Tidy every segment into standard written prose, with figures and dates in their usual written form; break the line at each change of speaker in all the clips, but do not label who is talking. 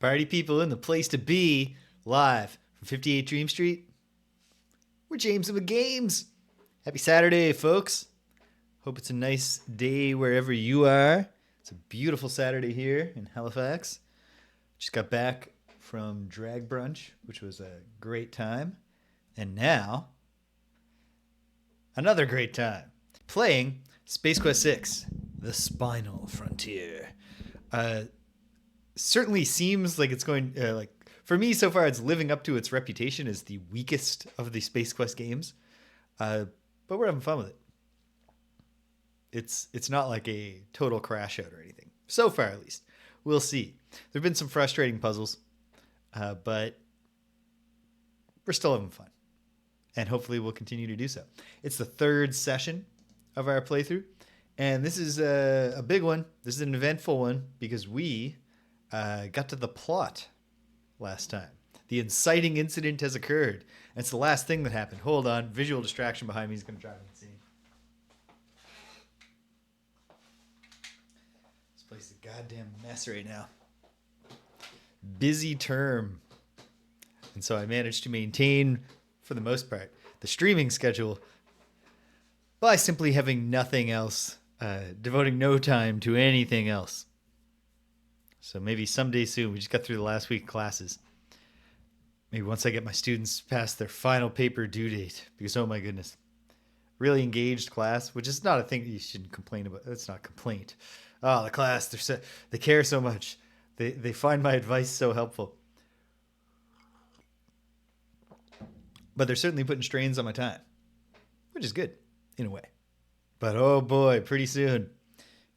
Party people in the place to be, live from 58 Dream Street. We're James and the Games. Happy Saturday, folks. Hope it's a nice day wherever you are. It's a beautiful Saturday here in Halifax. Just got back from drag brunch, which was a great time. And now, another great time. Playing Space Quest 6, The Spinal Frontier. Certainly seems like it's going, for me so far, it's living up to its reputation as the weakest of the Space Quest games. But we're having fun with it. It's not like a total crash out or anything. So far, at least. We'll see. There have been some frustrating puzzles, but we're still having fun. And hopefully we'll continue to do so. It's the third session of our playthrough. And this is a big one. This is an eventful one because we got to the plot last time. The inciting incident has occurred. And it's the last thing that happened. Hold on. Visual distraction behind me is going to drive me insane. This place is a goddamn mess right now. Busy term. And so I managed to maintain, for the most part, the streaming schedule by simply having nothing else, devoting no time to anything else. So maybe someday soon, we just got through the last week of classes. Maybe once I get my students past their final paper due date, because oh my goodness, really engaged class, which is not a thing that you shouldn't complain about. That's not a complaint. Oh, the class, they care so much. They find my advice so helpful. But they're certainly putting strains on my time, which is good in a way. But oh boy, pretty soon,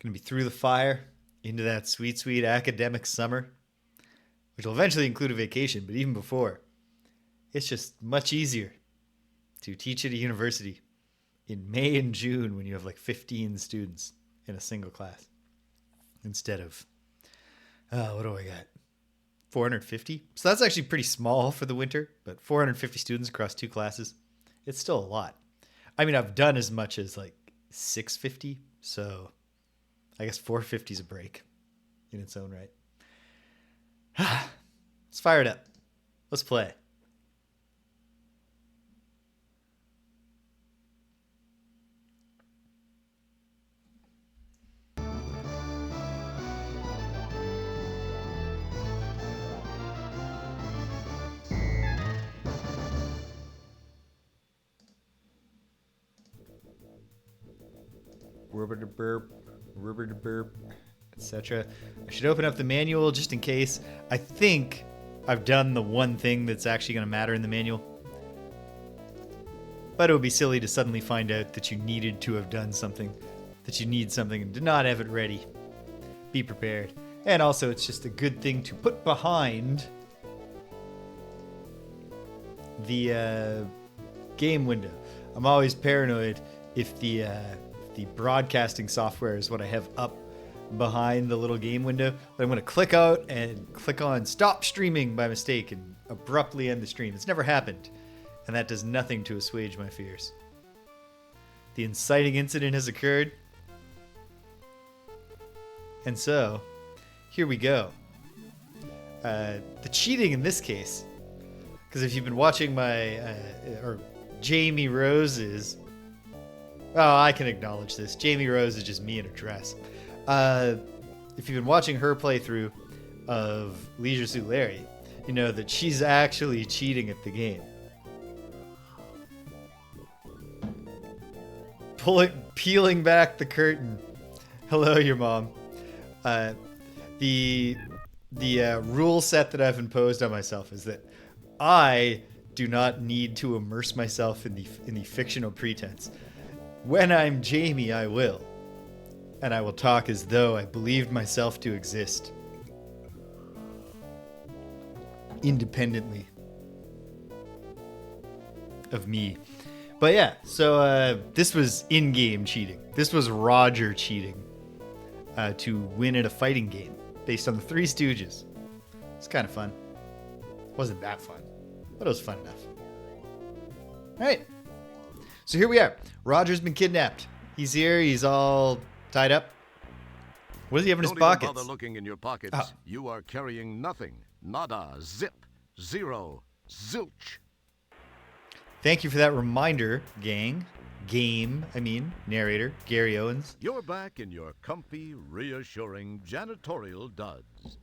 gonna be through the fire into that sweet, sweet academic summer, which will eventually include a vacation. But even before, it's just much easier to teach at a university in May and June when you have like 15 students in a single class instead of, what do I got? 450. So that's actually pretty small for the winter, but 450 students across two classes, it's still a lot. I mean, I've done as much as like 650, so I guess 450 is a break in its own right. Let's fire it up. Let's play. Rubber to burp, etc. I should open up the manual just in case. I think I've done the one thing that's actually going to matter in the manual. But it would be silly to suddenly find out that you needed to have done something, that you need something and did not have it ready. Be prepared. And also, it's just a good thing to put behind the game window. I'm always paranoid if the broadcasting software is what I have up behind the little game window, but I'm going to click out and click on stop streaming by mistake and abruptly end the stream. It's never happened, and that does nothing to assuage my fears. The inciting incident has occurred, and so here we go. The cheating in this case, because if you've been watching my or Jamie Rose's, oh, I can acknowledge this. Jamie Rose is just me in a dress. If you've been watching her playthrough of Leisure Suit Larry, you know that she's actually cheating at the game. Peeling back the curtain. Hello, your mom. The rule set that I've imposed on myself is that I do not need to immerse myself in the fictional pretense. When I'm Jamie, I will. And I will talk as though I believed myself to exist. Independently of me. But yeah, so this was in-game cheating. This was Roger cheating to win at a fighting game based on the Three Stooges. It's kind of fun. Wasn't that fun, but it was fun enough. All right. So here we are. Roger's been kidnapped. He's here. He's all tied up. What does he have in his pockets?
Don't even bother looking in your pockets.
Oh.
You are carrying nothing. nada, zip, zero, zilch.
Thank you for that reminder, gang. Narrator, Gary Owens.
You're back in your comfy, reassuring janitorial duds.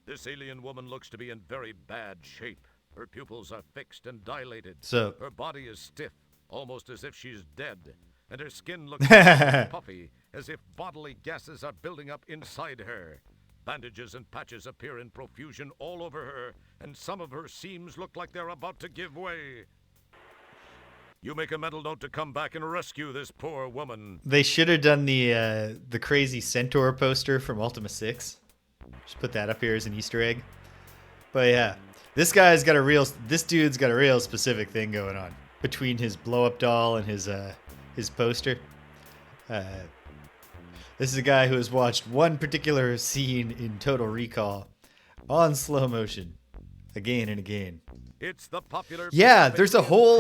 This alien woman looks to be in very bad shape. Her pupils are fixed and dilated.
So
her body is stiff, almost as if she's dead. And her skin looks puffy, as if bodily gases are building up inside her. Bandages and patches appear in profusion all over her, and some of her seams look like they're about to give way. You make a mental note to come back and rescue this poor woman.
They should have done the crazy centaur poster from Ultima 6. Just put that up here as an Easter egg. But yeah, this dude's got a real specific thing going on between his blow-up doll and his poster. This is a guy who has watched one particular scene in Total Recall on slow motion again and again.
It's the popular.
Yeah, there's a whole.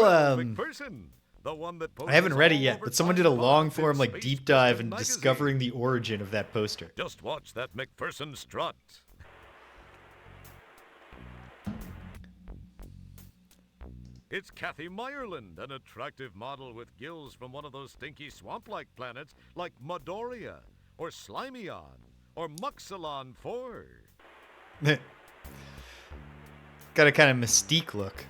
The one that
I haven't read it yet, but someone did a long form deep dive into discovering the origin of that poster.
Just watch that McPherson strut. It's Kathy Meyerland, an attractive model with gills from one of those stinky swamp-like planets like Madoria, or Slimyon, or Muxalon 4.
Got a kind of mystique look.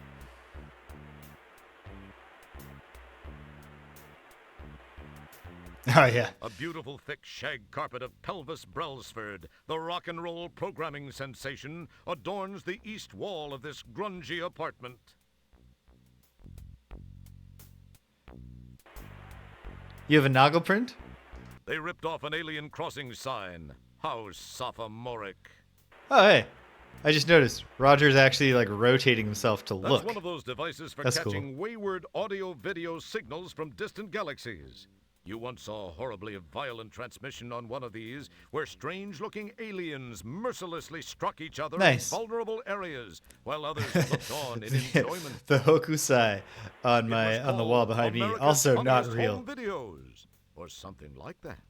Oh, yeah.
A beautiful thick shag carpet of Pelvis Brelsford, the rock and roll programming sensation, adorns the east wall of this grungy apartment.
You have a Noggle print?
They ripped off an alien crossing sign. How sophomoric.
Oh, hey. I just noticed Roger's actually rotating himself to look.
That's one of those devices for
That's
catching
cool.
wayward audio-video signals from distant galaxies. You once saw a horribly violent transmission on one of these where strange-looking aliens mercilessly struck each other in vulnerable areas while others looked on in enjoyment.
The Hokusai on the wall behind me, also not real.
Home videos, or something like that.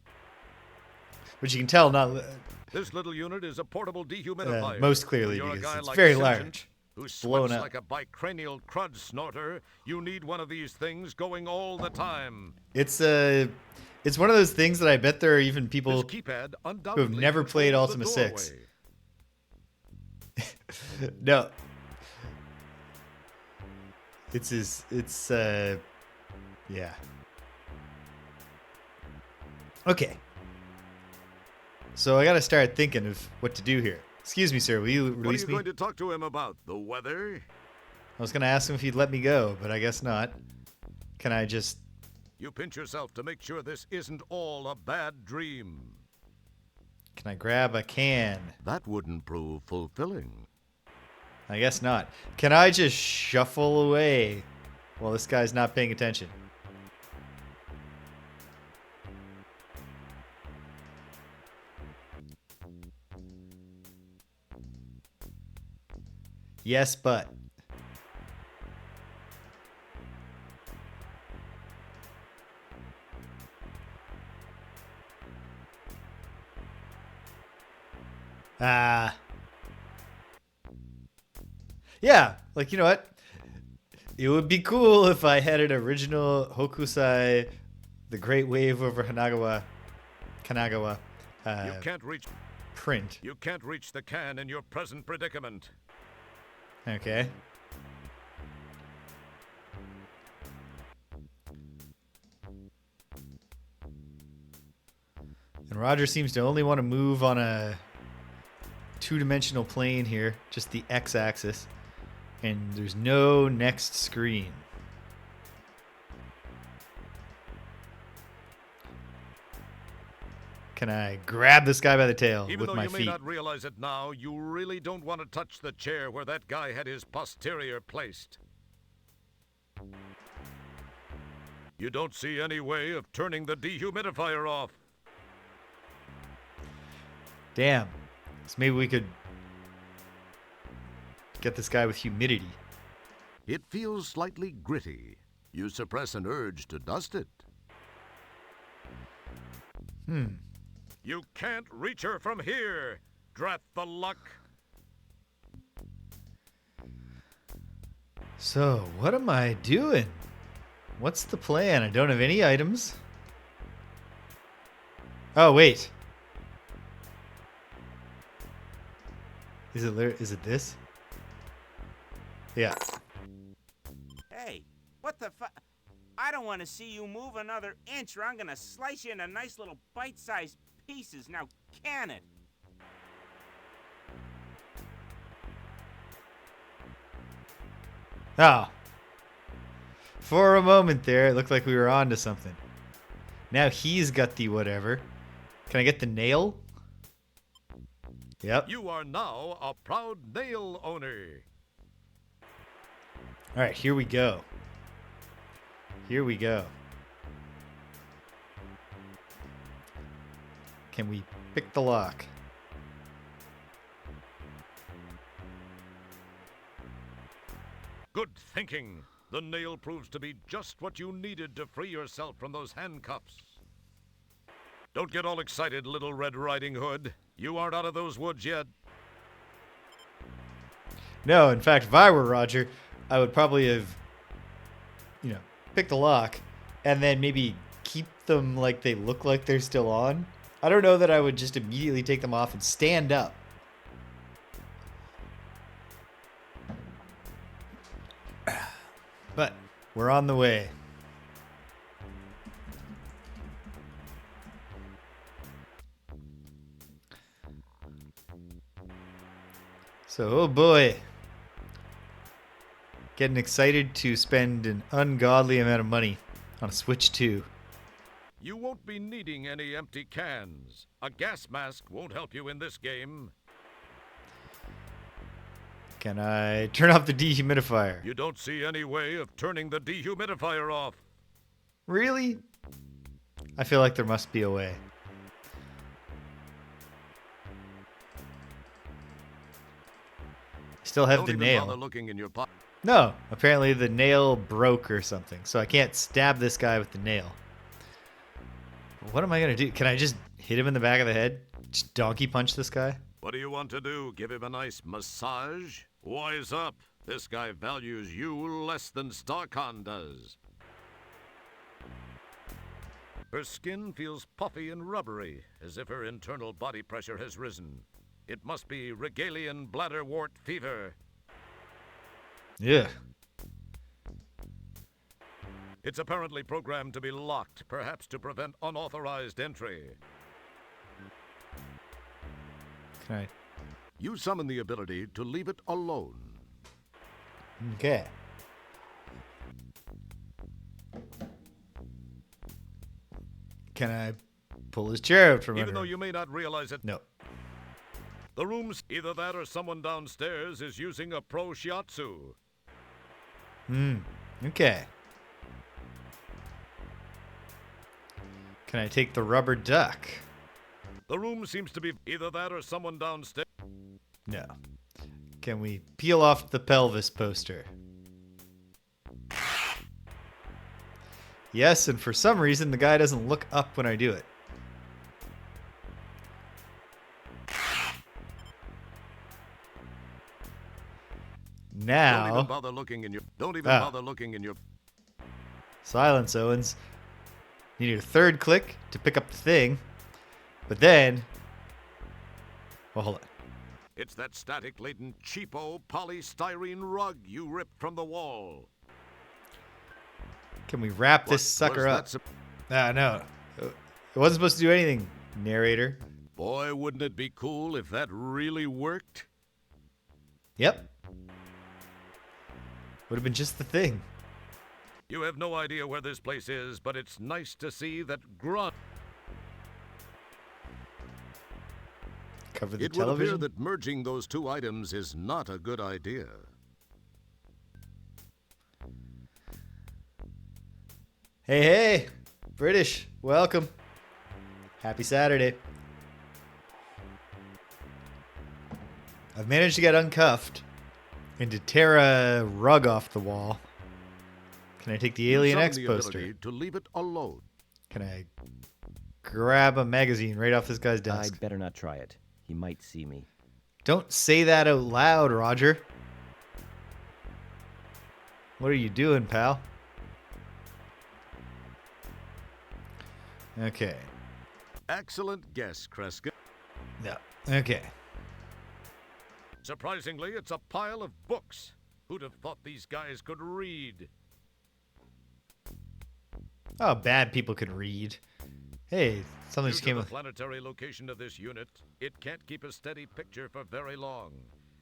Which you can tell not.
This little unit is a portable dehumidifier.
Most clearly,
You're
because
a guy
it's
like
very
Simpson,
large.
Who
blown
sweats
up.
like a bicranial crud snorter. You need one of these things going all the time.
It's one of those things that I bet there are even people who have never played Ultima 6. No. Yeah. Okay. So I got to start thinking of what to do here. Excuse me, sir. Will you release me?
What are you going to talk to him about? The weather?
I was going to ask him if he'd let me go, but I guess not. Can I just...
You pinch yourself to make sure this isn't all a bad dream.
Can I grab a can?
That wouldn't prove fulfilling.
I guess not. Can I just shuffle away while this guy's not paying attention? Yes, but... Yeah, you know what? It would be cool if I had an original Hokusai, The Great Wave over Kanagawa
you can't reach
print.
You can't reach the can in your present predicament.
Okay. And Roger seems to only want to move on a two-dimensional plane here, just the x-axis, and there's no next screen. Can I grab this guy by the tail with my feet?
Even though you may not realize it now, you really don't want to touch the chair where that guy had his posterior placed. You don't see any way of turning the dehumidifier off.
Damn. So maybe we could get this guy with humidity.
It feels slightly gritty. You suppress an urge to dust it. You can't reach her from here. Drat the luck.
So, what am I doing? What's the plan? I don't have any items. Oh, wait. Is it this? Yeah.
Hey, what the fu- I don't want to see you move another inch or I'm going to slice you into nice little bite-sized pieces. Now, can it?
Oh. For a moment there, it looked like we were on to something. Now he's got the whatever. Can I get the nail? Yep.
You are now a proud nail owner.
All right, here we go. Here we go. Can we pick the lock?
Good thinking. The nail proves to be just what you needed to free yourself from those handcuffs. Don't get all excited, Little Red Riding Hood. You aren't out of those woods yet.
No, in fact, if I were Roger, I would probably have, picked the lock and then maybe keep them like they look like they're still on. I don't know that I would just immediately take them off and stand up. But we're on the way. So, oh boy. Getting excited to spend an ungodly amount of money on a Switch 2.
You won't be needing any empty cans. A gas mask won't help you in this game.
Can I turn off the dehumidifier?
You don't see any way of turning the dehumidifier off.
Really? I feel like there must be a way. Still have the
Don't even
nail.
bother looking in your pocket.
No, apparently the nail broke or something, so I can't stab this guy with the nail. What am I gonna do? Can I just hit him in the back of the head? Just donkey punch this guy?
What do you want to do? Give him a nice massage? Wise up. This guy values you less than Starcon does. Her skin feels puffy and rubbery, as if her internal body pressure has risen. It must be Regalian bladderwort fever.
Yeah.
It's apparently programmed to be locked, perhaps to prevent unauthorized entry.
Can I?
You summon the ability to leave it alone.
Okay. Can I pull his chair out from
Even
under
though
him?
you may not realize it,
No.
the room's either that or someone downstairs is using a pro shiatsu.
Okay. Can I take the rubber duck?
The room seems to be either that or someone downstairs.
No. Can we peel off the pelvis poster? Yes, and for some reason the guy doesn't look up when I do it. Now,
Don't even bother looking in your. Don't even bother looking in your.
silence, Owens. You need a third click to pick up the thing, but then, well, hold on.
It's that static-laden cheapo polystyrene rug you ripped from the wall.
Can we wrap this sucker up? No. It wasn't supposed to do anything, narrator.
Boy, wouldn't it be cool if that really worked?
Yep. Would have been just the thing.
You have no idea where this place is, but it's nice to see that grunt.
Cover the
It would appear
television.
that merging those two items is not a good idea.
Hey, British, welcome. Happy Saturday. I've managed to get uncuffed and to tear a rug off the wall. Can I take the Alien
You
X
summon the
poster?
ability to leave it alone.
Can I grab a magazine right off this guy's desk?
I'd better not try it. He might see me.
Don't say that out loud, Roger. What are you doing, pal? Okay.
Excellent guess, Kreska.
Yeah. Okay.
Surprisingly, it's a pile of books. Who'd have thought these guys could read?
Oh, bad people can read. Hey, something
Due
just
to
came
the
with...
planetary location of this unit, it can't keep a steady picture for very long.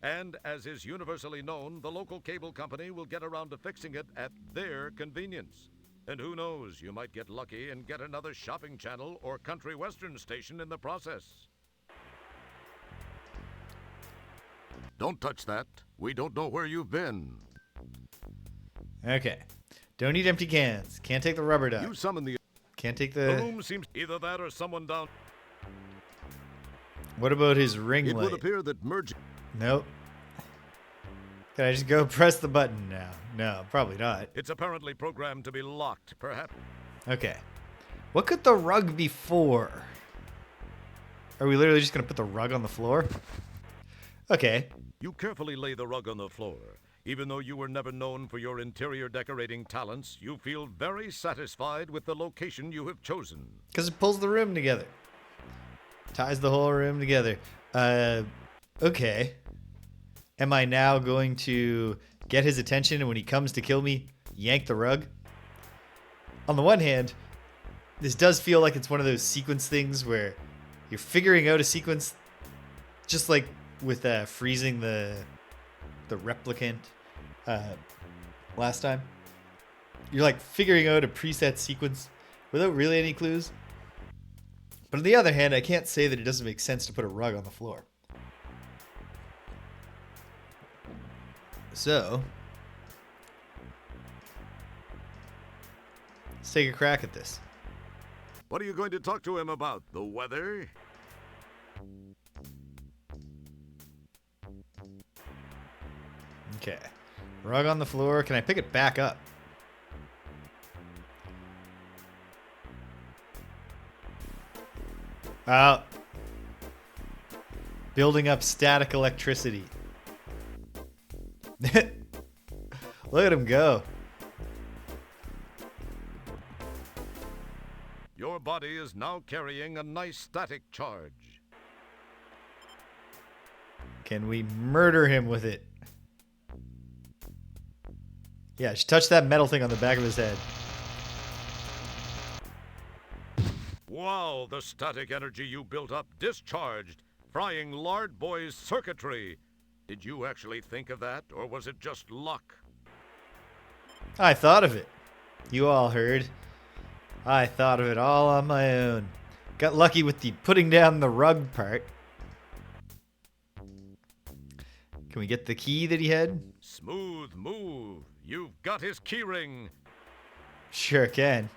And as is universally known, the local cable company will get around to fixing it at their convenience. And who knows, you might get lucky and get another shopping channel or country western station in the process. Don't touch that. We don't know where you've been.
Okay. Don't eat empty cans. Can't take the rubber duck.
You summon the...
Can't take
The
the...
room seems either that or someone down...
What about his ring
It
light?
would appear that merging...
Nope. Can I just go press the button now? No, probably not.
It's apparently programmed to be locked, perhaps.
Okay. What could the rug be for? Are we literally just going to put the rug on the floor? Okay.
You carefully lay the rug on the floor. Even though you were never known for your interior decorating talents, you feel very satisfied with the location you have chosen.
Because it pulls the room together. Ties the whole room together. Okay. Am I now going to get his attention and when he comes to kill me, yank the rug? On the one hand, this does feel like it's one of those sequence things where you're figuring out a sequence just like with freezing the replicant last time. You're like figuring out a preset sequence without really any clues. But on the other hand, I can't say that it doesn't make sense to put a rug on the floor. So, let's take a crack at this.
What are you going to talk to him about? The weather?
Okay. Rug on the floor. Can I pick it back up? Building up static electricity. Look at him go.
Your body is now carrying a nice static charge.
Can we murder him with it? Yeah, just touch that metal thing on the back of his head.
Wow, the static energy you built up discharged, frying Lard Boy's circuitry. Did you actually think of that, or was it just luck?
I thought of it. You all heard. I thought of it all on my own. Got lucky with the putting down the rug part. Can we get the key that he had?
Smooth move. You've got his keyring.
Sure can.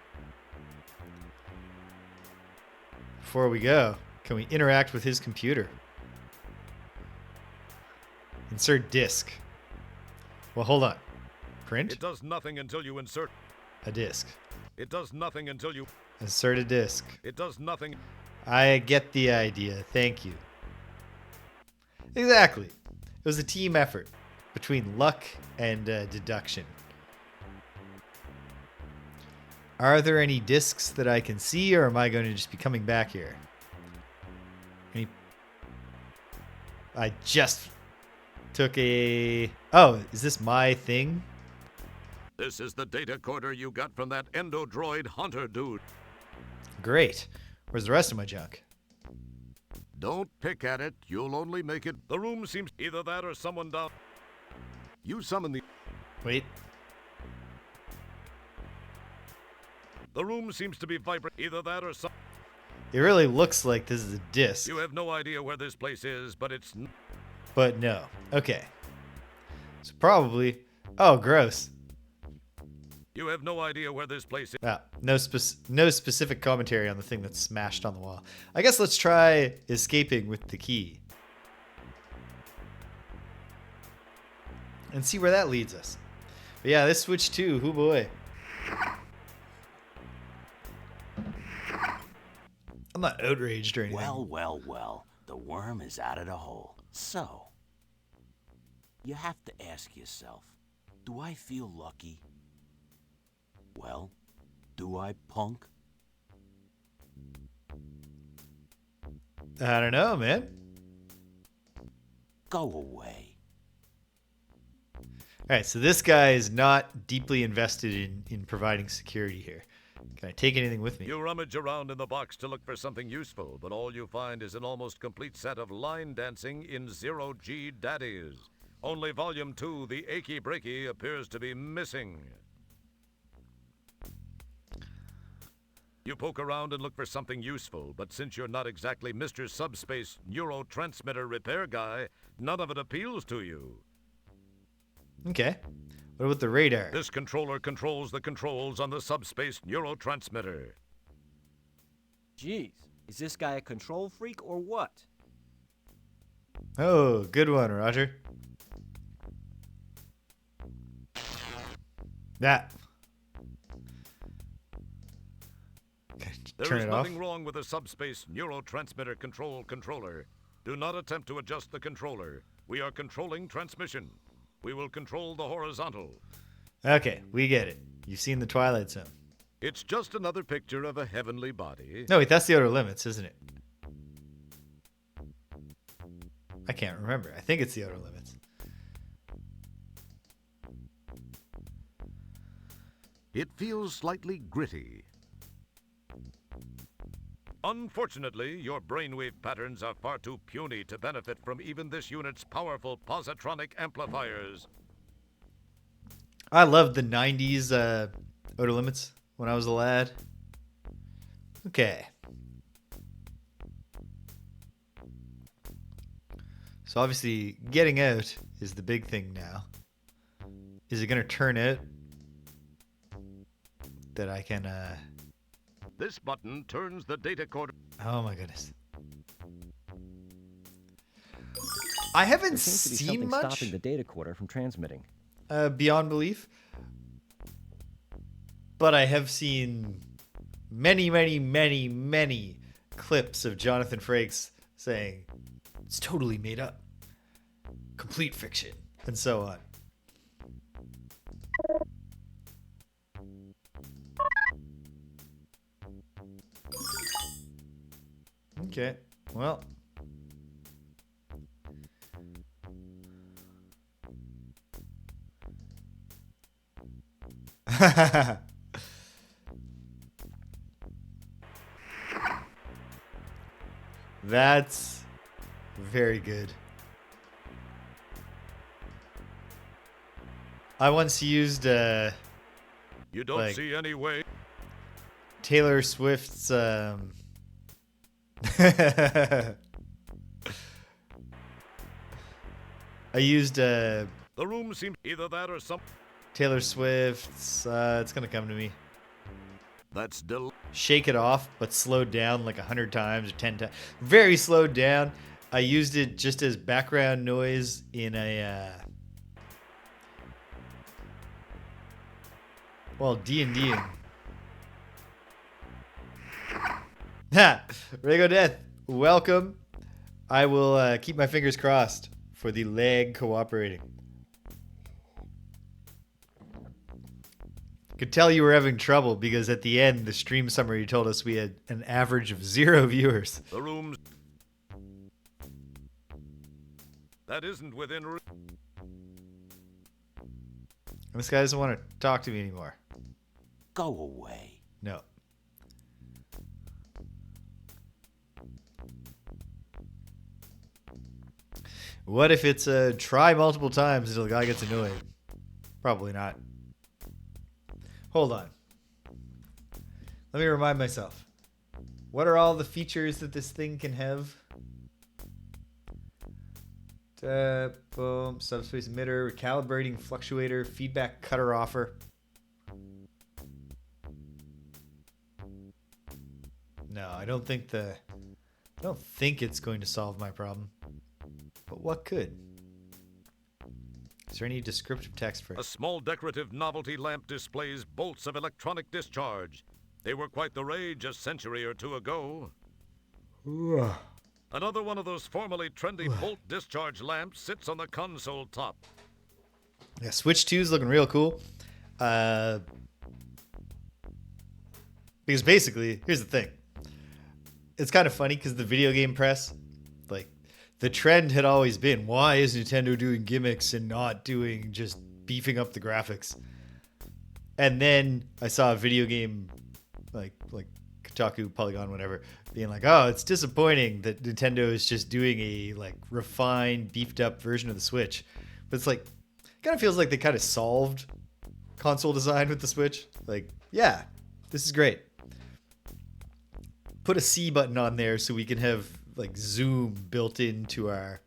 Before we go, can we interact with his computer? Insert disk. Well, hold on. Print?
It does nothing until you insert.
A disk.
It does nothing until you.
Insert a disk.
It does nothing.
I get the idea. Thank you. Exactly. It was a team effort between luck and deduction. Are there any discs that I can see, or am I going to just be coming back here? I just took a... Oh, is this my thing?
This is the data corder you got from that endodroid hunter dude.
Great. Where's the rest of my junk?
Don't pick at it. You'll only make it. The room seems either that or someone down. You summon the...
Wait.
The room seems to be vibrant. Either that or some...
It really looks like this is a disc.
You have no idea where this place is, but it's...
But no. Okay. So probably... Oh, gross.
You have no idea where this place is.
Ah, no specific commentary on the thing that's smashed on the wall. I guess let's try escaping with the key. And see where that leads us. But yeah, this switch too. Oh boy. I'm not outraged or anything.
Well, well, well. The worm is out of the hole. So, you have to ask yourself, do I feel lucky? Well, do I, punk?
I don't know, man.
Go away.
All right, so this guy is not deeply invested in providing security here. Can I take anything with me?
You rummage around in the box to look for something useful, but all you find is an almost complete set of line dancing in zero-G daddies. Only Volume 2, The Achy Breaky, appears to be missing. You poke around and look for something useful, but since you're not exactly Mr. Subspace Neurotransmitter Repair Guy, none of it appeals to you.
Okay. What about the radar?
This controller controls the controls on the subspace neurotransmitter.
Jeez, is this guy a control freak or what?
Oh, good one, Roger. That.
There is
Turn it off.
nothing wrong with a subspace neurotransmitter controller. Do not attempt to adjust the controller. We are controlling transmission. We will control the horizontal.
Okay, we get it. You've seen the Twilight Zone.
It's just another picture of a heavenly body.
No, wait, that's the Outer Limits, isn't it? I can't remember. I think it's the Outer Limits.
It feels slightly gritty. Unfortunately, your brainwave patterns are far too puny to benefit from even this unit's powerful positronic amplifiers.
I loved the 90s Outer Limits when I was a lad. Okay. So obviously, getting out is the big thing now. Is it going to turn out that I can...
This button turns the data cord.
Oh my goodness. I haven't
There seems to be
seen
something
much
stopping the data quarter from transmitting.
beyond belief. But I have seen many clips of Jonathan Frakes saying, it's totally made up. Complete fiction. And so on. Okay, well. That's very good. I once used
You don't
like-
see any way.
Taylor Swift's I used
The room seems either that or some.
Taylor Swift's it's gonna come to me.
That's
Shake It Off, but slowed down like 100 times or 10 times. Very slowed down. I used it just as background noise in a D&D. Ha! Rego Death, welcome. I will keep my fingers crossed for the lag cooperating. Could tell you were having trouble because at the end, the stream summary told us we had an average of 0 viewers.
the rooms. That isn't within.
This guy doesn't want to talk to me anymore.
Go away.
No. What if it's a try multiple times until the guy gets annoyed? Probably not. Hold on. Let me remind myself. What are all the features that this thing can have? Boom, subspace emitter, recalibrating fluctuator, feedback cutter offer. No, I don't think it's going to solve my problem. But what could? Is there any descriptive text for
A
it?
small decorative novelty lamp displays bolts of electronic discharge. They were quite the rage a century or two ago. Another one of those formerly trendy bolt discharge lamps sits on the console top.
Yeah, Switch 2 is looking real cool. Because basically, here's the thing. It's kind of funny because the video game press, like, the trend had always been, why is Nintendo doing gimmicks and not doing just beefing up the graphics? And then I saw a video game, like Kotaku, Polygon, whatever, being like, oh, it's disappointing that Nintendo is just doing a, like, refined, beefed up version of the Switch. But it's like, kind of feels like they kind of solved console design with the Switch. Like, yeah, this is great. Put a C button on there so we can have, like, zoom built into our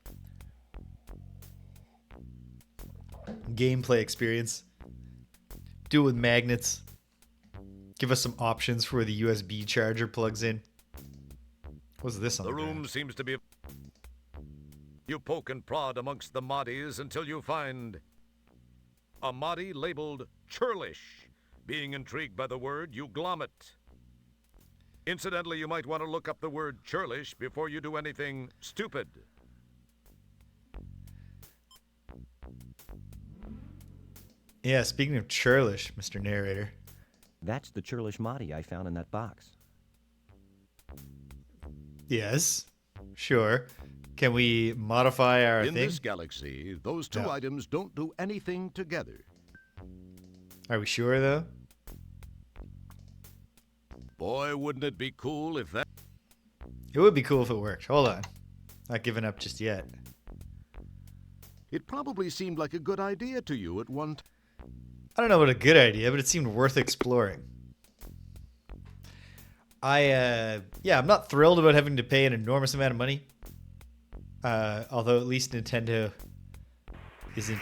gameplay experience. Do it with magnets. Give us some options for where the USB charger plugs in. What's this on
The
the
room
ground?
seems to be... You poke and prod amongst the moddies until you find a moddy labeled churlish. Being intrigued by the word, you glom it. Incidentally, you might want to look up the word churlish before you do anything stupid.
Yeah, speaking of churlish, Mr. Narrator.
That's the churlish Mahdi I found in that box.
Yes, sure. Can we modify our
In
thing?
this galaxy, those two
No.
items don't do anything together.
Are we sure, though?
Boy, wouldn't it be cool if that...
It would be cool if it worked. Hold on. Not giving up just yet.
It probably seemed like a good idea to you at one time.
I don't know what a good idea, but it seemed worth exploring. I'm not thrilled about having to pay an enormous amount of money. Although at least Nintendo isn't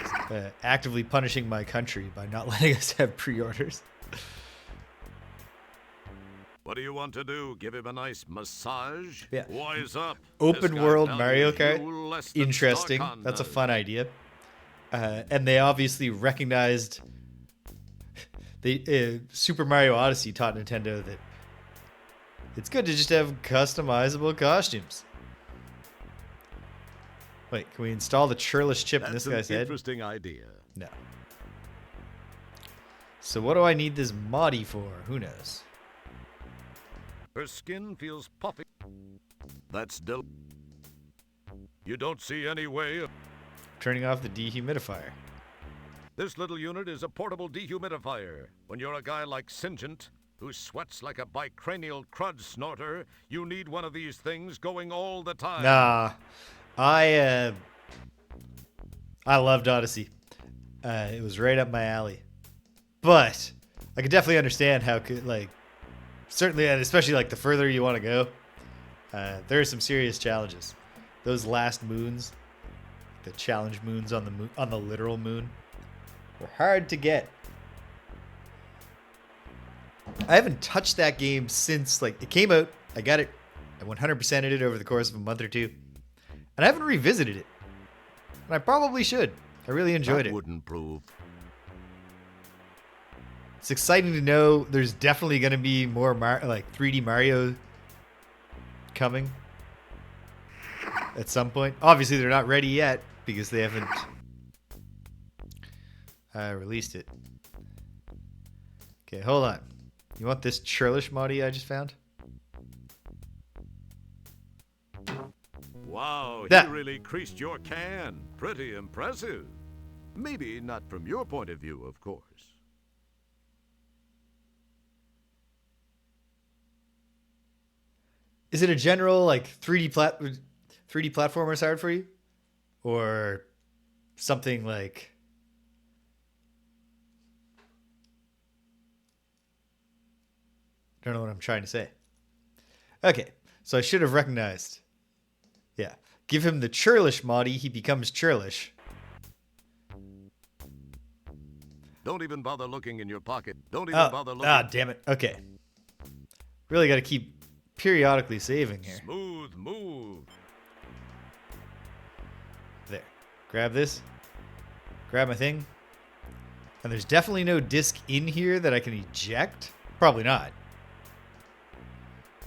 actively punishing my country by not letting us have pre-orders.
What do you want to do? Give him a nice massage?
Yeah.
Wise up.
Open
This guy
world
values
Mario
you
Kart?
less than
Interesting.
Starcon
That's a
does.
fun idea. And they obviously recognized... Super Mario Odyssey taught Nintendo that it's good to just have customizable costumes. Wait, can we install the churlish chip in this
That's
guy's
an
head?
interesting idea.
No. So what do I need this moddy for? Who knows?
Her skin feels puffy. That's del... You don't see any way of...
Turning off the dehumidifier.
This little unit is a portable dehumidifier. When you're a guy like Singent, who sweats like a bicranial crud snorter, you need one of these things going all the time.
Nah. I loved Odyssey. It was right up my alley. But I could definitely understand how certainly, and especially like the further you want to go, there are some serious challenges. Those last moons, the challenge moons on the literal moon, were hard to get. I haven't touched that game since it came out. I got it. I 100%ed it over the course of a month or two, and I haven't revisited it. And I probably should. I really enjoyed
That
it.
wouldn't prove.
It's exciting to know there's definitely going to be more 3D Mario coming at some point. Obviously, they're not ready yet because they haven't released it. Okay, hold on. You want this churlish moddy I just found?
Wow,
That-
he really creased your can. Pretty impressive. Maybe not from your point of view, of course.
Is it a general 3D platformer hard for you, or something like? I don't know what I'm trying to say. Okay, so I should have recognized. Yeah, give him the churlish moddy, he becomes churlish.
Don't even bother looking in your pocket. Don't even bother looking.
Damn it. Okay, really got to keep periodically saving here.
Smooth move.
There. Grab this. Grab my thing. And there's definitely no disc in here that I can eject. Probably not.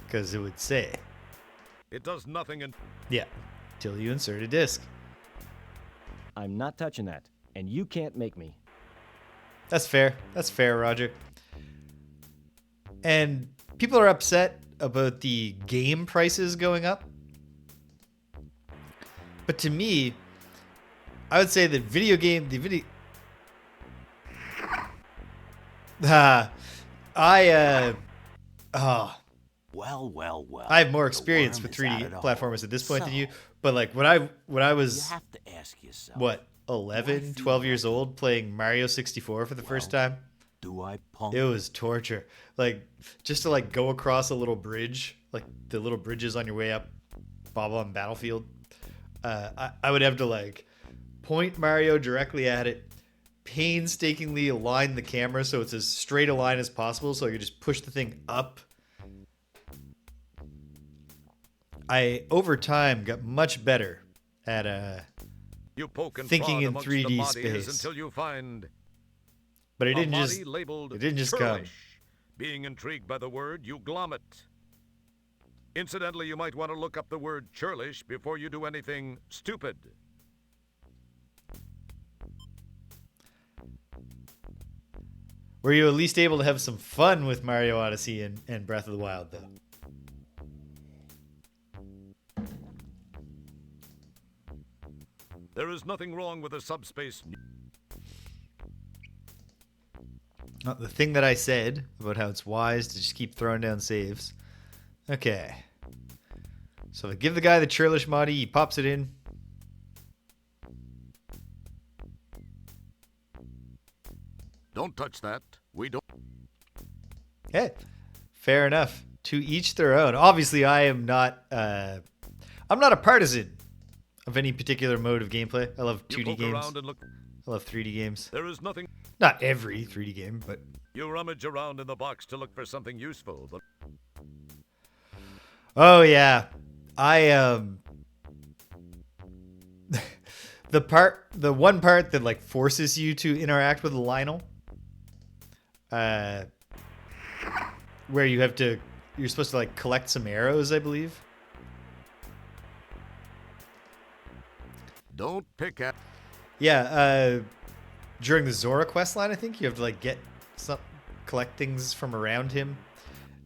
Because it would say.
It does nothing and
Yeah, till you insert a disc.
I'm not touching that, and you can't make me.
That's fair. That's fair, Roger. And people are upset about the game prices going up. But to me, I would say that
Well.
I have more
The
experience
worm
with
is
3D
out of the
platformers
hole.
at this point than you.
So,
But like when I
You
was
have to ask yourself,
what,
Do I
11,
feel
12 years
lucky?
old playing Mario 64 for the first time,
do I punk?
it was torture. Like just to like go across a little bridge, like the little bridges on your way up Bob-omb Battlefield. I would have to like point Mario directly at it, painstakingly align the camera so it's as straight a line as possible so I could just push the thing up. I over time got much better at
you poke and
thinking
prod
in
amongst
3D
the bodies
space.
until you find
But
a body
it
labeled
didn't just come.
churlish. Being intrigued by the word, you glom it. Incidentally, you might want to look up the word churlish before you do anything stupid.
Were you at least able to have some fun with Mario Odyssey and Breath of the Wild though?
There is nothing wrong with a subspace.
The thing that I said about how it's wise to just keep throwing down saves. Okay. So I give the guy the churlish moddy, he pops it in.
Don't touch that. We don't.
Hey, fair enough. To each their own. Obviously, I'm not a partisan of any particular mode of gameplay. I love
You
2D
poke
games.
around and look.
I love 3D games.
There is nothing.
Not every 3D game, but
You rummage around in the box to look for something useful, but
oh yeah, I the one part that like forces you to interact with Lionel, where you're supposed to like collect some arrows, I believe.
don't pick at.
Yeah, during the Zora quest line, I think you have to like collect things from around him,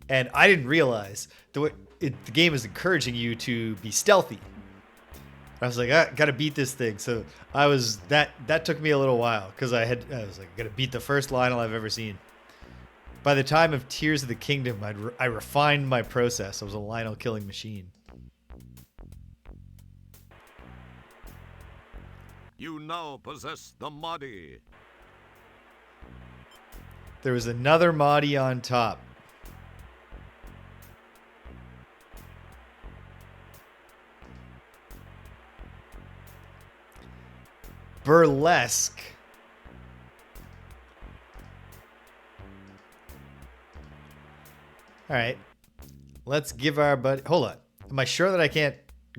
and I didn't realize the game is encouraging you to be stealthy. I was like, gotta beat this thing. So that took me a little while because I was like, gotta beat the first Lionel I've ever seen. By the time of Tears of the Kingdom, I refined my process. I was a Lionel killing machine.
You now possess the Mahdi.
There was another Mahdi on top. Burlesque. All right. Let's give our buddy... Hold on. Am I sure that I can't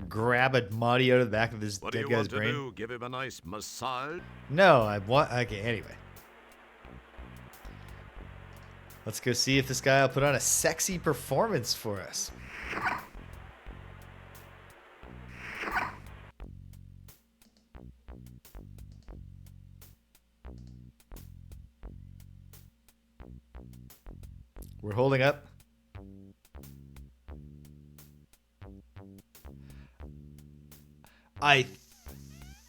grab a Mahdi out of the back of this
What do
dead
you
guy's
want to
brain?
do? Give him a nice massage?
No, I want... Okay, anyway. Let's go see if this guy will put on a sexy performance for us. We're holding up. I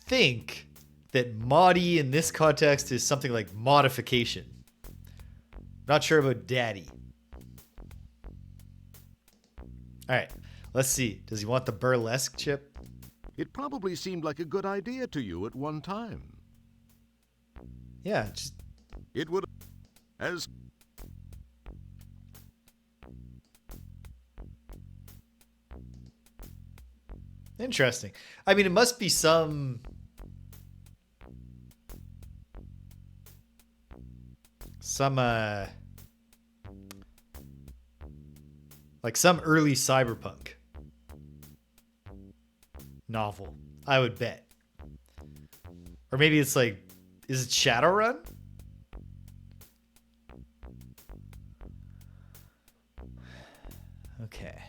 think that Mahdi in this context is something like modification. Not sure about daddy. All right, let's see. Does he want the burlesque chip?
It probably seemed like a good idea to you at one time.
Yeah, just
It would, as
interesting. I mean, it must be some like some early cyberpunk novel, I would bet. Or maybe it's like, is it Shadowrun? Okay.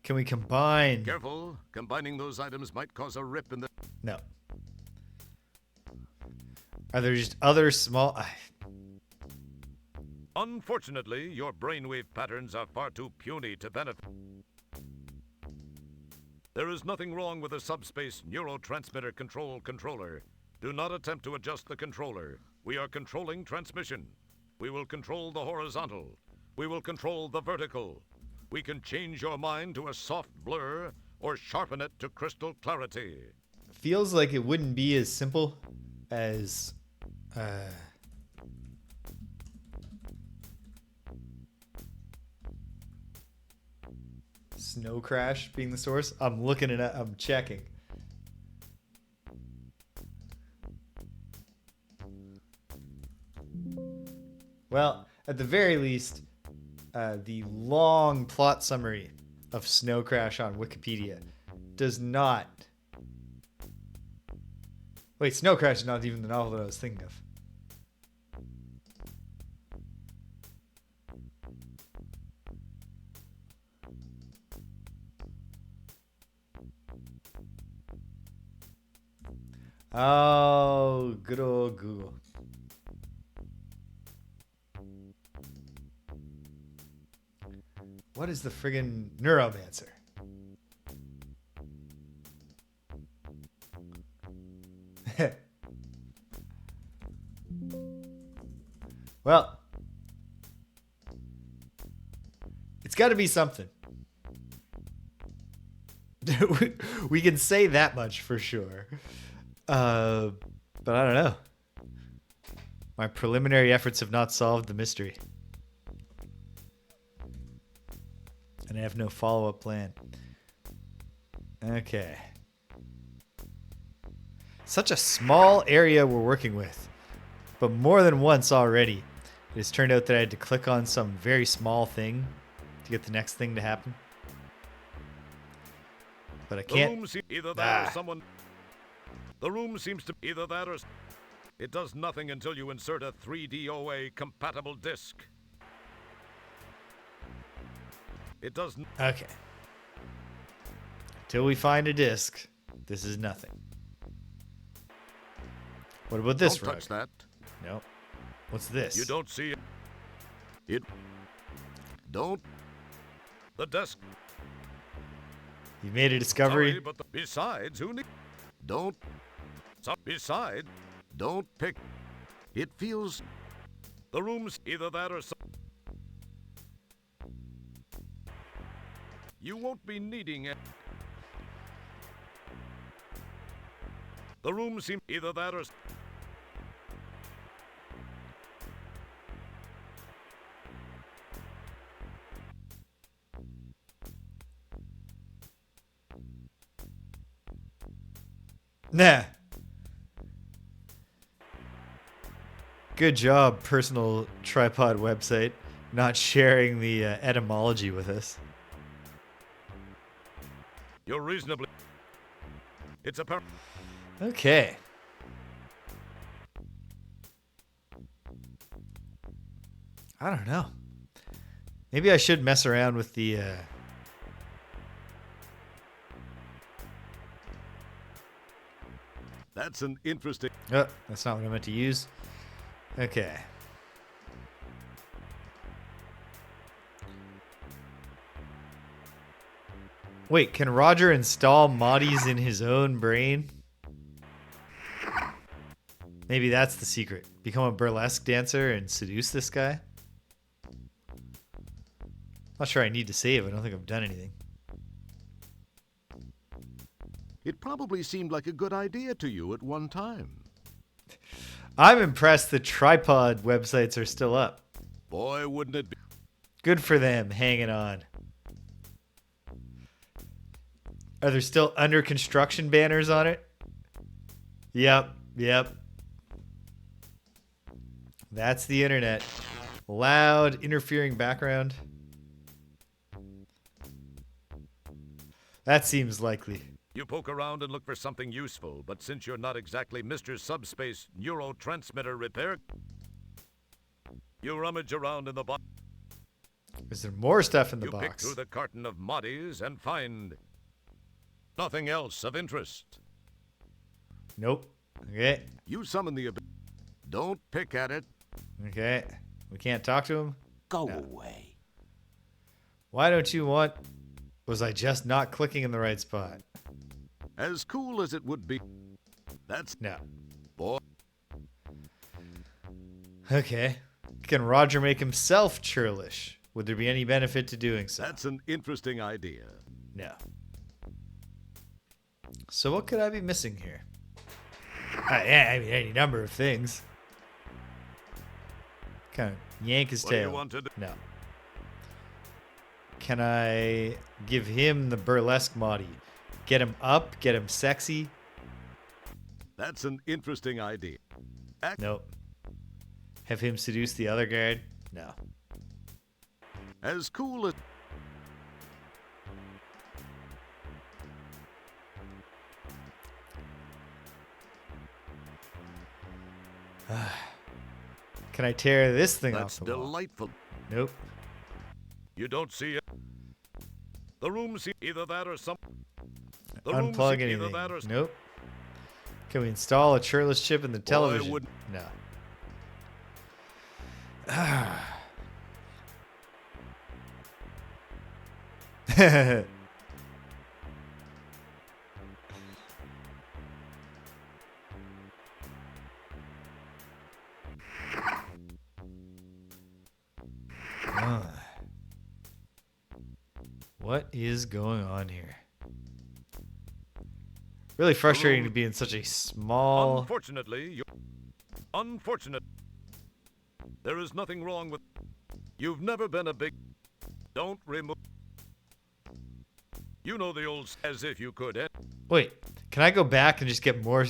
Can we combine?
Careful, combining those items might cause a rip in the...
No. Are there just other small...
Unfortunately, your brainwave patterns are far too puny to benefit. There is nothing wrong with a subspace neurotransmitter controller. Do not attempt to adjust the controller. We are controlling transmission. We will control the horizontal. We will control the vertical. We can change your mind to a soft blur or sharpen it to crystal clarity.
Feels like it wouldn't be as simple as... Snow Crash being the source. I'm looking it up. I'm checking. Well, at the very least, the long plot summary of Snow Crash on Wikipedia does not... Wait, Snow Crash is not even the novel that I was thinking of. Oh, good old Google. What is the friggin' Neuromancer? Well, it's got to be something. We can say that much for sure. But I don't know. My preliminary efforts have not solved the mystery. And I have no follow-up plan. Okay. Such a small area we're working with. But more than once already, it has turned out that I had to click on some very small thing to get the next thing to happen. But I can't.
Either that or someone... The room seems to be either that or... It does nothing until you insert a 3DOA compatible disk. It does...
Okay. Till we find a disk, this is nothing. What about this
Don't
rug?
touch that.
Nope. What's this?
You don't see it. It... Don't... The desk...
You made a discovery?
Sorry, but besides, who need... Don't... So, besides, don't pick... It feels... The room's either that or... You won't be needing it. The room seems either that or...
Nah. Good job, personal tripod website, not sharing the etymology with us.
You're reasonably... It's apparent...
Okay. I don't know. Maybe I should mess around with the...
That's an interesting...
Oh, that's not what I meant to use. Okay. Wait, can Roger install moddies in his own brain? Maybe that's the secret. Become a burlesque dancer and seduce this guy? Not sure I need to save. I don't think I've done anything.
It probably seemed like a good idea to you at one time.
I'm impressed the tripod websites are still up.
Boy, wouldn't it be...
Good for them, hanging on. Are there still under construction banners on it? Yep. That's the internet. Loud, interfering background. That seems likely.
You poke around and look for something useful, but since you're not exactly Mr. Subspace Neurotransmitter Repair, you rummage around in the box.
Is there more stuff in the
You pick
box?
through the carton of moddies and find nothing else of interest.
Nope. Okay.
You summon the ability. Don't pick at it.
Okay. We can't talk to him?
Go
No.
away.
Why don't you want... Was I just not clicking in the right spot?
As cool as it would be. That's
No.
boy.
Okay. Can Roger make himself churlish? Would there be any benefit to doing so?
That's an interesting idea.
No. So what could I be missing here? Yeah, I mean, any number of things. Kind of yank his
What do
tail.
you want to do?
No. Can I give him the burlesque moddy? Get him up, get him sexy?
That's an interesting idea.
Nope. Have him seduce the other guard? No.
As cool as
Can I tear this thing
that's
off the wall?
delightful.
Nope.
You don't see it. The room seems either that or some. The room
Unplug
seems
anything.
either that or
Nope. Can we install a churlish chip in the television?
wouldn't-
No. What is going on here? Really frustrating to be in such a small...
Unfortunately, unfortunate. There is nothing wrong with. You've never been a big. Don't remove. You know the old as if you could.
Wait, can I go back and just get more?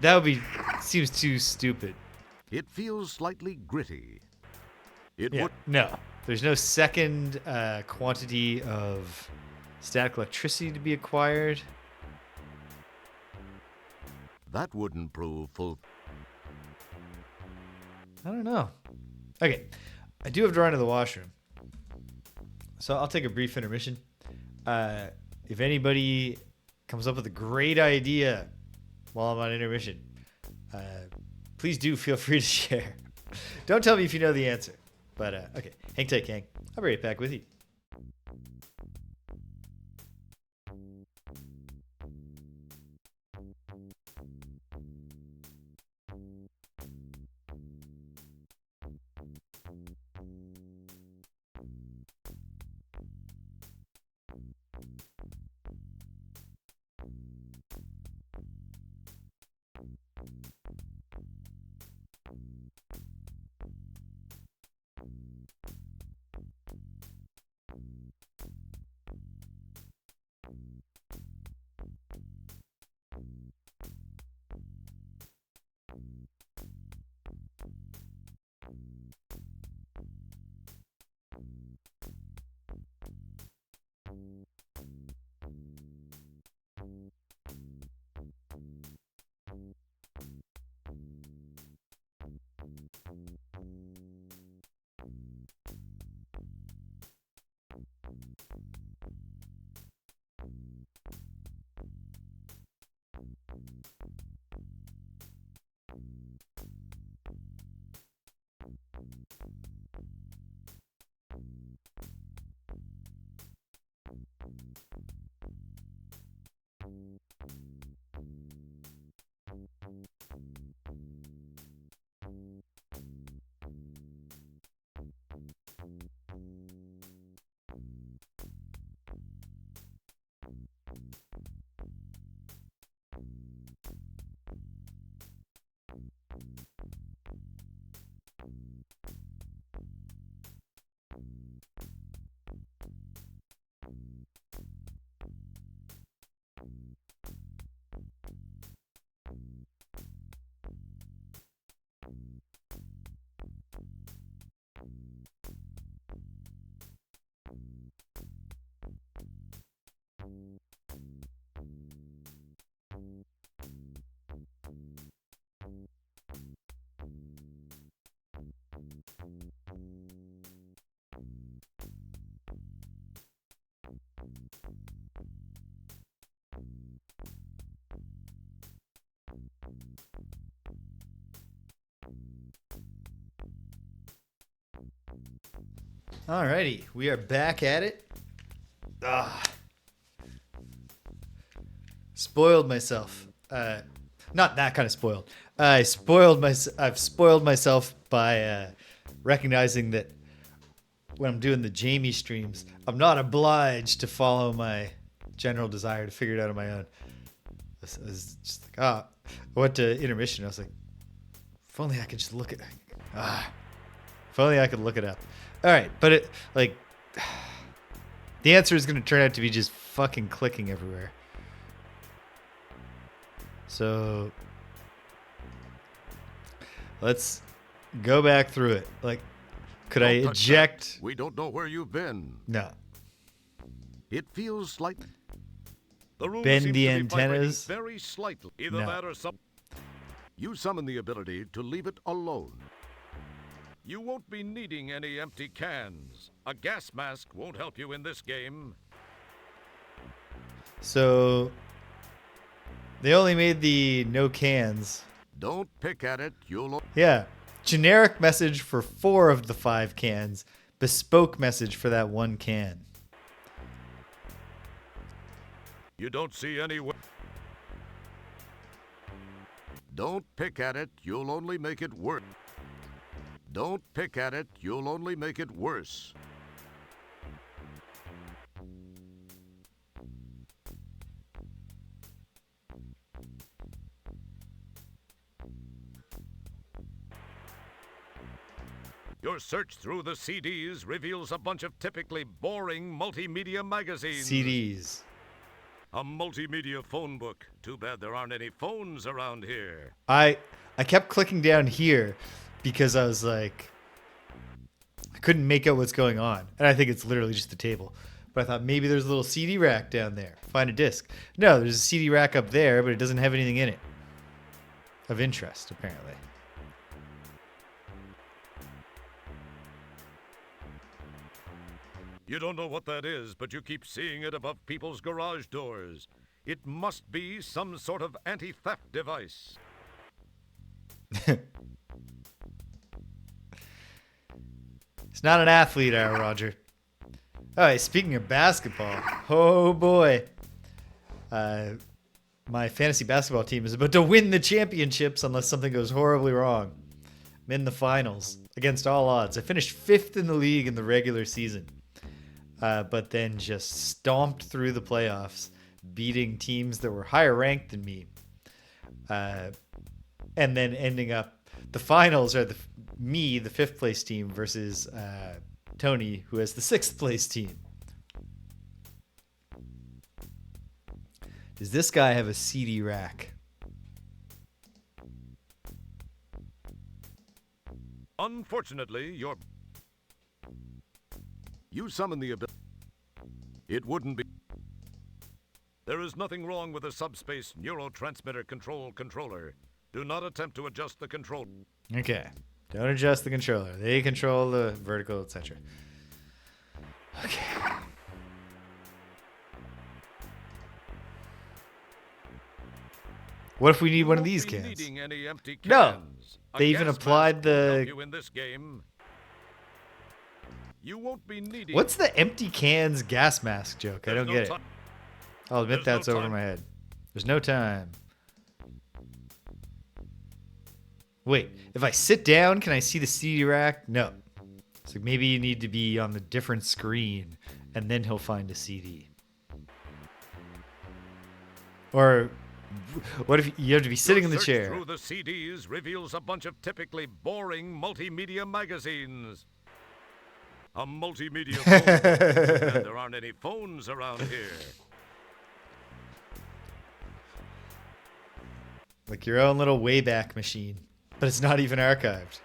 That would be... Seems too stupid.
It feels slightly gritty. It
Yeah,
would.
no. There's no second quantity of static electricity to be acquired.
That wouldn't prove full.
I don't know. Okay, I do have to run to the washroom, so I'll take a brief intermission. If anybody comes up with a great idea while I'm on intermission, please do feel free to share. Don't tell me if you know the answer. But okay, hang tight, Kang. I'll be right back with you. Alrighty, we are back at it. Spoiled myself. Not that kind of spoiled. I've spoiled myself by recognizing that when I'm doing the Jamie streams, I'm not obliged to follow my general desire to figure it out on my own. I was just like, I went to intermission. I was like, if only I could just look at if only I could look it up. All right, but it the answer is going to turn out to be just fucking clicking everywhere. So let's go back through it. Like, could I
Don't touch
eject?
that. We don't know where you've been.
No.
It feels like the room
Bend
seems
the
to be
antennas?
vibrating very slightly. Either
No.
that or some. You summon the ability to leave it alone. You won't be needing any empty cans. A gas mask won't help you in this game.
So they only made the no cans.
Don't pick at it. You'll.
Yeah. Generic message for 4 of the 5 cans. Bespoke message for that 1 can.
You don't see any way. Don't pick at it. You'll only make it worse. Don't pick at it. You'll only make it worse. Your search through the CDs reveals a bunch of typically boring multimedia magazines.
CDs.
A multimedia phone book. Too bad there aren't any phones around here.
I kept clicking down here because I was like, I couldn't make out what's going on. And I think it's literally just the table. But I thought maybe there's a little CD rack down there. Find a disc. No, there's a CD rack up there, but it doesn't have anything in it of interest, apparently.
You don't know what that is, but you keep seeing it above people's garage doors. It must be some sort of anti-theft device.
He's not an athlete, Roger. All right, speaking of basketball, oh boy. My fantasy basketball team is about to win the championships unless something goes horribly wrong. I'm in the finals against all odds. I finished 5th in the league in the regular season, but then just stomped through the playoffs, beating teams that were higher ranked than me. And then ending up, the finals are the 5th place team versus Tony, who has the 6th place team. Does this guy have a CD rack?
Unfortunately, you summon the ability. It wouldn't be. There is nothing wrong with a subspace neurotransmitter controller. Do not attempt to adjust the control.
Okay. Don't adjust the controller. They control the vertical, etc. Okay. What if we need one of these cans?
Needing any empty cans.
No.
A
They even
gas
applied
mask will help
the...
you in this game. You won't be needing.
What's the empty cans gas mask joke? I don't get it. I'll admit
There's
that's
no
over
time.
my head. There's no time. Wait, if I sit down, can I see the CD rack? No. So maybe you need to be on the different screen, and then he'll find a CD. Or what if you have to be sitting in the
Search
chair?
through the CDs reveals a bunch of typically boring multimedia magazines. A multimedia phone. And there aren't any phones around here.
Like your own little Wayback Machine, but it's not even archived.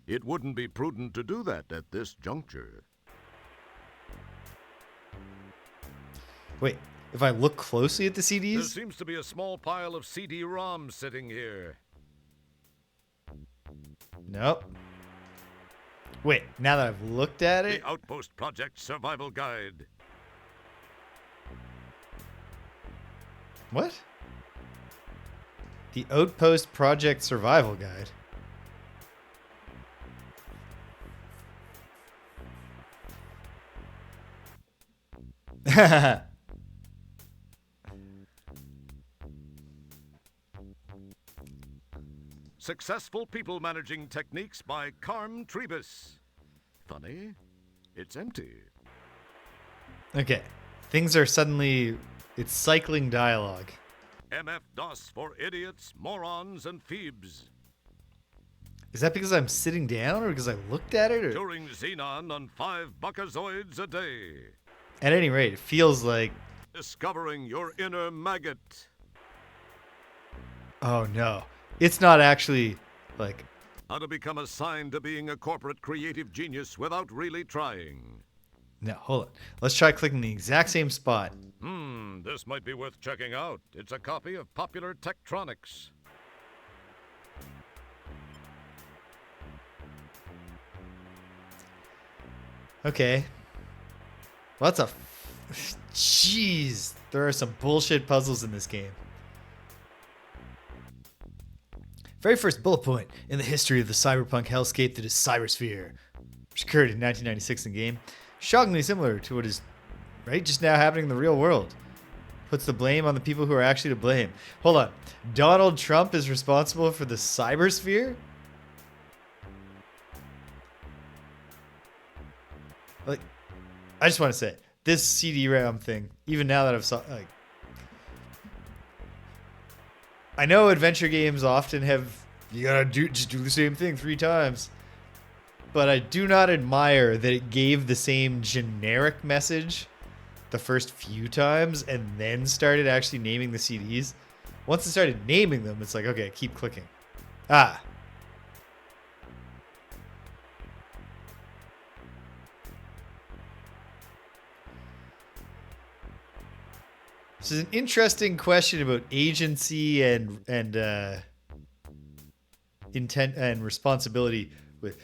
It wouldn't be prudent to do that at this juncture.
Wait, if I look closely at the
There
CDs?
seems to be a small pile of CD-ROMs sitting here.
Nope. Wait, now that I've looked at it?
The Outpost Project Survival Guide.
What? The Outpost Project Survival Guide.
Successful People Managing Techniques by Carm Trebus. Funny, it's empty.
Okay. Things are suddenly... It's cycling dialogue.
MF-DOS for idiots, morons, and phoebes.
Is that because I'm sitting down or because I looked at it? Or...
Turing Xenon on 5 buckazoids a day.
At any rate, it feels like...
Discovering your inner maggot.
Oh no. It's not actually, like...
How to become assigned to being a corporate creative genius without really trying.
No, hold on. Let's try clicking the exact same spot.
This might be worth checking out. It's a copy of Popular Tektronics.
Okay. Well, that's a... Jeez. There are some bullshit puzzles in this game. Very first bullet point in the history of the cyberpunk hellscape that is Cybersphere, which occurred in 1996 in the game. Shockingly similar to what is just now happening in the real world. Puts the blame on the people who are actually to blame. Hold on. Donald Trump is responsible for the Cybersphere? Like, I just want to say, this CD-ROM thing, even now that I've saw, like, I know adventure games often have, you gotta just do the same thing 3 times. But I do not admire that it gave the same generic message the first few times and then started actually naming the CDs. Once it started naming them, it's like, okay, keep clicking. Ah. This is an interesting question about agency and intent and responsibility. With,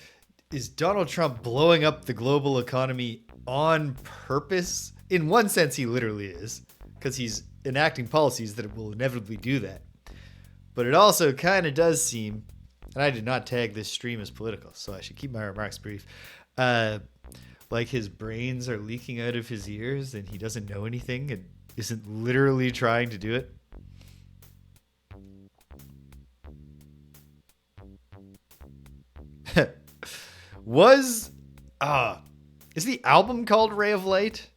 is Donald Trump blowing up the global economy on purpose? In one sense, he literally is, because he's enacting policies that will inevitably do that. But it also kind of does seem, and I did not tag this stream as political, so I should keep my remarks brief, like his brains are leaking out of his ears and he doesn't know anything and isn't literally trying to do it. Is the album called Ray of Light?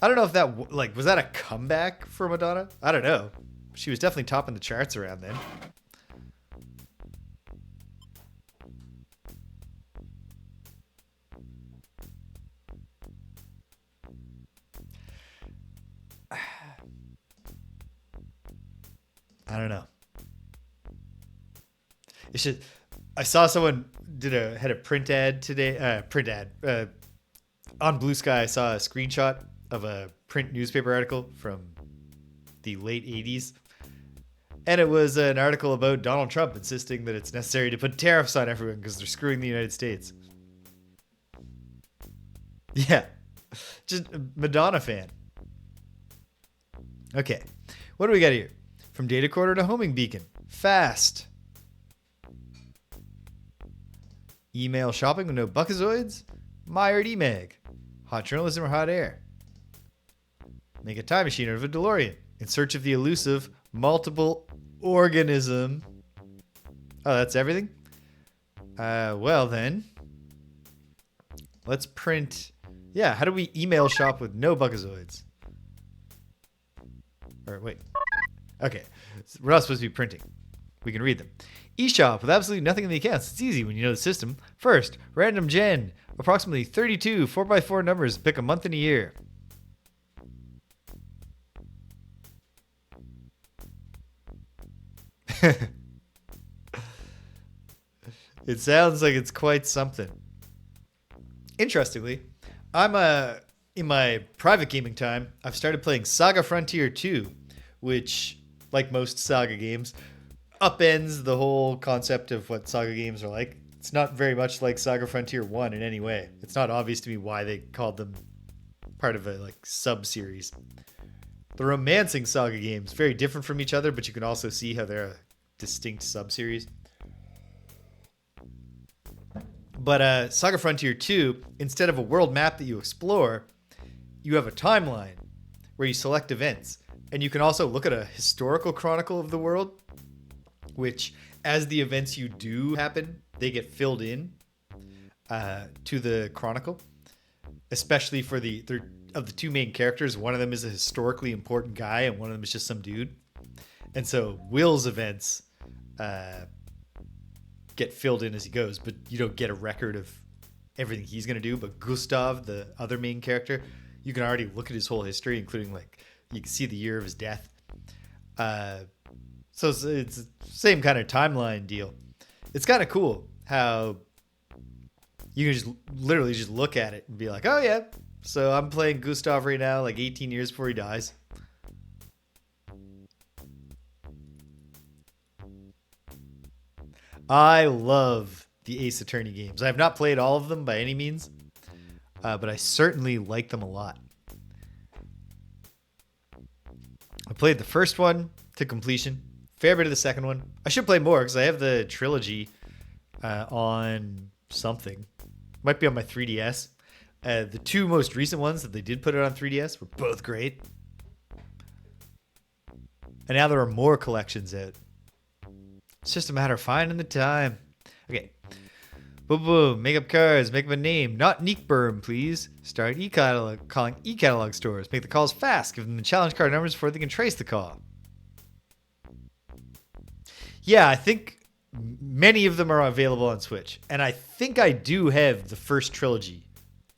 I don't know if that, like, was that a comeback for Madonna? I don't know. She was definitely topping the charts around then. I don't know. It should. I saw someone had a print ad today. On Blue Sky, I saw a screenshot of a print newspaper article from the late 80s. And it was an article about Donald Trump insisting that it's necessary to put tariffs on everyone because they're screwing the United States. Yeah. Just a Madonna fan. Okay. What do we got here? From data quarter to homing beacon. Fast. Email shopping with no buckazoids. Mired emag. Hot journalism or hot air. Make a time machine out of a DeLorean in search of the elusive multiple organism. Oh, that's everything? Well then. Let's print. Yeah, how do we email shop with no buckazoids? Or wait. Okay. We're not supposed to be printing. We can read them. eShop with absolutely nothing in the accounts. It's easy when you know the system. First, random gen. Approximately 32 4x4 numbers. Pick a month and a year. It sounds like it's quite something. Interestingly, I'm in my private gaming time, I've started playing Saga Frontier 2, which, like most Saga games, upends the whole concept of what Saga games are like. It's not very much like Saga Frontier 1 in any way. It's not obvious to me why they called them part of a like sub-series. The Romancing Saga games, very different from each other, but you can also see how they're a distinct sub-series. But Saga Frontier 2, instead of a world map that you explore, you have a timeline where you select events. And you can also look at a historical chronicle of the world, which, as the events you do happen, they get filled in to the chronicle. Especially for of the two main characters, one of them is a historically important guy and one of them is just some dude. And so Will's events get filled in as he goes, but you don't get a record of everything he's going to do. But Gustav, the other main character, you can already look at his whole history, including like you can see the year of his death. So it's the same kind of timeline deal. It's kind of cool how you can just literally just look at it and be like, oh yeah, so I'm playing Gustav right now, like 18 years before he dies. I love the Ace Attorney games. I have not played all of them by any means, but I certainly like them a lot. I played the first one to completion, fair bit of the second one. I should play more because I have the trilogy on something. Might be on my 3DS. The two most recent ones that they did put it on 3DS were both great. And now there are more collections out. It's just a matter of finding the time. Okay. Boom, boom. Make up cards. Make up a name. Not Neekburn, please. Start calling e-catalog stores. Make the calls fast. Give them the challenge card numbers before they can trace the call. Yeah, I think many of them are available on Switch. And I think I do have the first trilogy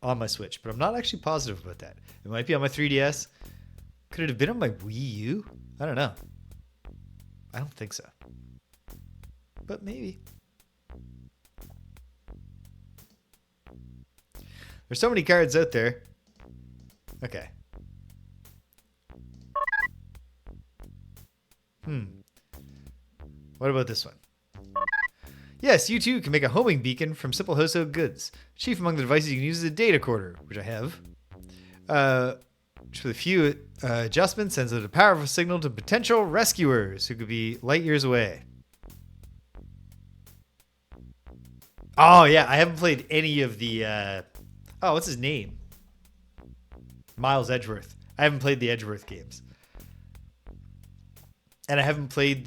on my Switch, but I'm not actually positive about that. It might be on my 3DS. Could it have been on my Wii U? I don't know. I don't think so. But maybe. There's so many cards out there. Okay. What about this one? Yes, you too can make a homing beacon from simple household goods. Chief among the devices you can use is a data quarter, which I have. Which with a few adjustments sends out a powerful signal to potential rescuers who could be light years away. Oh, yeah, I haven't played any of the... what's his name? Miles Edgeworth. I haven't played the Edgeworth games. And I haven't played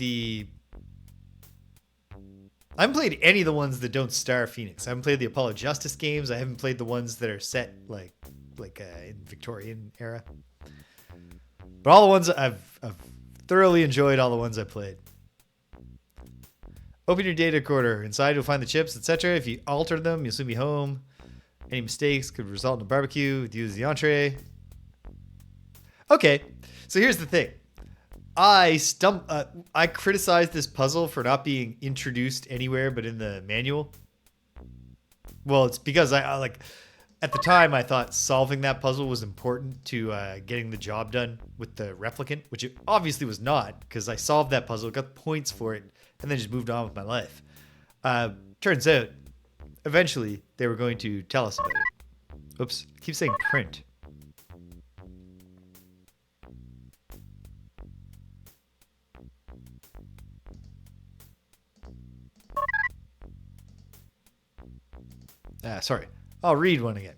I haven't played any of the ones that don't star Phoenix. I haven't played the Apollo Justice games. I haven't played the ones that are set like in Victorian era. But all the ones I've thoroughly enjoyed all the ones I played. Open your data quarter. Inside you'll find the chips, etc. If you alter them, you'll soon be home. Any mistakes could result in a barbecue. Use the entree. Okay, so here's the thing. I criticized this puzzle for not being introduced anywhere but in the manual. Well, it's because I at the time I thought solving that puzzle was important to getting the job done with the replicant, which it obviously was not, because I solved that puzzle, got points for it, and then just moved on with my life. Turns out, eventually, they were going to tell us about it. Oops, I keep saying print. Sorry. I'll read one again.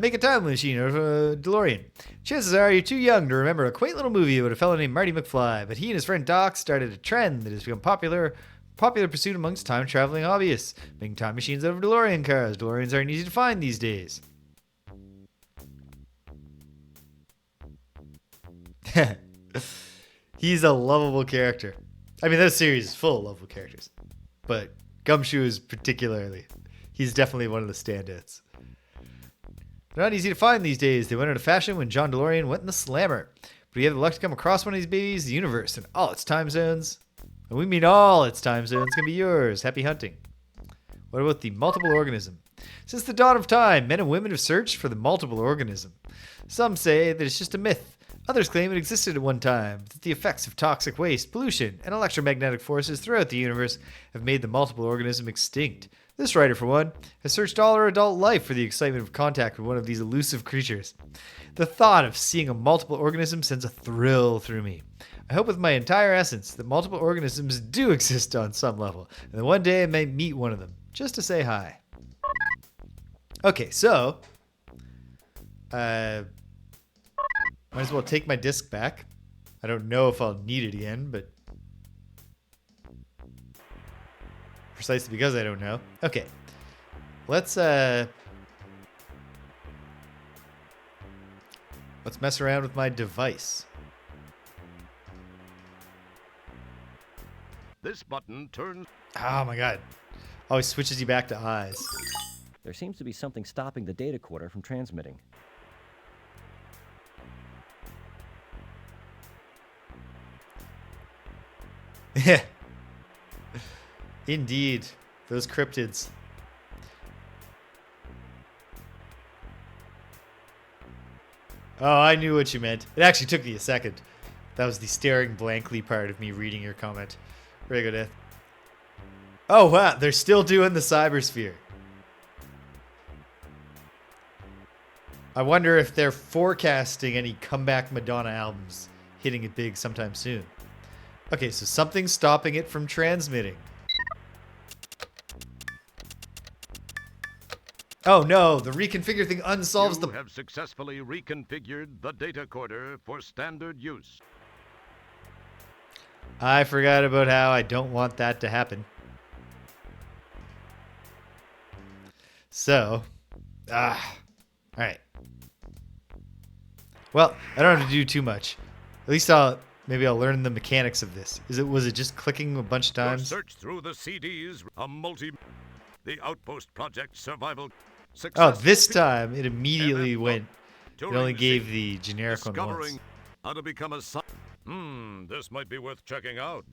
Make a time machine or a DeLorean. Chances are you're too young to remember a quaint little movie about a fellow named Marty McFly, but he and his friend Doc started a trend that has become popular pursuit amongst time-traveling hobbyists, making time machines out of DeLorean cars. DeLoreans aren't easy to find these days. He's a lovable character. I mean, this series is full of lovable characters, but Gumshoe is particularly... He's definitely one of the standouts. They're not easy to find these days. They went out of fashion when John DeLorean went in the slammer. But you have the luck to come across one of these babies, the universe, and all its time zones. And we mean all its time zones can be yours. Happy hunting. What about the multiple organism? Since the dawn of time, men and women have searched for the multiple organism. Some say that it's just a myth. Others claim it existed at one time, that the effects of toxic waste, pollution, and electromagnetic forces throughout the universe have made the multiple organism extinct. This writer, for one, has searched all her adult life for the excitement of contact with one of these elusive creatures. The thought of seeing a multiple organism sends a thrill through me. I hope with my entire essence that multiple organisms do exist on some level, and that one day I may meet one of them, just to say hi. Okay, so... might as well take my disc back. I don't know if I'll need it again, but... precisely because I don't know. Okay. Let's mess around with my device.
This button turns...
Oh my god. Always switches you back to eyes.
There seems to be something stopping the data quarter from transmitting.
Yeah. Indeed. Those cryptids. Oh, I knew what you meant. It actually took me a second. That was the staring blankly part of me reading your comment. Very good, Eth. Oh, wow. They're still doing the cybersphere. I wonder if they're forecasting any comeback Madonna albums hitting it big sometime soon. Okay, so something's stopping it from transmitting. Oh no, the reconfigure thing unsolves
You have successfully reconfigured the data quarter for standard use.
I forgot about how I don't want that to happen. So, alright. Well, I don't have to do too much. At least maybe I'll learn the mechanics of this. Was it just clicking a bunch of
Your
times?
search through the CDs, the Outpost Project Survival.
Oh, this time it immediately went. It
Touring
only
the
gave
scene.
the generic one
Discovering
once.
how to become a this might be worth checking out.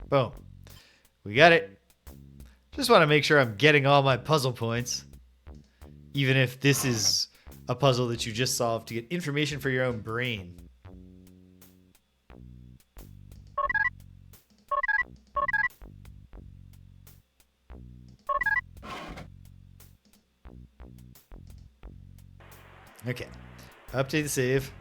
Boom. We got it. Just want to make sure I'm getting all my puzzle points. Even if this is a puzzle that you just solved to get information for your own brain. Okay. Update the save.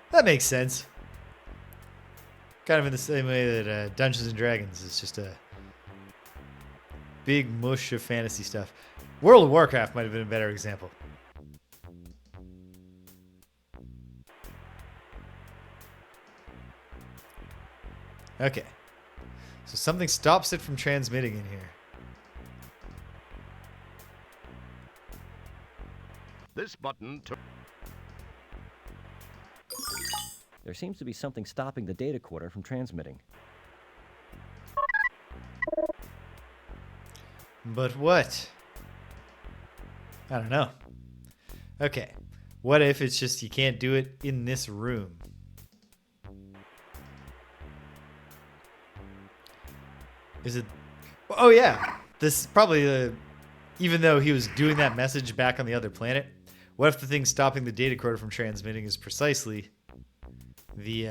That makes sense. Kind of in the same way that Dungeons and Dragons is just a big mush of fantasy stuff. World of Warcraft might have been a better example. Okay. So something stops it from transmitting in here.
This button
There seems to be something stopping the data quarter from transmitting.
But what? I don't know. Okay. What if it's just you can't do it in this room? Is it... Oh, yeah. This is probably the... Even though he was doing that message back on the other planet, what if the thing stopping the data quarter from transmitting is precisely the...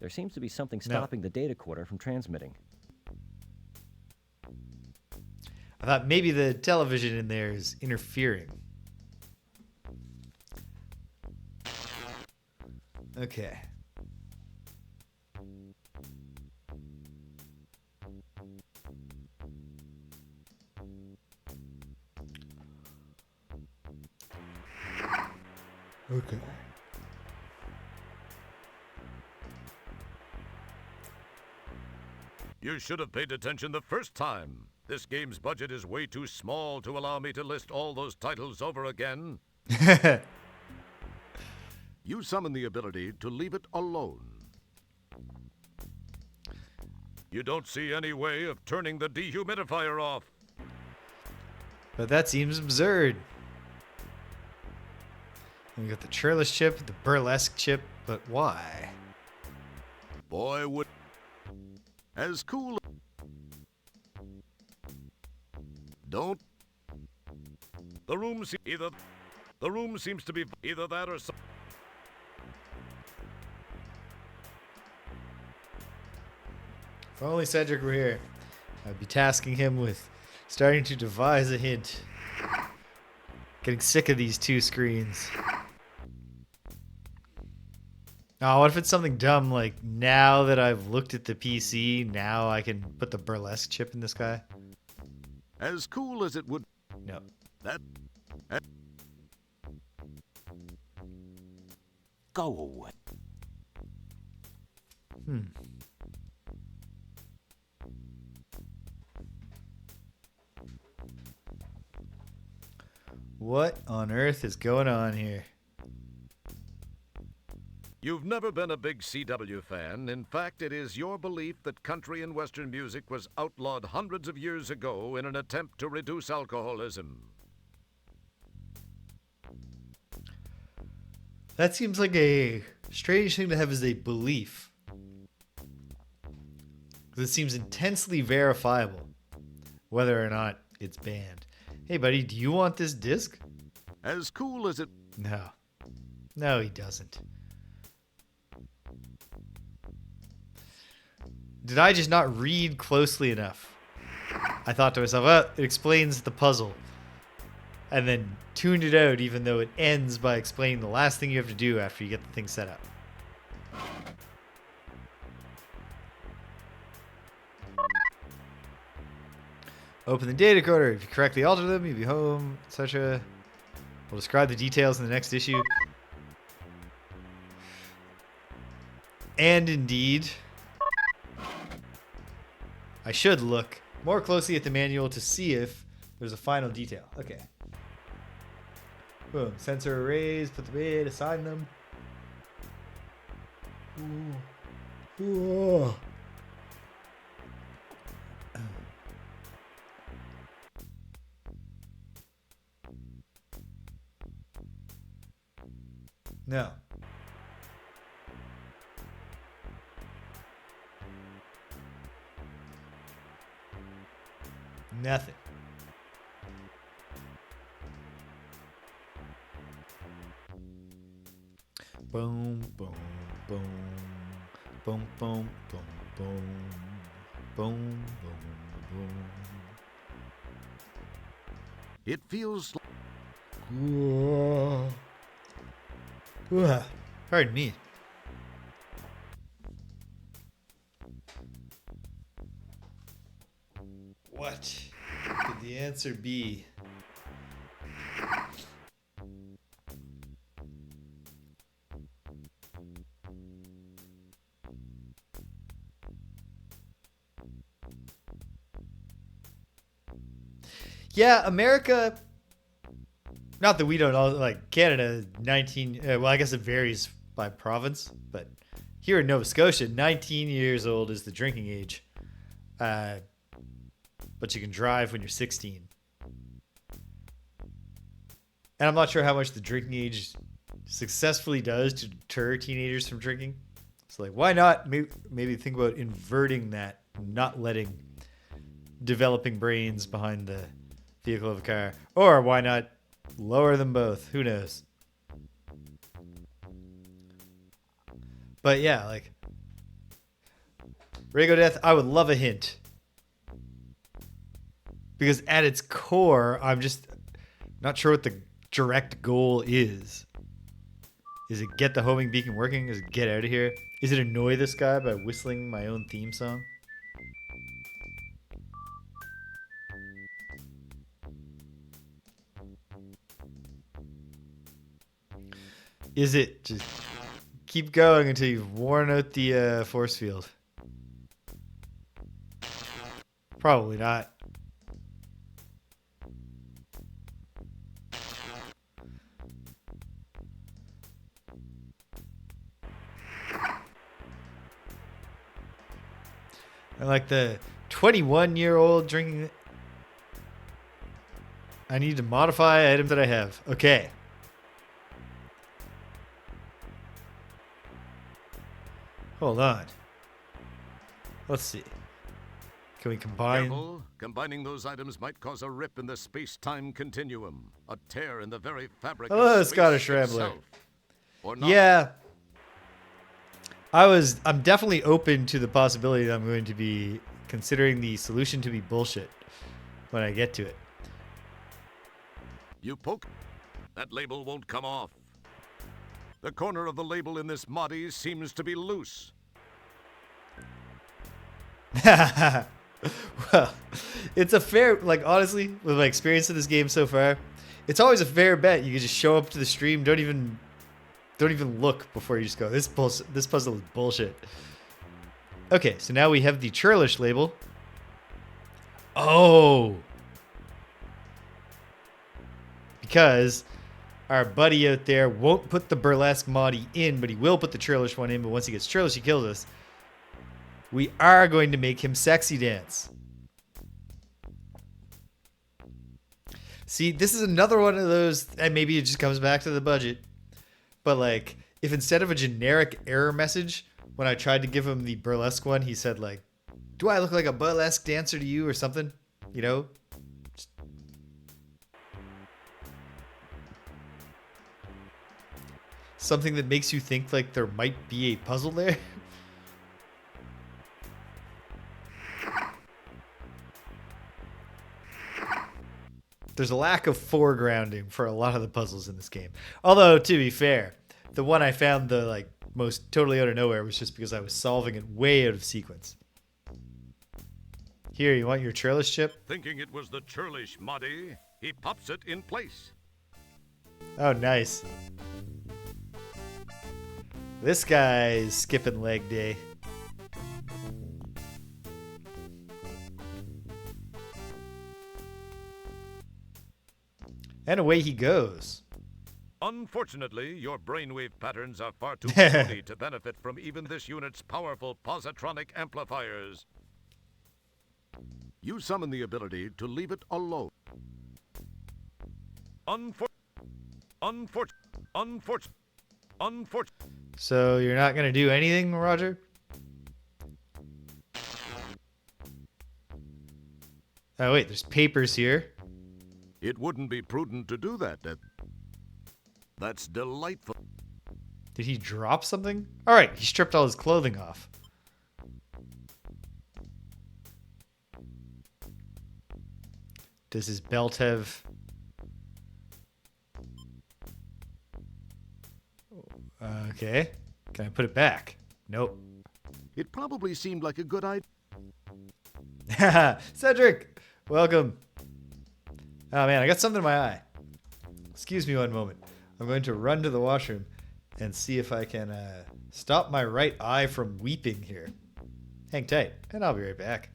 There seems to be something stopping the data quarter from transmitting.
I thought maybe the television in there is interfering. Okay. Okay.
You should have paid attention the first time. This game's budget is way too small to allow me to list all those titles over again. You summon the ability to leave it alone. You don't see any way of turning the dehumidifier off.
But that seems absurd. We got the Careless chip, the burlesque chip, but why?
Boy, would... As cool... Don't... The room seems to be either that or some...
If only Cedric were here, I'd be tasking him with starting to devise a hint. Getting sick of these two screens. Oh, what if it's something dumb like, now that I've looked at the PC, now I can put the burlesque chip in this guy?
As cool as it would.
No.
That.
Go away.
What on earth is going on here?
You've never been a big CW fan. In fact, it is your belief that country and Western music was outlawed hundreds of years ago in an attempt to reduce alcoholism.
That seems like a strange thing to have as a belief. Because it seems intensely verifiable, whether or not it's banned. Hey, buddy, do you want this disc?
As cool as it.
No. No, he doesn't. Did I just not read closely enough? I thought to myself, oh, it explains the puzzle. And then tuned it out, even though it ends by explaining the last thing you have to do after you get the thing set up. Open the data coder. If you correctly alter them, you'll be home, etc. We'll describe the details in the next issue. And indeed, I should look more closely at the manual to see if there's a final detail. Okay. Boom. Sensor arrays, put them in, assign them. Ooh. Ooh. No. Nothing. Boom, boom, boom, boom, boom, boom, boom, boom, boom, boom.
It feels.
Ooh. Ooh. Pardon me. What could the answer be? Yeah, America. Not that we don't all like Canada. 19. Well, I guess it varies by province, but here in Nova Scotia, 19 years old is the drinking age. But you can drive when you're 16. And I'm not sure how much the drinking age successfully does to deter teenagers from drinking. So, like, why not maybe think about inverting that, not letting developing brains behind the vehicle of a car? Or why not lower them both? Who knows? But yeah, like, Rago Death, I would love a hint. Because at its core, I'm just not sure what the direct goal is. Is it get the homing beacon working? Is it get out of here? Is it annoy this guy by whistling my own theme song? Is it just keep going until you've worn out the force field? Probably not. I like the 21-year-old drinking. I need to modify items that I have. Okay. Hold on. Let's see. Can we combine?
Careful. Combining those items might cause a rip in the space-time continuum, a tear in the very fabric
Hello,
of space
Scottish Rambler.
itself. Or not.
Yeah. I'm definitely open to the possibility that I'm going to be considering the solution to be bullshit when I get to it.
You poke. That label won't come off. The corner of the label in this Mahdi seems to be loose.
Well, it's a fair, like, honestly, with my experience of this game so far, it's always a fair bet. You can just show up to the stream, don't even look before you just go, this puzzle is bullshit. Okay, so now we have the churlish label. Oh. Because our buddy out there won't put the burlesque Mahdi in, but he will put the churlish one in, but once he gets churlish, he kills us. We are going to make him sexy dance. See, this is another one of those, and maybe it just comes back to the budget, but like, if instead of a generic error message, when I tried to give him the burlesque one, he said like, do I look like a burlesque dancer to you or something? You know? Something that makes you think like there might be a puzzle there. There's a lack of foregrounding for a lot of the puzzles in this game. Although, to be fair, the one I found the like most totally out of nowhere was just because I was solving it way out of sequence. Here, you want your churlish chip?
Thinking it was the churlish Mahdi, he pops it in place.
Oh, nice. This guy's skipping leg day. And away he goes.
Unfortunately, your brainwave patterns are far too cloudy to benefit from even this unit's powerful positronic amplifiers. You summon the ability to leave it alone.
So you're not going to do anything, Roger? Oh, wait, there's papers here.
It wouldn't be prudent to do that. That's delightful.
Did he drop something? All right, he stripped all his clothing off. Does his belt have... Okay. Can I put it back? Nope.
It probably seemed like a good idea.
Cedric, welcome. Oh man, I got something in my eye. Excuse me one moment. I'm going to run to the washroom and see if I can stop my right eye from weeping here. Hang tight, and I'll be right back.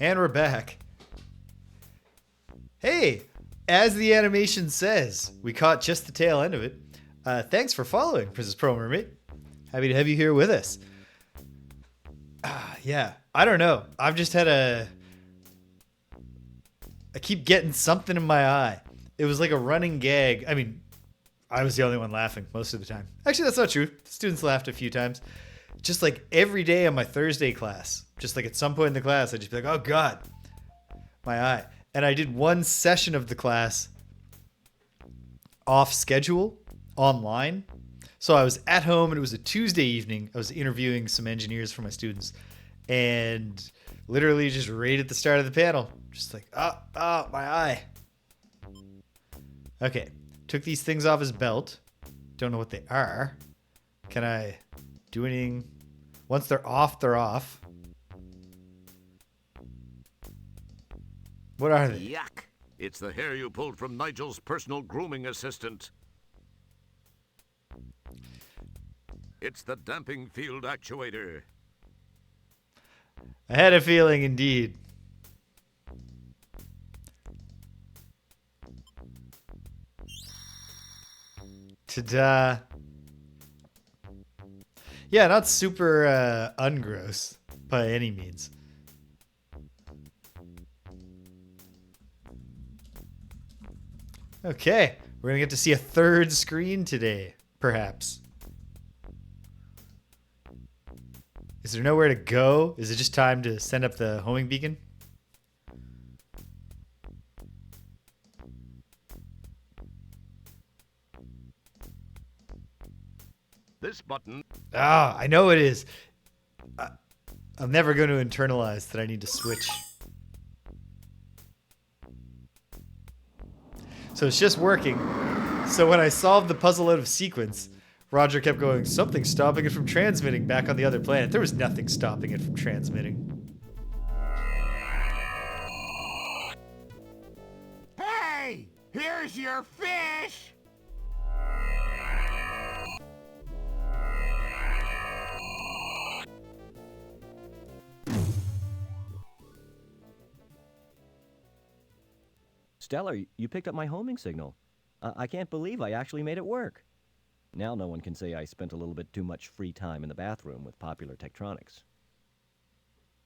And we're back. Hey, as the animation says, we caught just the tail end of it. Thanks for following, Princess Pro Mermaid. Happy to have you here with us. Yeah, I don't know. I've just had I keep getting something in my eye. It was like a running gag. I mean, I was the only one laughing most of the time. Actually, that's not true. The students laughed a few times. Just like every day on my Thursday class, just like at some point in the class, I'd just be like, oh God, my eye. And I did one session of the class off schedule online. So I was at home and it was a Tuesday evening. I was interviewing some engineers for my students and literally just right at the start of the panel, just like, oh, my eye. Okay. Took these things off his belt. Don't know what they are. Can I do anything? Once they're off, they're off. What are they?
Yuck.
It's the hair you pulled from Nigel's personal grooming assistant. It's the damping field actuator.
I had a feeling, indeed. Ta-da. Yeah, not super ungross by any means. Okay, we're gonna get to see a third screen today, perhaps. Is there nowhere to go? Is it just time to send up the homing beacon?
This button.
Ah, I know it is. I'm never going to internalize that I need to switch. So it's just working. So when I solved the puzzle out of sequence, Roger kept going, something's stopping it from transmitting back on the other planet. There was nothing stopping it from transmitting.
Hey! Here's your fish!
Stellar, you picked up my homing signal. I can't believe I actually made it work. Now no one can say I spent a little bit too much free time in the bathroom with Popular Tektronix.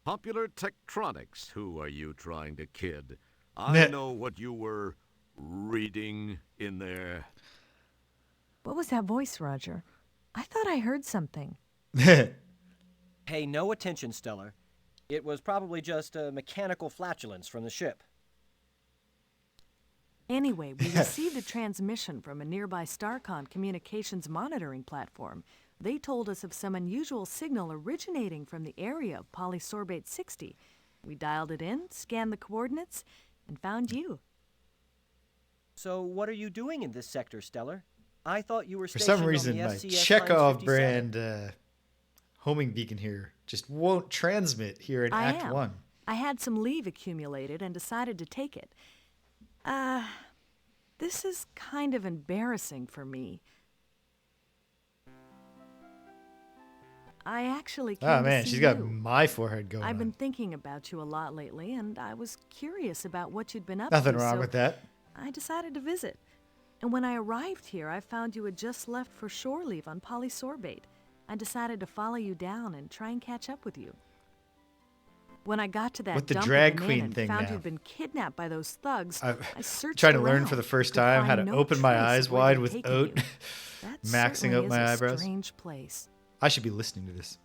Popular Tektronix? Who are you trying to kid? I know what you were reading in there.
What was that voice, Roger? I thought I heard something.
Pay no attention, Stellar. It was probably just a mechanical flatulence from the ship.
Anyway, we received a transmission from a nearby StarCon communications monitoring platform. They told us of some unusual signal originating from the area of polysorbate 60. We dialed it in, scanned the coordinates, and found you.
So what are you doing in this sector, Stellar? I thought you were
For
stationed
some reason,
on
my
the FCS
Chekhov
57.
brand homing beacon here just won't transmit here in Act 1.
I had some leave accumulated and decided to take it. This is kind of embarrassing for me. I actually came
Oh man,
to see
she's got
you.
my forehead going
I've been
on.
thinking about you a lot lately, and I was curious about what you'd been up
Nothing
to.
wrong
so
with that.
I decided to visit. And when I arrived here, I found you had just left for shore leave on polysorbate. I decided to follow you down and try and catch up with you. When I got to that
With the
dump
drag
at the
queen
Inn and
thing
found
now.
you'd been kidnapped by those thugs, I searched
Trying to learn
around,
for the first
could
time how
find
to
no
open my
trace
eyes
of where
wide
they'd taken
without
you. That
maxing
certainly
out
is
my
a
eyebrows.
strange place.
I should be listening to this.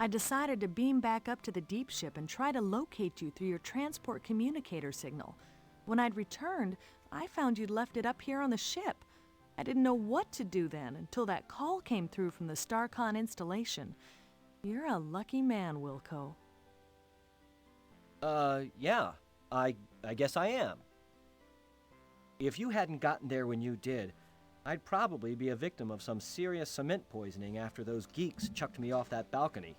I decided to beam back up to the deep ship and try to locate you through your transport communicator signal. When I'd returned, I found you'd left it up here on the ship. I didn't know what to do then until that call came through from the StarCon installation. You're a lucky man, Wilco.
Yeah. I guess I am. If you hadn't gotten there when you did, I'd probably be a victim of some serious cement poisoning after those geeks chucked me off that balcony.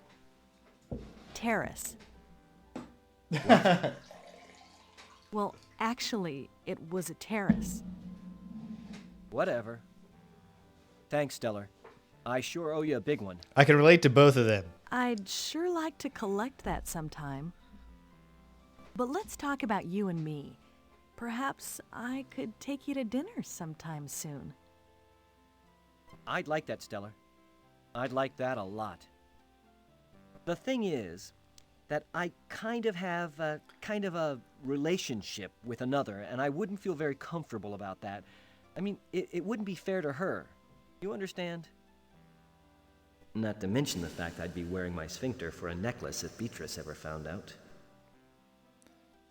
Terrace. Well, actually, it was a terrace.
Whatever. Thanks, Stellar. I sure owe you a big one.
I can relate to both of them.
I'd sure like to collect that sometime. But let's talk about you and me. Perhaps I could take you to dinner sometime soon.
I'd like that, Stellar. I'd like that a lot. The thing is that I kind of have a relationship with another, and I wouldn't feel very comfortable about that. I mean, it wouldn't be fair to her. You understand? Not to mention the fact I'd be wearing my sphincter for a necklace if Beatrice ever found out.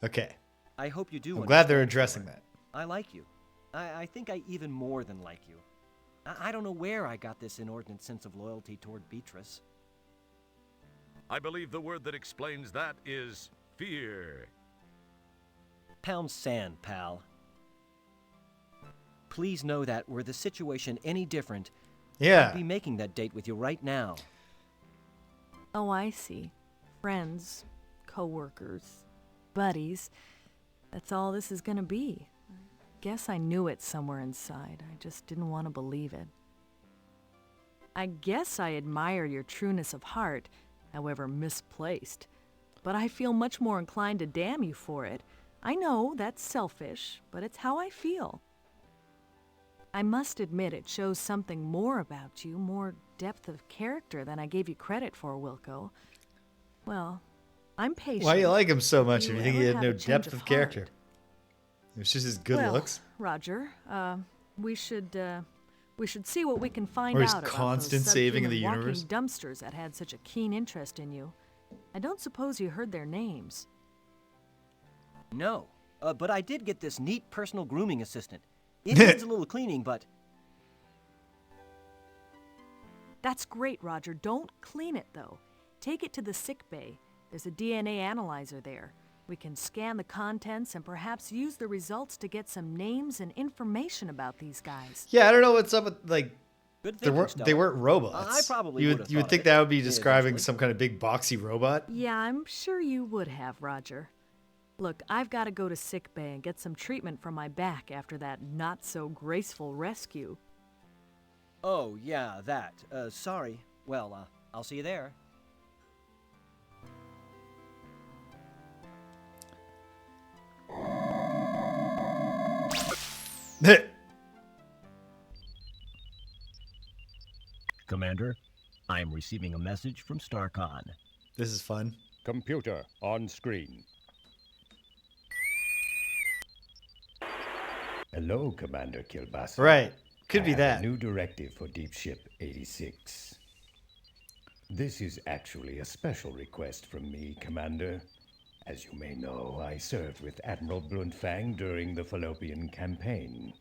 Okay.
I hope you do.
I'm glad they're
understand,
addressing
Stellar.
that.
I like you. I think I even more than like you. I don't know where I got this inordinate sense of loyalty toward Beatrice.
I believe the word that explains that is fear.
Pound sand, pal. Please know that were the situation any different,
Yeah.
I'd be making that date with you right now.
Oh, I see. Friends, co-workers, buddies. That's all this is gonna be. Guess I knew it somewhere inside. I just didn't want to believe it. I guess I admire your trueness of heart, however misplaced. But I feel much more inclined to damn you for it. I know that's selfish, but it's how I feel. I must admit it shows something more about you, more depth of character than I gave you credit for, Wilco. Well, I'm patient.
Why do you like him so much if you think he
ever
had
have
no
a change
depth
of
of character?
heart?
It was just his good
Well,
looks.
Roger, we should see what we can find
Or his
out about
constant
those
saving of
subhuman
the universe.
walking dumpsters that had such a keen interest in you. I don't suppose you heard their names.
No, but I did get this neat personal grooming assistant. It needs a little cleaning, but
That's great, Roger. Don't clean it, though. Take it to the sick bay. There's a DNA analyzer there. We can scan the contents and perhaps use the results to get some names and information about these guys.
Yeah, I don't know what's up with, like,
good
they
thinking,
weren't
Stella.
robots.
I probably
you
would
would
have
you would
thought
think
of
that
it,
would be describing
eventually.
some kind of big boxy robot.
Yeah, I'm sure you would have, Roger. Look, I've got to go to sick bay and get some treatment for my back after that not-so-graceful rescue.
Oh, yeah, that. Sorry. Well, I'll see you there.
Commander, I am receiving a message from StarCon.
This is fun.
Computer on screen.
Hello, Commander Kilbasa.
Right. Could
I
be
have
that.
A new directive for Deep Ship 86. This is actually a special request from me, Commander. As you may know, I served with Admiral Bluntfang during the Fallopian campaign.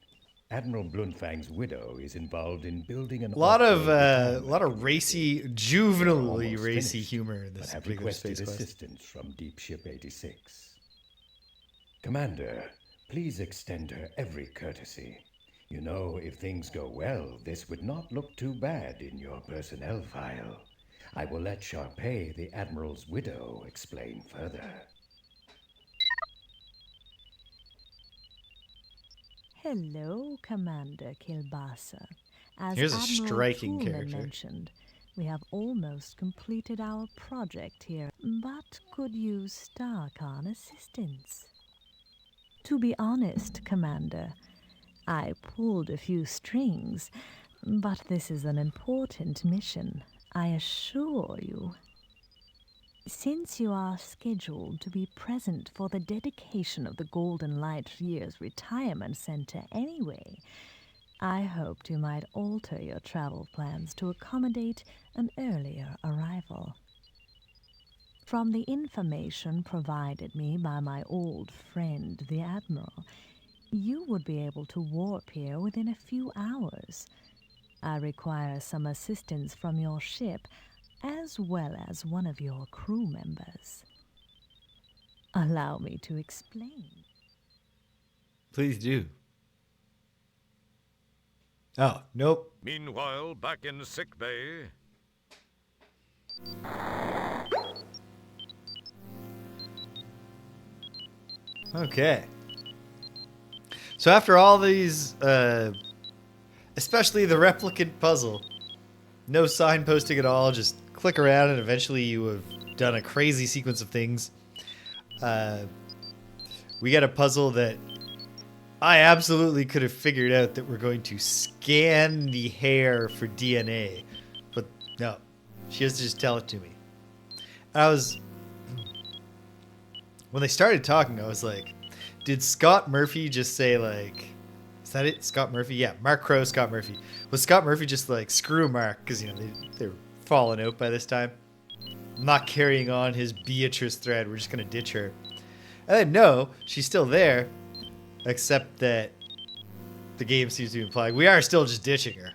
Admiral Bluntfang's widow is involved in building an
A lot of
off-road
racy,
We're
juvenilely
almost
racy
finished,
humor in
but
this
have
particular
requested
space quest.
assistance from Deep Ship 86. Commander, please extend her every courtesy. You know, if things go well, this would not look too bad in your personnel file. I will let Sharpay, the Admiral's widow, explain further.
Hello, Commander Kilbasa. As
Here's a
Admiral
striking
Pullman
character.
mentioned, we have almost completed our project here, but could use StarCon assistance. To be honest, Commander, I pulled a few strings, but this is an important mission, I assure you. Since you are scheduled to be present for the dedication of the Golden Light Year's Retirement Center anyway, I hoped you might alter your travel plans to accommodate an earlier arrival. From the information provided me by my old friend, the Admiral, you would be able to warp here within a few hours. I require some assistance from your ship, as well as one of your crew members. Allow me to explain.
Please do. Oh, nope.
Meanwhile, back in sickbay.
Okay. So after all these, especially the replicant puzzle, no signposting at all, just click around and eventually you have done a crazy sequence of things. We got a puzzle that I absolutely could have figured out that we're going to scan the hair for DNA. But no, she has to just tell it to me. When they started talking, I was like, did Scott Murphy just say, like, is that it? Scott Murphy? Yeah, Mark Crowe, Scott Murphy. Was Scott Murphy just like, screw Mark, because, you know, they were falling out by this time. I'm not carrying on his Beatrice thread. We're just going to ditch her. And then, no, she's still there, except that the game seems to be implying we are still just ditching her.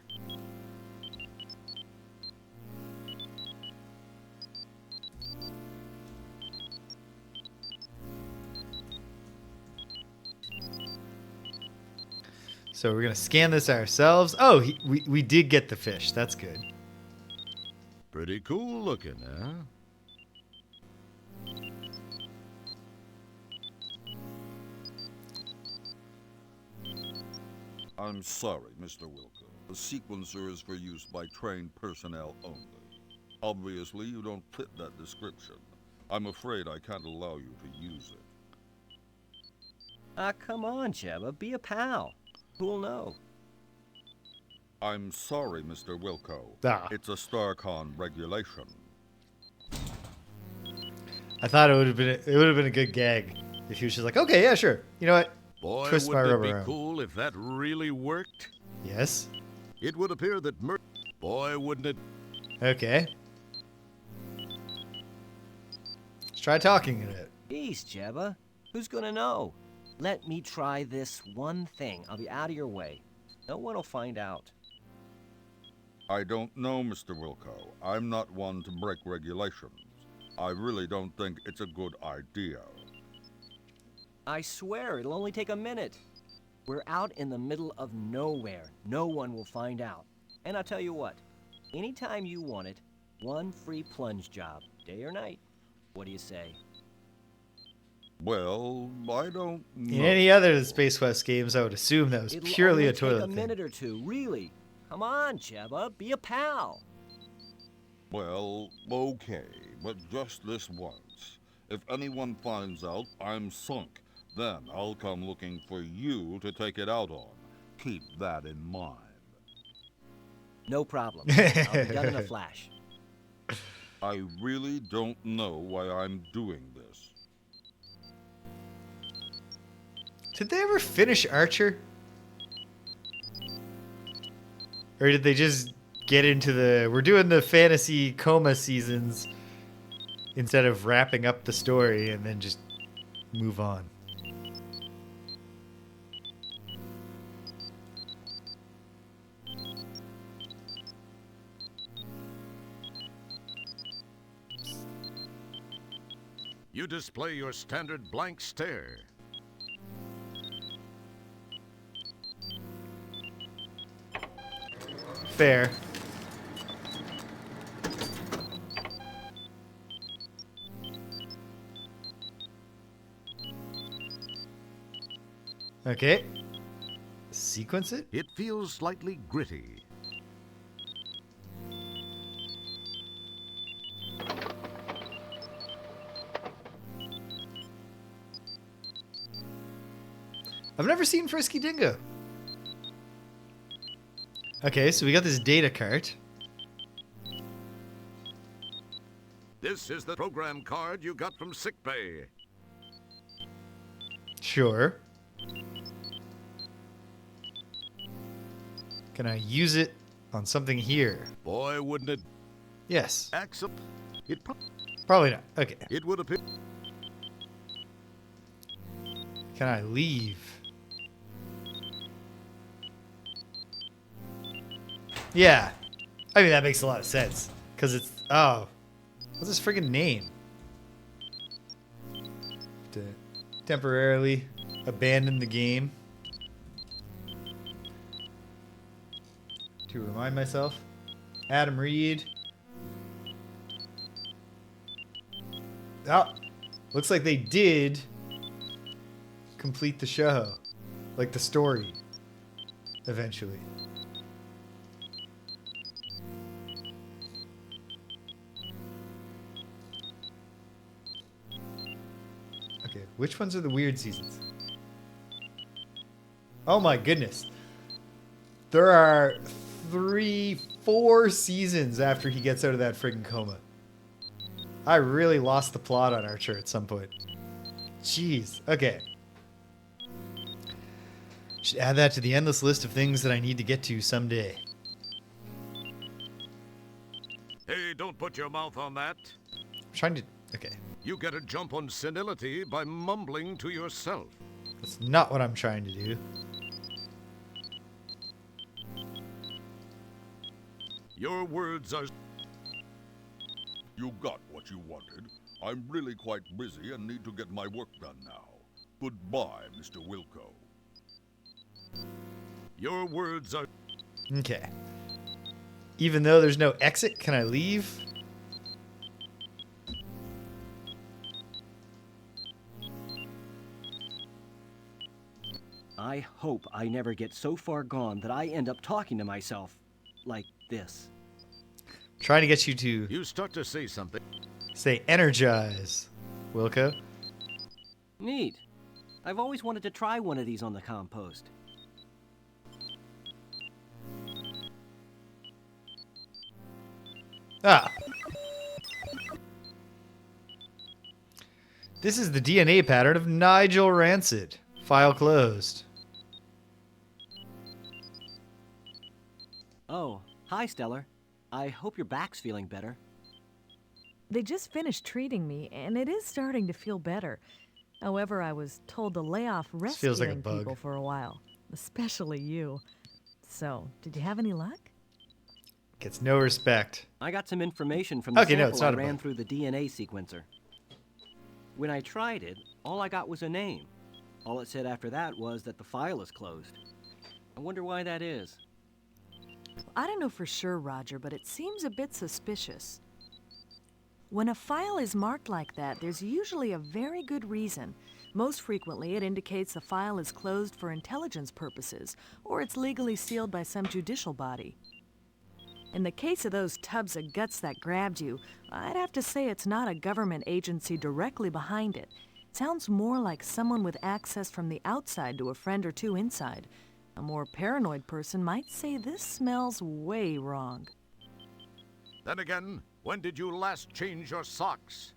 So we're going to scan this ourselves. Oh, we did get the fish. That's good.
Pretty cool looking, huh?
I'm sorry, Mr. Wilco. The sequencer is for use by trained personnel only. Obviously, you don't fit that description. I'm afraid I can't allow you to use it.
Ah, come on, Jebba. Be a pal. Who'll know?
I'm sorry, Mr. Wilco.
Ah.
It's a StarCon regulation.
I thought it would have been a good gag if he was just like, okay, yeah, sure. You know what?
Boy,
Twist my
wouldn't
rubber
it be
arm.
cool if that really worked?
Yes.
It would appear that Boy, wouldn't it?
Okay. Let's try talking a bit.
Jeez, Jebba. Who's gonna know? Let me try this one thing. I'll be out of your way. No one will find out.
I don't know, Mr. Wilco. I'm not one to break regulations. I really don't think it's a good idea.
I swear, it'll only take a minute. We're out in the middle of nowhere. No one will find out. And I'll tell you what, anytime you want it, one free plunge job, day or night. What do you say?
Well, I don't know.
In any other of the Space Quest games, I would assume that was
It'll
purely
only
a toilet
take a
thing.
minute or two, really. Come on, Jebba, be a pal.
Well, okay, but just this once. If anyone finds out I'm sunk, then I'll come looking for you to take it out on. Keep that in mind.
No problem. I'll be done in a flash.
I really don't know why I'm doing this.
Did they ever finish Archer? Or did they just get into we're doing the fantasy coma seasons instead of wrapping up the story and then just move on?
You display your standard blank stare.
Fair. Okay. Sequence it?
It feels slightly gritty.
I've never seen Frisky Dingo. Okay, so we got this data cart.
This is the program card you got from sickbay.
Sure. Can I use it on something here?
Boy, wouldn't it?
Yes.
Accept.
Probably not. Okay.
It would appear.
Can I leave? Yeah. I mean, that makes a lot of sense. Because it's... Oh. What's his friggin' name? To temporarily abandon the game. To remind myself. Adam Reed. Oh. Looks like they did complete the show. Like the story. Eventually. Okay, which ones are the weird seasons? Oh my goodness. There are 4 seasons after he gets out of that friggin' coma. I really lost the plot on Archer at some point. Jeez. Okay. Should add that to the endless list of things that I need to get to someday.
Hey, don't put your mouth on that.
I'm trying to... Okay.
You get a jump on senility by mumbling to yourself.
That's not what I'm trying to do.
Your words are...
You got what you wanted. I'm really quite busy and need to get my work done now. Goodbye, Mr. Wilco.
Your words are...
Okay. Even though there's no exit, can I leave?
I hope I never get so far gone that I end up talking to myself like this.
Trying to get you to
You start to say something.
say energize, Wilco.
Neat. I've always wanted to try one of these on the compost.
Ah. This is the DNA pattern of Nigel Rancid. File closed.
Oh, hi, Stellar. I hope your back's feeling better.
They just finished treating me, and it is starting to feel better. However, I was told to lay off
feels like a
rescuing
bug.
people for a while, especially you. So, did you have any luck?
Gets no respect.
I got some information from the
Okay, no,
sample
it's
I
not a
ran
bug.
through the DNA sequencer. When I tried it, all I got was a name. All it said after that was that the file is closed. I wonder why that is.
I don't know for sure, Roger, but it seems a bit suspicious. When a file is marked like that, there's usually a very good reason. Most frequently, it indicates the file is closed for intelligence purposes, or it's legally sealed by some judicial body. In the case of those tubs of guts that grabbed you, I'd have to say it's not a government agency directly behind it. It sounds more like someone with access from the outside to a friend or two inside. A more paranoid person might say this smells way wrong.
Then again, when did you last change your socks?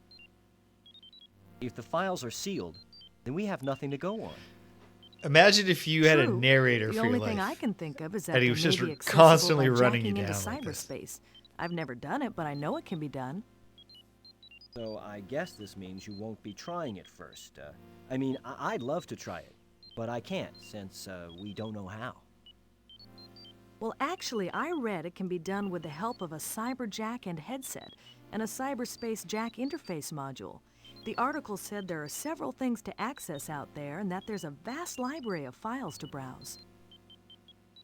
If the files are sealed, then we have nothing to go on.
Imagine if you had a
True.
narrator
The
for your
only
life.
thing I can think of is that
That he
they
was
may
just
be accessible
constantly
by
running you
jacking into
down like this.
cyberspace. I've never done it, but I know it can be done.
So I guess this means you won't be trying it first. I mean, I'd love to try it, but I can't since we don't know how.
Well, actually, I read it can be done with the help of a cyber jack and headset and a cyberspace jack interface module. The article said there are several things to access out there and that there's a vast library of files to browse.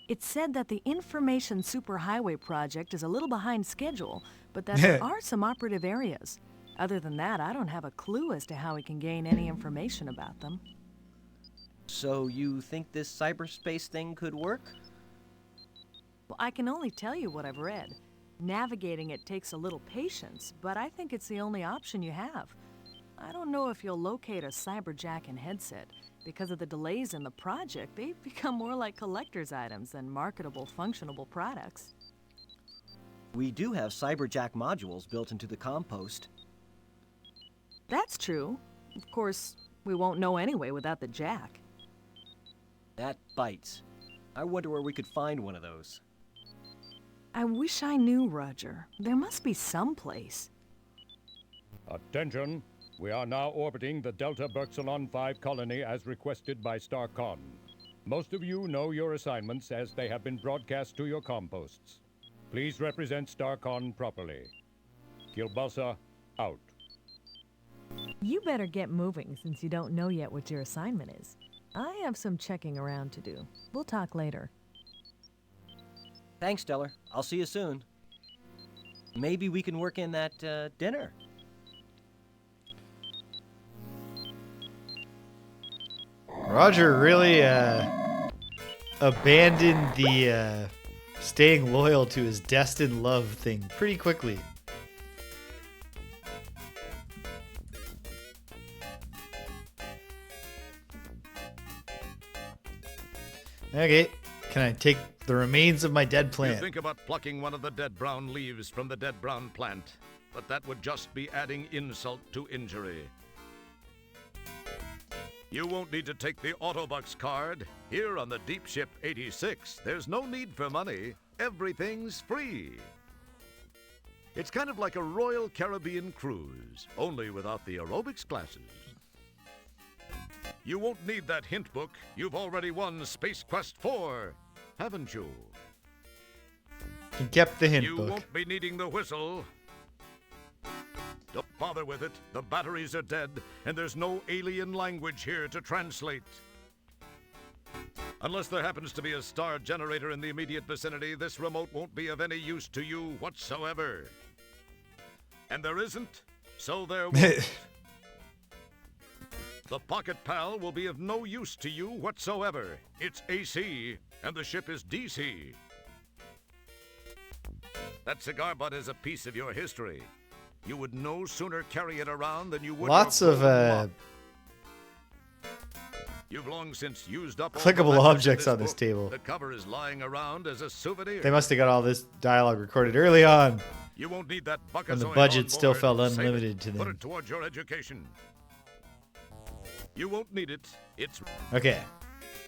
It said that the Information Superhighway project is a little behind schedule, but that there are some operative areas. Other than that, I don't have a clue as to how we can gain any information about them.
So you think this cyberspace thing could work?
Well, I can only tell you what I've read. Navigating it takes a little patience, but I think it's the only option you have. I don't know if you'll locate a cyberjack and headset. Because of the delays in the project, they've become more like collector's items than marketable, functionable products.
We do have cyberjack modules built into the compost.
That's true. Of course, we won't know anyway without the jack.
That bites. I wonder where we could find one of those.
I wish I knew, Roger. There must be some place.
Attention! We are now orbiting the Delta Berxalon 5 colony as requested by StarCon. Most of you know your assignments as they have been broadcast to your composts. Please represent StarCon properly. Kilbasa, out.
You better get moving since you don't know yet what your assignment is. I have some checking around to do. We'll talk later.
Thanks, Stellar. I'll see you soon. Maybe we can work in that dinner.
Roger really abandoned the staying loyal to his destined love thing pretty quickly. Okay, can I take the remains of my dead
You
plant?
think about plucking one of the dead brown leaves from the dead brown plant, but that would just be adding insult to injury. You won't need to take the Autobucks card. Here on the Deep Ship 86, there's no need for money. Everything's free. It's kind of like a Royal Caribbean cruise, only without the aerobics classes. You won't need that hint book. You've already won Space Quest 4, haven't you?
He kept the hint
You
book.
won't be needing the whistle. Don't bother with it. The batteries are dead, and there's no alien language here to translate. Unless there happens to be a star generator in the immediate vicinity, this remote won't be of any use to you whatsoever. And there isn't, so there won't. The Pocket Pal will be of no use to you whatsoever. It's AC, and the ship is DC. That cigar butt is a piece of your history. You would no sooner carry it around than you would.
Lots
your
of
golden mop. You've long since used up all the
clickable
matches in
objects on this
book.
table.
The cover is lying around as a souvenir.
They must have got all this dialogue recorded early on.
You won't need that bucket.
When the budget still felt
Save
unlimited
it.
to
Put
them.
it towards your education. You won't need it. It's
Okay.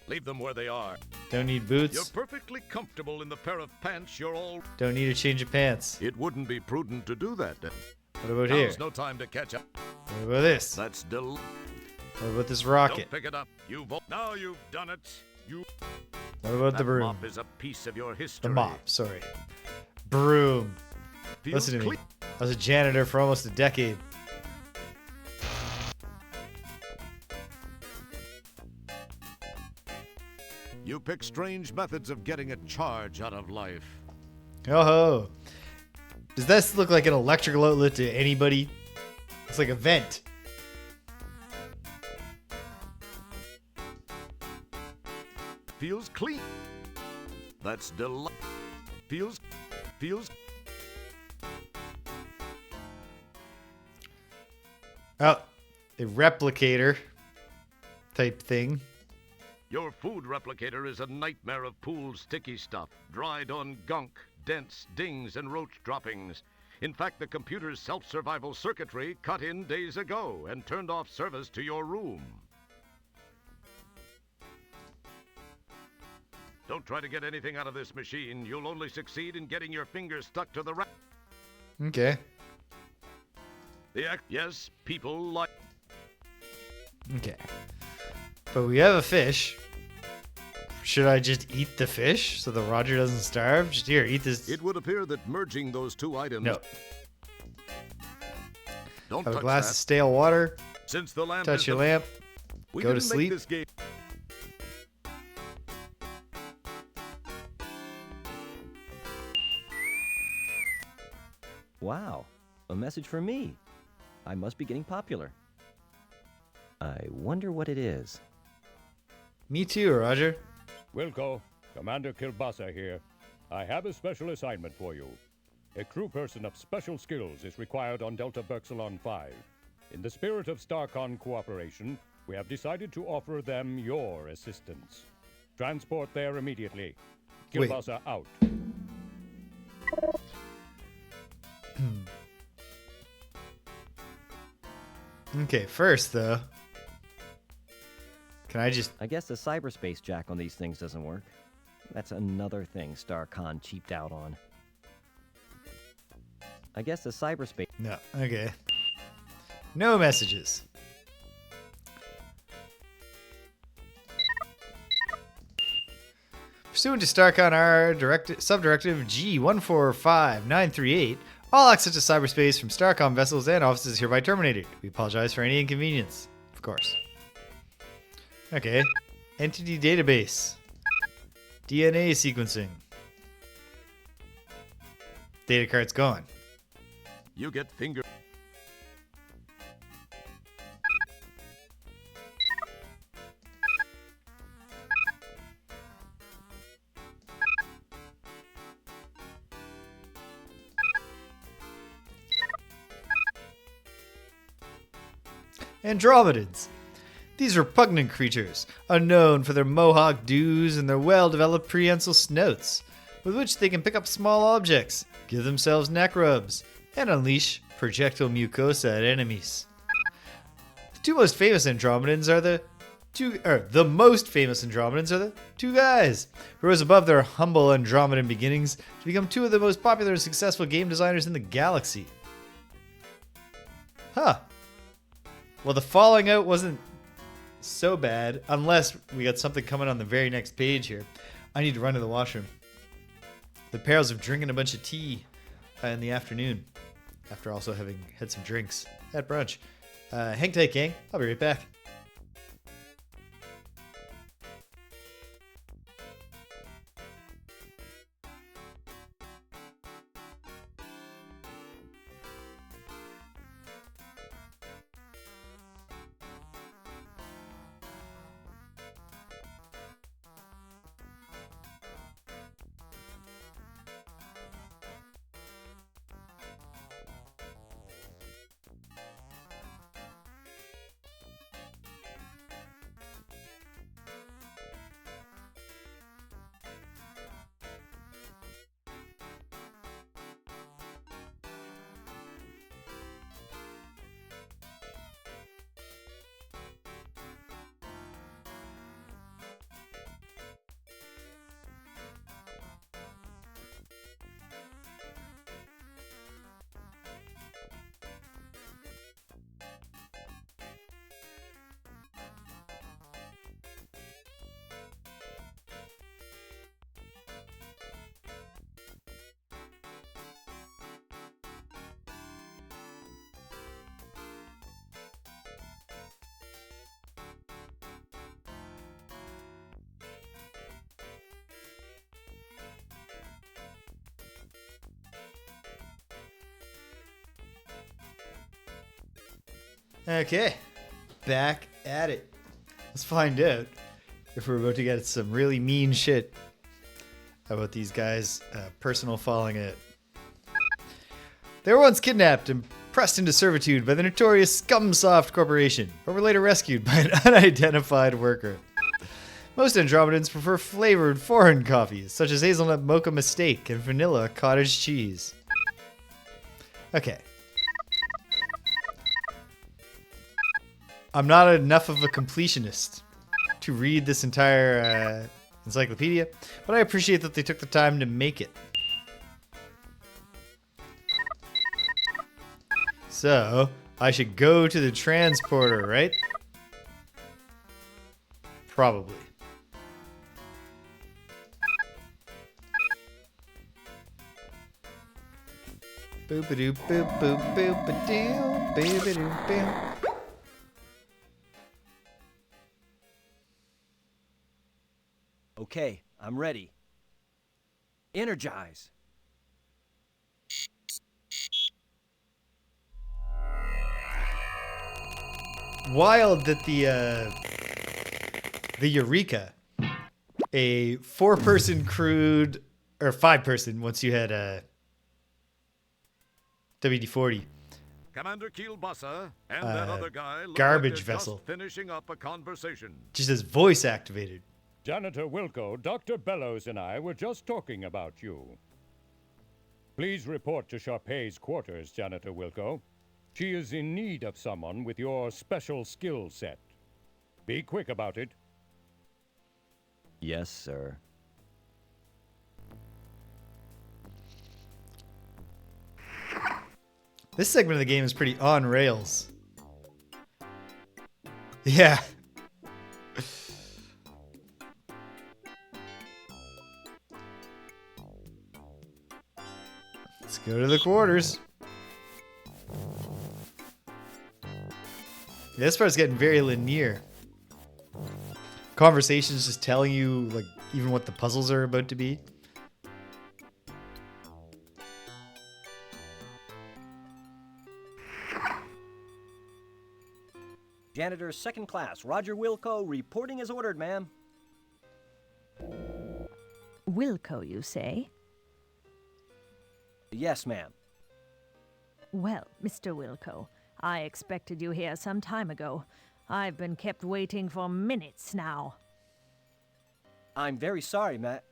leave them where they are.
Don't need
You're
boots.
perfectly comfortable in the pair of pants you're all.
Don't need a change of pants.
It wouldn't be prudent to do that.
What about here?
Now's no time to catch up.
What about this?
That's del.
What about this rocket?
Don't pick it up. Now you've done it.
What about the
That
broom?
mop is a piece of your history.
The mop, sorry. Broom.
Feels
Listen to me.
clean.
I was a janitor for almost a decade.
You pick strange methods of getting a charge out of life.
Oh ho. Does this look like an electrical outlet to anybody? It's like a vent.
Feels clean. That's feels.
Oh, a replicator type thing.
Your food replicator is a nightmare of pooled sticky stuff, dried on gunk, dents, dings, and roach droppings. In fact, the computer's self-survival circuitry cut in days ago and turned off service to your room. Don't try to get anything out of this machine. You'll only succeed in getting your fingers stuck to the
Okay.
Yes, people like.
Okay. But we have a fish. Should I just eat the fish so that Roger doesn't starve? Just here, eat this.
It would appear that merging those two items.
No.
Don't
Have a
touch
glass
that.
of stale water.
Since the lamp
Touch
is
your
the-
lamp.
We
Go to
didn't make
sleep.
this game.
Wow, a message for me. I must be getting popular. I wonder what it is.
Me too, Roger.
Wilco, Commander Kilbasa here. I have a special assignment for you. A crew person of special skills is required on Delta Berxalon 5. In the spirit of StarCon cooperation, we have decided to offer them your assistance. Transport there immediately.
Wait.
Kilbasa out.
Okay, first though. Can I just...
I guess the cyberspace jack on these things doesn't work. That's another thing StarCon cheaped out on. I guess the cyberspace...
No, okay. No messages. Pursuant to StarCon R Subdirective G145938, all access to cyberspace from StarCom vessels and offices is hereby terminated. We apologize for any inconvenience. Of course. Okay. Entity database. DNA sequencing. Data card's gone.
You get finger.
Andromedans. These repugnant creatures are known for their mohawk dews and their well-developed prehensile snouts, with which they can pick up small objects, give themselves neck rubs, and unleash projectile mucosa at enemies. The two most famous Andromedans are the two guys who rose above their humble Andromedan beginnings to become two of the most popular and successful game designers in the galaxy. Huh. Well, the falling out wasn't so bad, unless we got something coming on the very next page here. I need to run to the washroom. The perils of drinking a bunch of tea in the afternoon, after also having had some drinks at brunch. Hang tight, gang. I'll be right back. Okay, back at it. Let's find out if we're about to get some really mean shit about these guys' personal falling out. They were once kidnapped and pressed into servitude by the notorious Scumsoft Corporation, but were later rescued by an unidentified worker. Most Andromedans prefer flavored foreign coffees, such as hazelnut mocha mistake and vanilla cottage cheese. Okay. I'm not enough of a completionist to read this entire encyclopedia, but I appreciate that they took the time to make it. So, I should go to the transporter, right? Probably. Boop-a-doop, boop, boop, boop-a-doo, boop-a-doop, boop.
Okay, I'm ready. Energize.
Wild that the Eureka, a 4-person crewed, or 5-person once you had a WD-40.
Commander Kielbasa and that other guy look
garbage
like they're
vessel.
just finishing up a conversation.
Just as voice activated.
Janitor Wilco, Dr. Bellows and I were just talking about you. Please report to Sharpay's quarters, Janitor Wilco. She is in need of someone with your special skill set. Be quick about it.
Yes, sir.
This segment of the game is pretty on rails. Yeah. Let's go to the quarters. Yeah, this part's getting very linear. Conversations just telling you, like, even what the puzzles are about to be.
Janitor second class, Roger Wilco, reporting as ordered, ma'am.
Wilco, you say?
Yes, ma'am.
Well, Mr. Wilco, I expected you here some time ago. I've been kept waiting for minutes now.
I'm very sorry, Matt.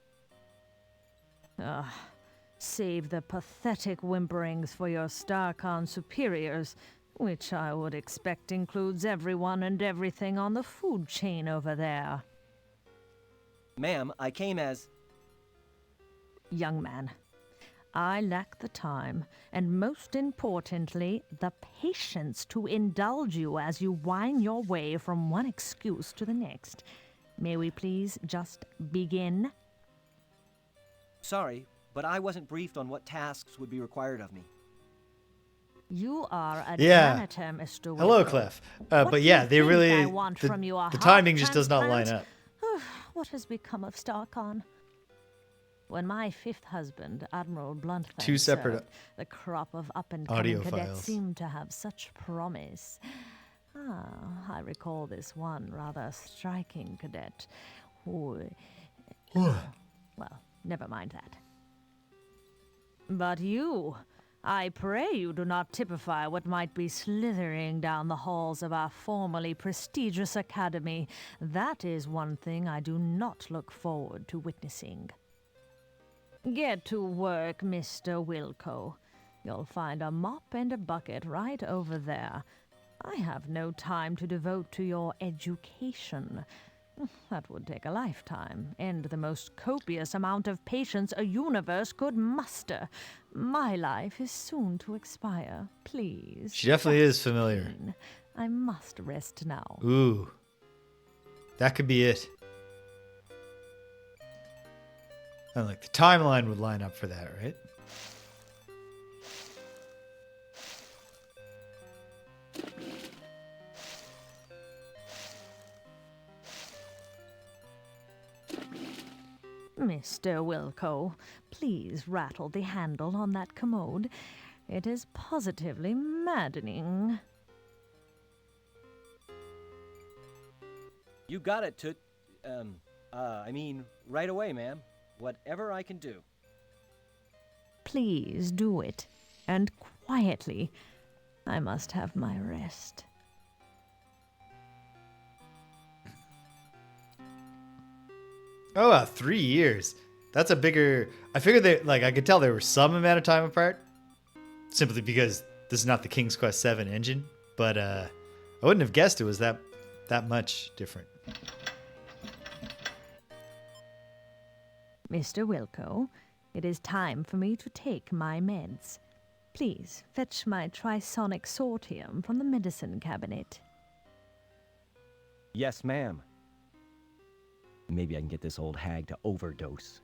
Save the pathetic whimperings for your StarCon superiors, which I would expect includes everyone and everything on the food chain over there.
Ma'am, I came as...
Young man, I lack the time, and most importantly, the patience to indulge you as you whine your way from one excuse to the next. May we please just begin?
Sorry, but I wasn't briefed on what tasks would be required of me.
You are a
Yeah.
janitor, Mr. Wilco.
Hello, Clef.
What
But
do
yeah,
you
they
think
really...
I want from you, a
the
heart
timing just does not line
transplant?
up.
What has become of StarCon? When my fifth husband, Admiral Bluntfang,
Two separate
served, the crop of
audio
up-and-coming cadets
files.
seemed to have such promise. I recall this one rather striking cadet who... well, never mind that. But you... I pray you do not typify what might be slithering down the halls of our formerly prestigious academy. That is one thing I do not look forward to witnessing. Get to work, Mr. Wilco. You'll find a mop and a bucket right over there. I have no time to devote to your education. That would take a lifetime, and the most copious amount of patience a universe could muster. My life is soon to expire. Please.
She definitely is familiar.
Justine, I must rest now.
Ooh. That could be it. And like the timeline would line up for that, right?
Mr. Wilco, please rattle the handle on that commode. It is positively maddening.
You got it, I mean, right away, ma'am. Whatever I can do.
Please do it. And quietly. I must have my rest.
Oh, 3 years. That's a bigger... I figured that, like, I could tell there were some amount of time apart. Simply because this is not the King's Quest VII engine. But I wouldn't have guessed it was that much different.
Mr. Wilco, it is time for me to take my meds. Please fetch my trisonic sortium from the medicine cabinet.
Yes, ma'am. Maybe I can get this old hag to overdose.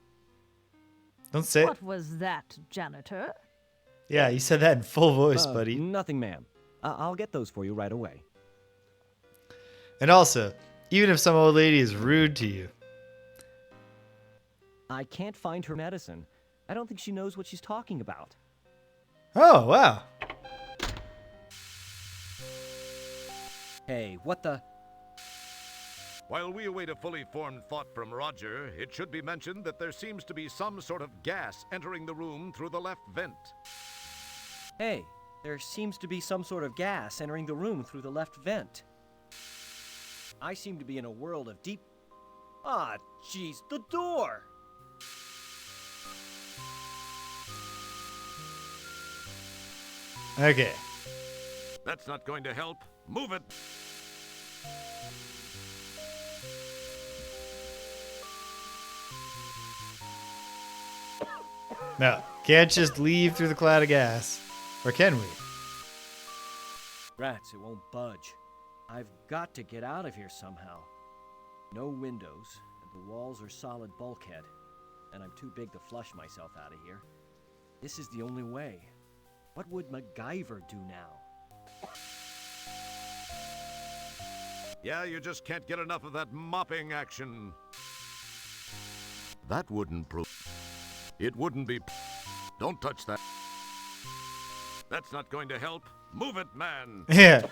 Don't say it.
What was that, janitor?
Yeah, you said that in full voice, buddy.
Nothing, ma'am. I'll get those for you right away.
And also, even if some old lady is rude to you.
I can't find her medicine. I don't think she knows what she's talking about.
Oh, wow.
Hey, what the...
While we await a fully formed thought from Roger, it should be mentioned that there seems to be some sort of gas entering the room through the left vent.
Hey, there seems to be some sort of gas entering the room through the left vent. I seem to be in a world of deep... Ah, jeez, the door!
Okay.
That's not going to help. Move it!
No, can't just leave through the cloud of gas. Or can we?
Rats, it won't budge. I've got to get out of here somehow. No windows, and the walls are solid bulkhead. And I'm too big to flush myself out of here. This is the only way. What would MacGyver do now?
Yeah, you just can't get enough of that mopping action. That wouldn't prove... It wouldn't be... Don't touch that. That's not going to help. Move it, man.
Yeah.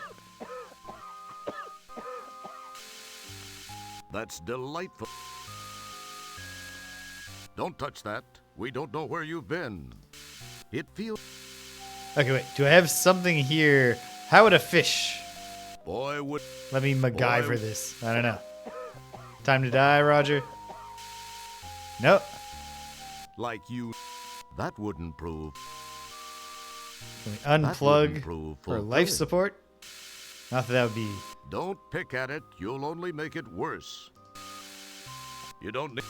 That's delightful. Don't touch that. We don't know where you've been. It feels...
Okay, wait. Do I have something here? How would a fish?
Boy, would...
Let me MacGyver this. I don't know. Time to die, Roger? Nope.
Like you... That wouldn't prove...
Can we
That wouldn't
unplug
prove
for
fulfilling.
life support? Not that that would be...
Don't pick at it. You'll only make it worse. You don't need...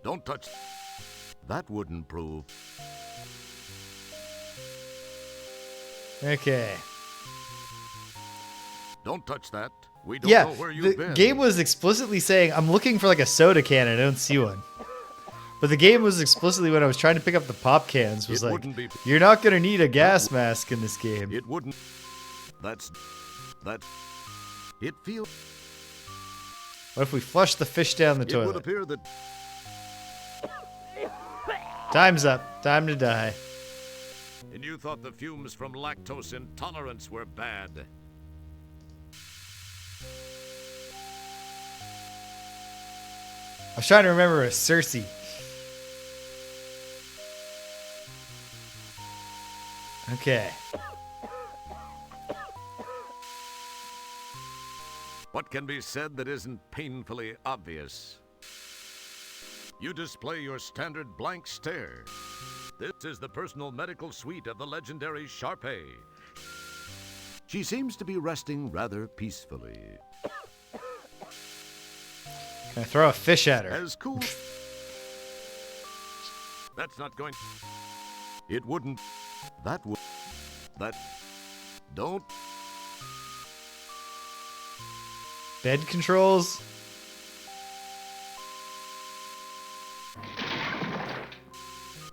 Don't touch... That wouldn't prove...
Okay.
Don't touch that. We don't know where you've
the
been.
game was explicitly saying, I'm looking for like a soda can and I don't see one. But the game was explicitly, when I was trying to pick up the pop cans, was
It
like,
wouldn't be-
you're not going to need a gas mask in this game.
It wouldn't... That's... That... It feels...
What if we flush the fish down the
It would
toilet?
appear that...
Time's up. Time to die.
And you thought the fumes from lactose intolerance were bad.
I was trying to remember a Cersei. Okay.
What can be said that isn't painfully obvious? You display your standard blank stare. This is the personal medical suite of the legendary Sharpay. She seems to be resting rather peacefully.
Can I throw a fish at her?
As cool... That's not going... It wouldn't... That would... That... Don't...
Bed controls?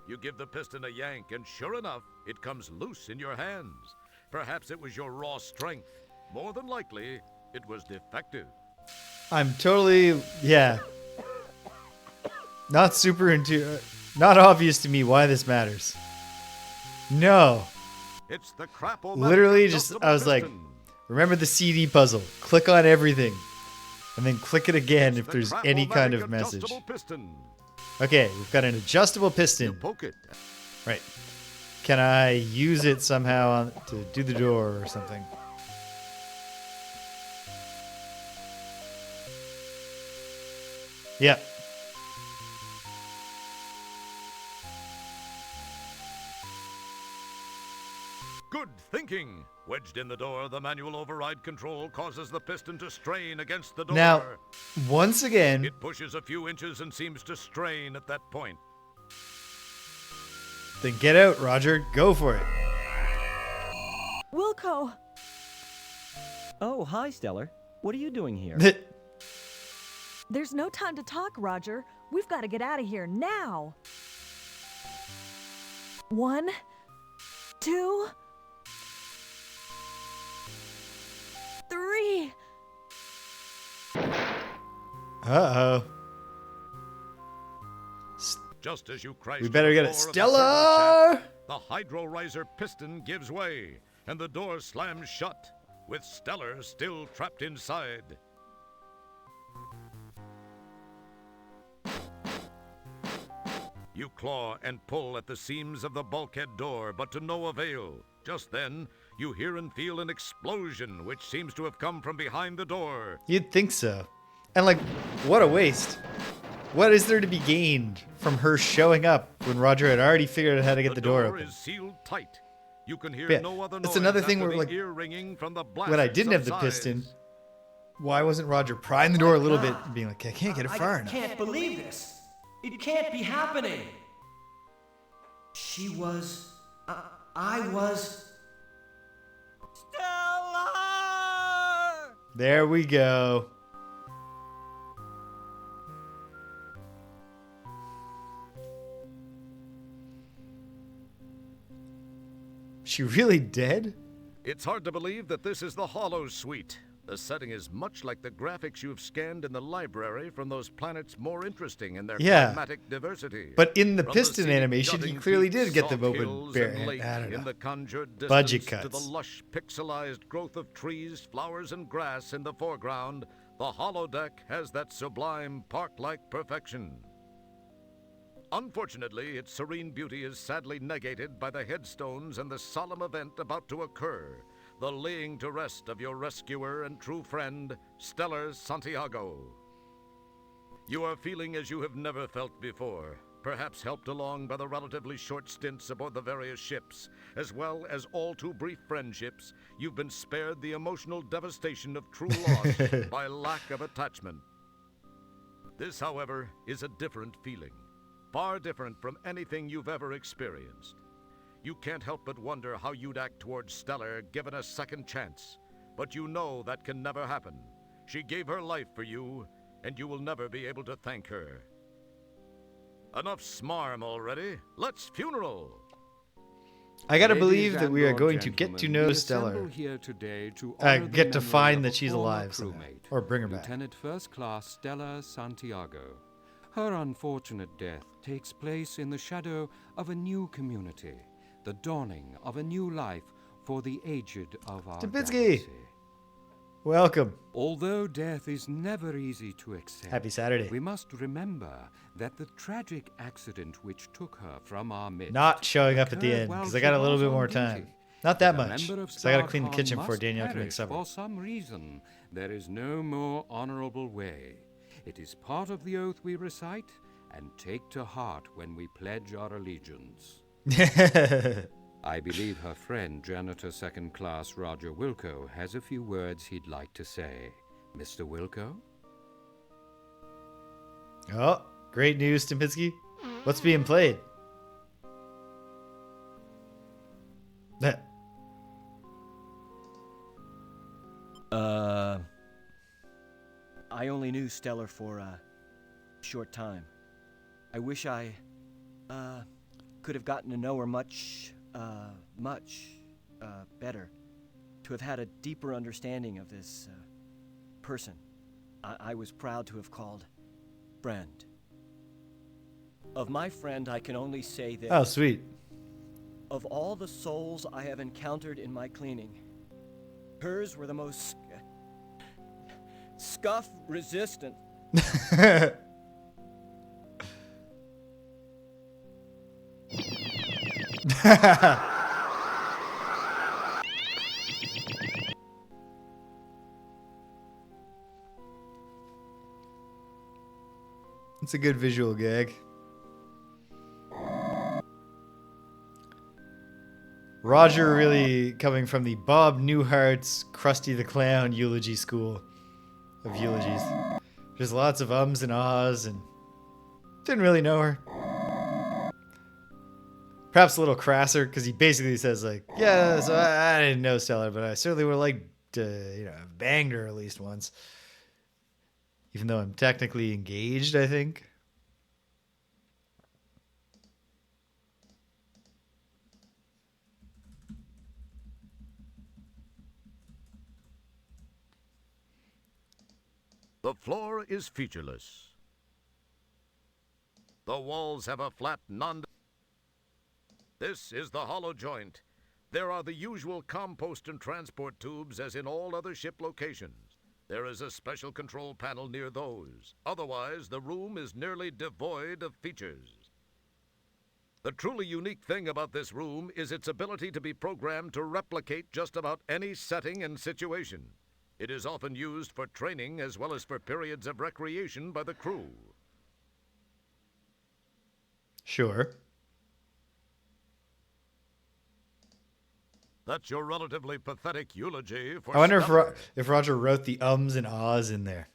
You give the piston a yank, and sure enough, it comes loose in your hands. Perhaps it was your raw strength. More than likely, it was defective.
I'm totally... Yeah. Not super into... Not obvious to me why this matters. No.
It's the crap
Literally just... I was like... Remember the CD puzzle. Click on everything. And then click it again if there's any kind of message.
Piston.
Okay, we've got an adjustable
You
piston.
poke it.
Right. Can I use it somehow to do the door or something? Yep.
Good thinking. Wedged in the door, the manual override control causes the piston to strain against the door.
Now, once again,
It pushes a few inches and seems to strain at that point.
then get out, Roger. Go for it.
Wilco!
Oh, hi, Stellar. What are you doing here?
There's no time to talk, Roger. We've got to get out of here now. 1, 2, 3.
Uh-oh.
Just as you crash
We
to
better
the
get it.
floor of the servo shaft,
Stellar!
the hydro riser piston gives way, and the door slams shut, with Stellar still trapped inside. You claw and pull at the seams of the bulkhead door, but to no avail. Just then, you hear and feel an explosion, which seems to have come from behind the door.
You'd think so. And like, what a waste. What is there to be gained from her showing up when Roger had already figured out how to get the door open?
is sealed tight. You can hear
Yeah,
no other
that's
noise
another thing
after
where,
the
like,
ear ringing from the
when I didn't have the
subsides.
piston, why wasn't Roger prying the door a little bit and being like, I can't get it far enough?
can't believe this. It can't be happening. She was... I was... Stellar!
There we go. She really dead?
It's hard to believe that this is the Hollow Suite. The setting is much like the graphics you've scanned in the library from those planets more interesting in their
Yeah.
climatic diversity.
But in the
From
piston
scenic
animation, he
jutting
clearly
peaks,
did get them
soft
open
hills,
bare.
and lake
I don't
in
know.
the conjured distance
Budget
to the
cuts.
lush pixelized growth of trees, flowers, and grass in the foreground, the holodeck has that sublime park-like perfection. Unfortunately, its serene beauty is sadly negated by the headstones and the solemn event about to occur, the laying to rest of your rescuer and true friend, Stellar Santiago. You are feeling as you have never felt before, perhaps helped along by the relatively short stints aboard the various ships, as well as all too brief friendships. You've been spared the emotional devastation of true loss by lack of attachment. This, however, is a different feeling. Far different from anything you've ever experienced. You can't help but wonder how you'd act towards Stellar given a second chance. But you know that can never happen. She gave her life for you, and you will never be able to thank her. Enough smarm already. Let's funeral.
I gotta
Ladies
believe that
and
we are
Lord
going to get
gentlemen,
to know
we
Stellar.
assemble here today to honor the
Get to
memory
find
of
that
a
she's
former
alive somehow.
crewmate,
Or bring her back.
Lieutenant First Class Stellar Santiago. Her unfortunate death takes place in the shadow of a new community, the dawning of a new life for the aged of our
Stupinski.
galaxy.
Welcome.
Although death is never easy to accept,
Happy Saturday.
we must remember that the tragic accident which took her from our midst
Not showing up at the
occurred
end,
while
because I
she
got a little
was
bit
on
more
duty.
time. Not that
A
much.
member of
So I gotta clean the
StarCon
kitchen before
must
Danielle can make
perish
supper.
For some reason, there is no more honorable way. It is part of the oath we recite and take to heart when we pledge our allegiance. I believe her friend, Janitor Second Class Roger Wilco, has a few words he'd like to say. Mr. Wilco?
Oh, great news, Stupinski. What's being played? That.
I only knew Stellar for a short time. I wish I, could have gotten to know her much better. To have had a deeper understanding of this, person. I was proud to have called friend. Of my friend, I can only say this.
Oh, sweet.
Of all the souls I have encountered in my cleaning, Hers were the most scuff resistant.
It's a good visual gag. Roger really coming from the Bob Newhart's Krusty the Clown eulogy school of eulogies. There's lots of ums and ahs and didn't really know her. Perhaps a little crasser because he basically says like, yeah, so I didn't know Stellar, but I certainly would like to, have banged her at least once. Even though I'm technically engaged, I think.
The floor is featureless. The walls have a flat This is the hollow joint. There are the usual compost and transport tubes as in all other ship locations. There is a special control panel near those. Otherwise, the room is nearly devoid of features. The truly unique thing about this room is its ability to be programmed to replicate just about any setting and situation. It is often used for training as well as for periods of recreation by the crew.
Sure.
That's your relatively pathetic eulogy for
I wonder
Stellar.
if Roger wrote the ums and ahs in there.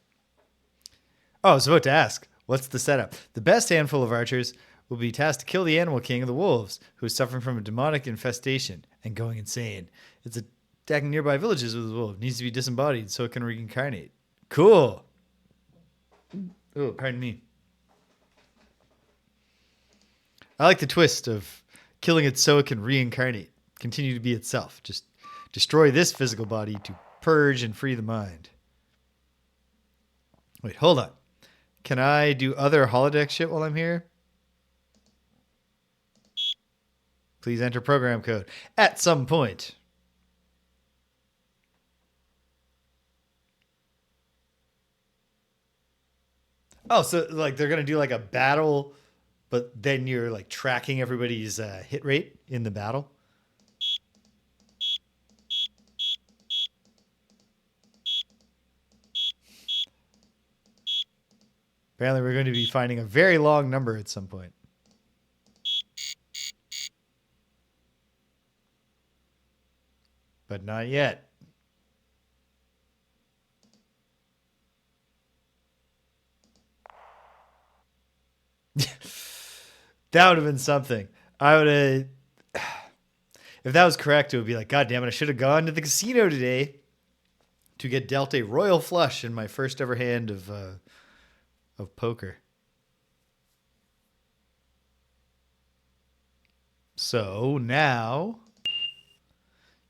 Oh, I was about to ask, what's the setup? The best handful of archers will be tasked to kill the animal king of the wolves, who is suffering from a demonic infestation and going insane. It's attacking nearby villages with the wolf. It needs to be disembodied so it can reincarnate. Cool. Oh, pardon me. I like the twist of killing it so it can reincarnate. Continue to be itself. Just destroy this physical body to purge and free the mind. Wait, hold on. Can I do other holodeck shit while I'm here? Please enter program code at some point. Oh, so like they're going to do like a battle, but then you're like tracking everybody's hit rate in the battle? Apparently we're going to be finding a very long number at some point. But not yet. That would have been something. I would have... If that was correct, it would be like, God damn it, I should have gone to the casino today to get dealt a royal flush in my first ever hand of poker. So now,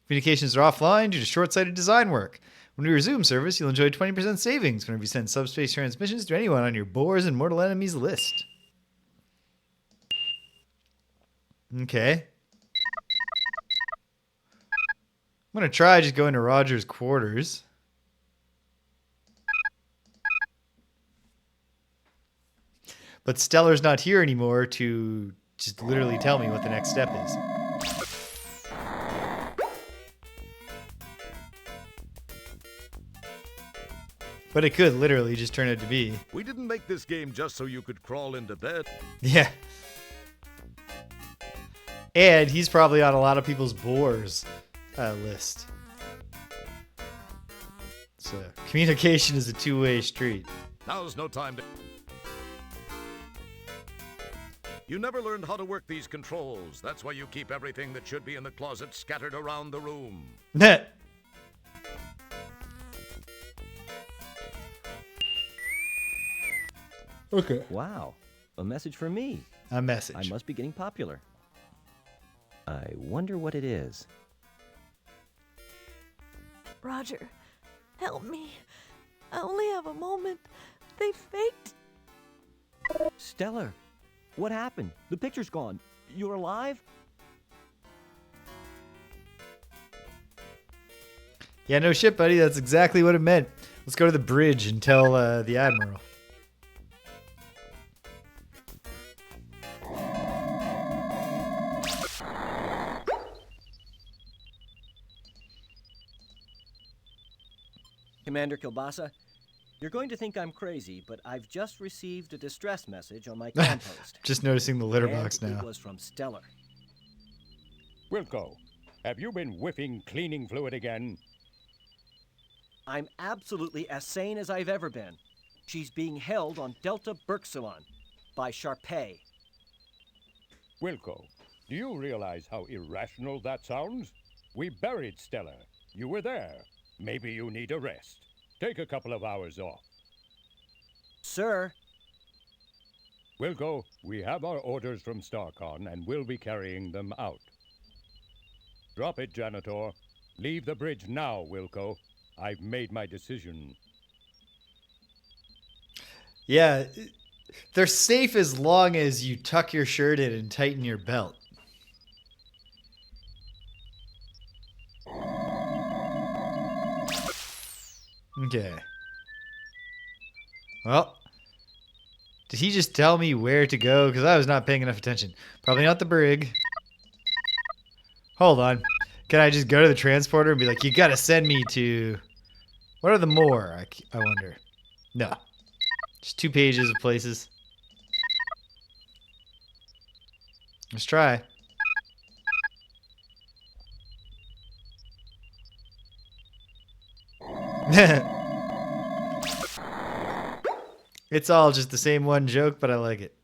communications are offline due to short-sighted design work. When we resume service, you'll enjoy 20% savings whenever you send subspace transmissions to anyone on your Boars and Mortal Enemies list. Okay. I'm going to try just going to Roger's quarters. But Stellar's not here anymore to just literally tell me what the next step is. But it could literally just turn out to be.
We didn't make this game just so you could crawl into bed.
Yeah. And he's probably on a lot of people's bores list. So communication is a two-way street.
Now's no time to... You never learned how to work these controls. That's why you keep everything that should be in the closet scattered around the room.
Okay.
Wow, a message for me.
A message.
I must be getting popular. I wonder what it is.
Roger, help me. I only have a moment. They faked.
Stellar, what happened? The picture's gone. You're alive?
Yeah, no shit, buddy. That's exactly what it meant. Let's go to the bridge and tell the Admiral.
Commander Kilbasa, you're going to think I'm crazy, but I've just received a distress message on my compost.
Just noticing the litter
And
box now.
It was from Stellar.
Wilco, have you been whiffing cleaning fluid again?
I'm absolutely as sane as I've ever been. She's being held on Delta Berxilon by Sharpay.
Wilco, do you realize how irrational that sounds? We buried Stellar. You were there. Maybe you need a rest. Take a couple of hours off.
Sir,
Wilco, we have our orders from StarCon and we'll be carrying them out. Drop it, Janitor. Leave the bridge now, Wilco. I've made my decision.
Yeah, they're safe as long as you tuck your shirt in and tighten your belt. Okay. Well, did he just tell me where to go? Because I was not paying enough attention. Probably not the brig. Hold on. Can I just go to the transporter and be like, you gotta send me to... What are the more? I wonder. No. Just 2 pages of places. Let's try. It's all just the same one joke, but I like it.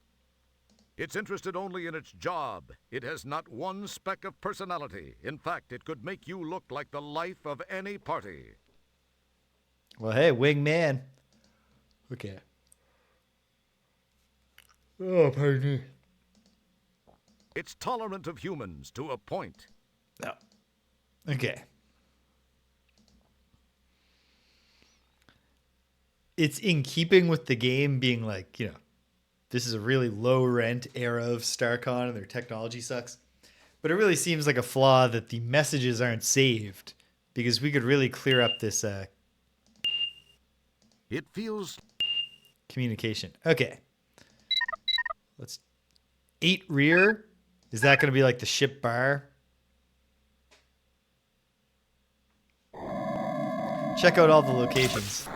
It's interested only in its job. It has not one speck of personality. In fact, it could make you look like the life of any party.
Well, hey, wingman. Okay. Oh, pardon me.
It's tolerant of humans to a point.
No. Okay. It's in keeping with the game being like, this is a really low rent era of StarCon and their technology sucks. But it really seems like a flaw that the messages aren't saved because we could really clear up this
It feels...
communication. Okay. Let's 8 rear. Is that going to be like the ship bar? Check out all the locations.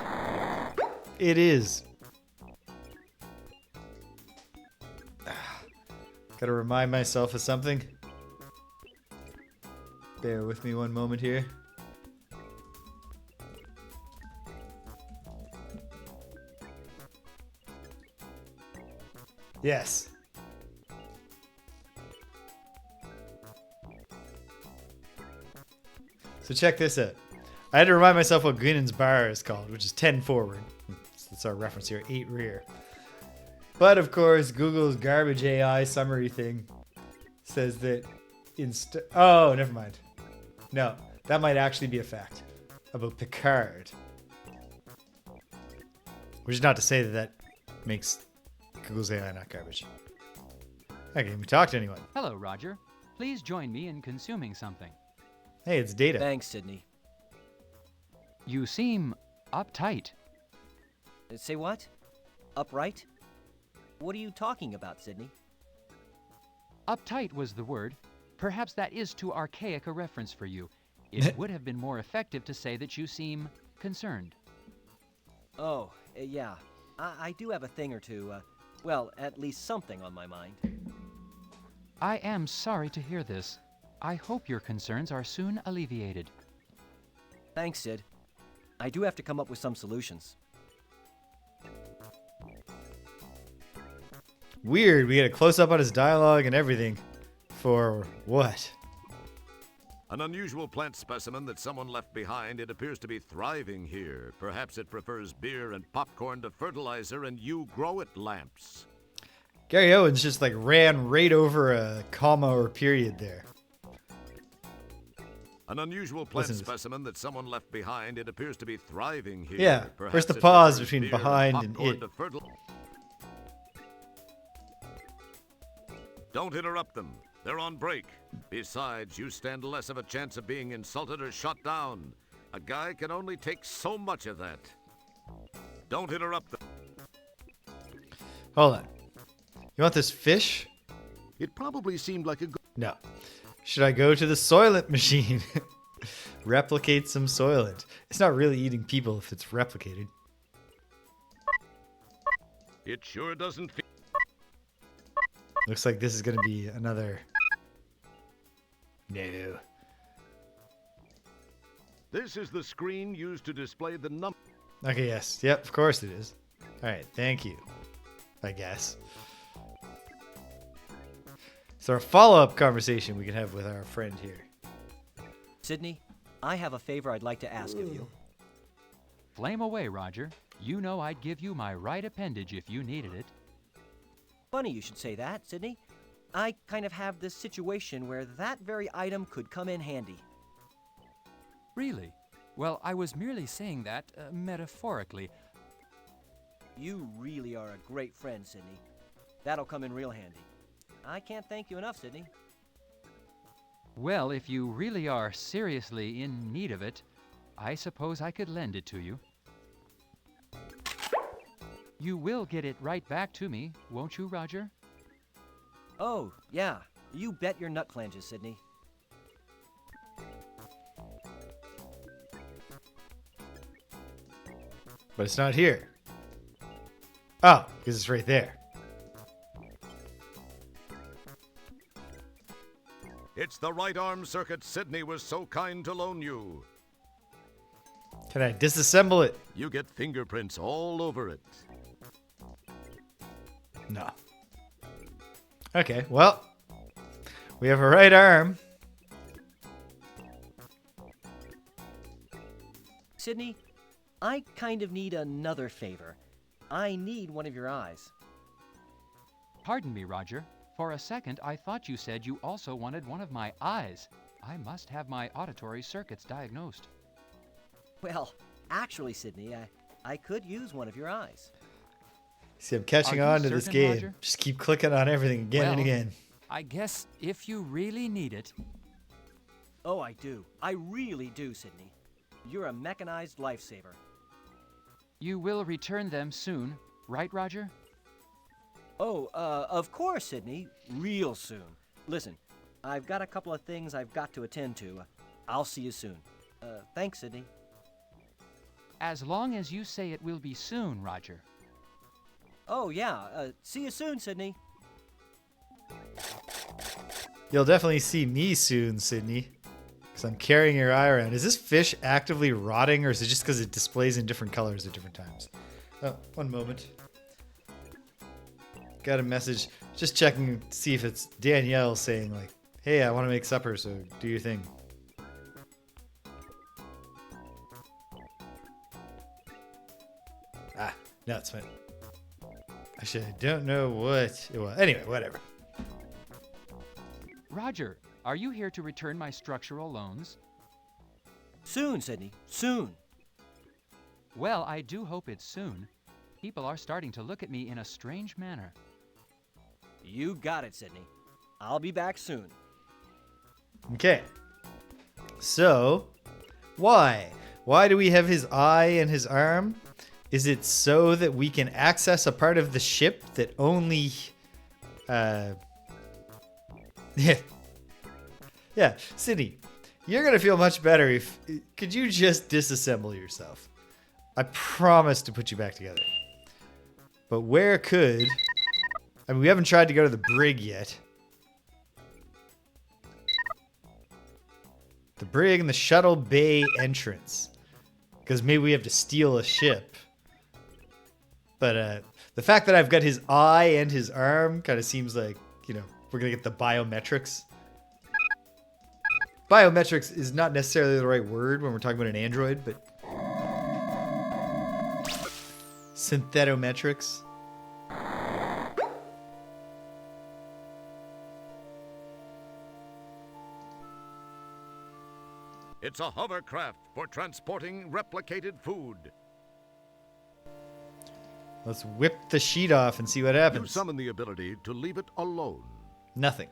It is. Gotta remind myself of something. Bear with me one moment here. Yes. So check this out. I had to remind myself what Gwynon's bar is called, which is 10 forward. That's our reference here, 8 rear. But of course, Google's garbage AI summary thing says that oh, never mind. No, that might actually be a fact about Picard. Which is not to say that makes Google's AI not garbage. I can't even talk to anyone.
Hello, Roger. Please join me in consuming something.
Hey, it's Data.
Thanks, Sydney.
You seem uptight.
Say what? Upright? What are you talking about, Sydney?
Uptight was the word. Perhaps that is too archaic a reference for you. It would have been more effective to say that you seem concerned.
Oh, yeah. I do have a thing or two, well, at least something on my mind.
I am sorry to hear this. I hope your concerns are soon alleviated.
Thanks, Sid. I do have to come up with some solutions.
Weird, we get a close-up on his dialogue and everything. For what?
An unusual plant specimen that someone left behind. It appears to be thriving here. Perhaps it prefers beer and popcorn to fertilizer and you grow it lamps.
Gary Owens just like ran right over a comma or period there.
An unusual plant specimen that someone left behind. It appears to be thriving here.
Yeah,
Perhaps
where's the
it
pause
prefers
between
beer
behind and
popcorn
it?
to Don't interrupt them. They're on break. Besides, you stand less of a chance of being insulted or shot down. A guy can only take so much of that. Don't interrupt them.
Hold on. You want this fish?
It probably seemed like a good...
No. Should I go to the Soylent machine? Replicate some Soylent. It's not really eating people if it's replicated.
It sure doesn't feel...
Looks like this is going to be another... No.
This is the screen used to display the number.
Okay, yes. Yep, of course it is. Alright, thank you. I guess. So our follow-up conversation we can have with our friend here.
Sydney, I have a favor I'd like to ask of you.
Flame away, Roger. You know I'd give you my right appendage if you needed it.
Funny you should say that, Sydney. I kind of have this situation where that very item could come in handy.
Really? Well, I was merely saying that metaphorically.
You really are a great friend, Sydney. That'll come in real handy. I can't thank you enough, Sydney.
Well, if you really are seriously in need of it, I suppose I could lend it to you. You will get it right back to me, won't you, Roger?
Oh, yeah. You bet your nut flanges, Sydney.
But it's not here. Oh, because it's right there.
It's the right arm circuit Sydney was so kind to loan you.
Can I disassemble it?
You get fingerprints all over it.
No. Okay, well, we have a right arm.
Sydney, I kind of need another favor. I need one of your eyes.
Pardon me, Roger. For a second, I thought you said you also wanted one of my eyes. I must have my auditory circuits diagnosed.
Well, actually, Sydney, I could use one of your eyes.
See, I'm catching
Are you
on to this
certain,
game.
Roger?
Just keep clicking on everything again and
Well,
again.
I guess if you really need it.
Oh, I do. I really do, Sydney. You're a mechanized lifesaver.
You will return them soon, right, Roger?
Oh, of course, Sydney. Real soon. Listen, I've got a couple of things I've got to attend to. I'll see you soon. Thanks, Sydney.
As long as you say it will be soon, Roger.
Oh, yeah. See you soon, Sydney.
You'll definitely see me soon, Sydney. Because I'm carrying your eye around. Is this fish actively rotting, or is it just because it displays in different colors at different times? Oh, one moment. Got a message. Just checking to see if it's Danielle saying, like, hey, I want to make supper, so do your thing. Ah, no, it's fine. Actually, I don't know what it was. Anyway, whatever.
Roger, are you here to return my structural loans?
Soon, Sydney. Soon.
Well, I do hope it's soon. People are starting to look at me in a strange manner.
You got it, Sydney. I'll be back soon.
Okay. So, why? Why do we have his eye and his arm? Is it so that we can access a part of the ship that only... Yeah, Sydney, you're going to feel much better if... Could you just disassemble yourself? I promise to put you back together. But where could... I mean, we haven't tried to go to the brig yet. The brig and the shuttle bay entrance. Because maybe we have to steal a ship. But the fact that I've got his eye and his arm kind of seems like, you know, we're going to get the biometrics. Biometrics is not necessarily the right word when we're talking about an android, but... Synthetometrics.
It's a hovercraft for transporting replicated food.
Let's whip the sheet off and see what
You
happens.
summon the ability to leave it alone.
Nothing.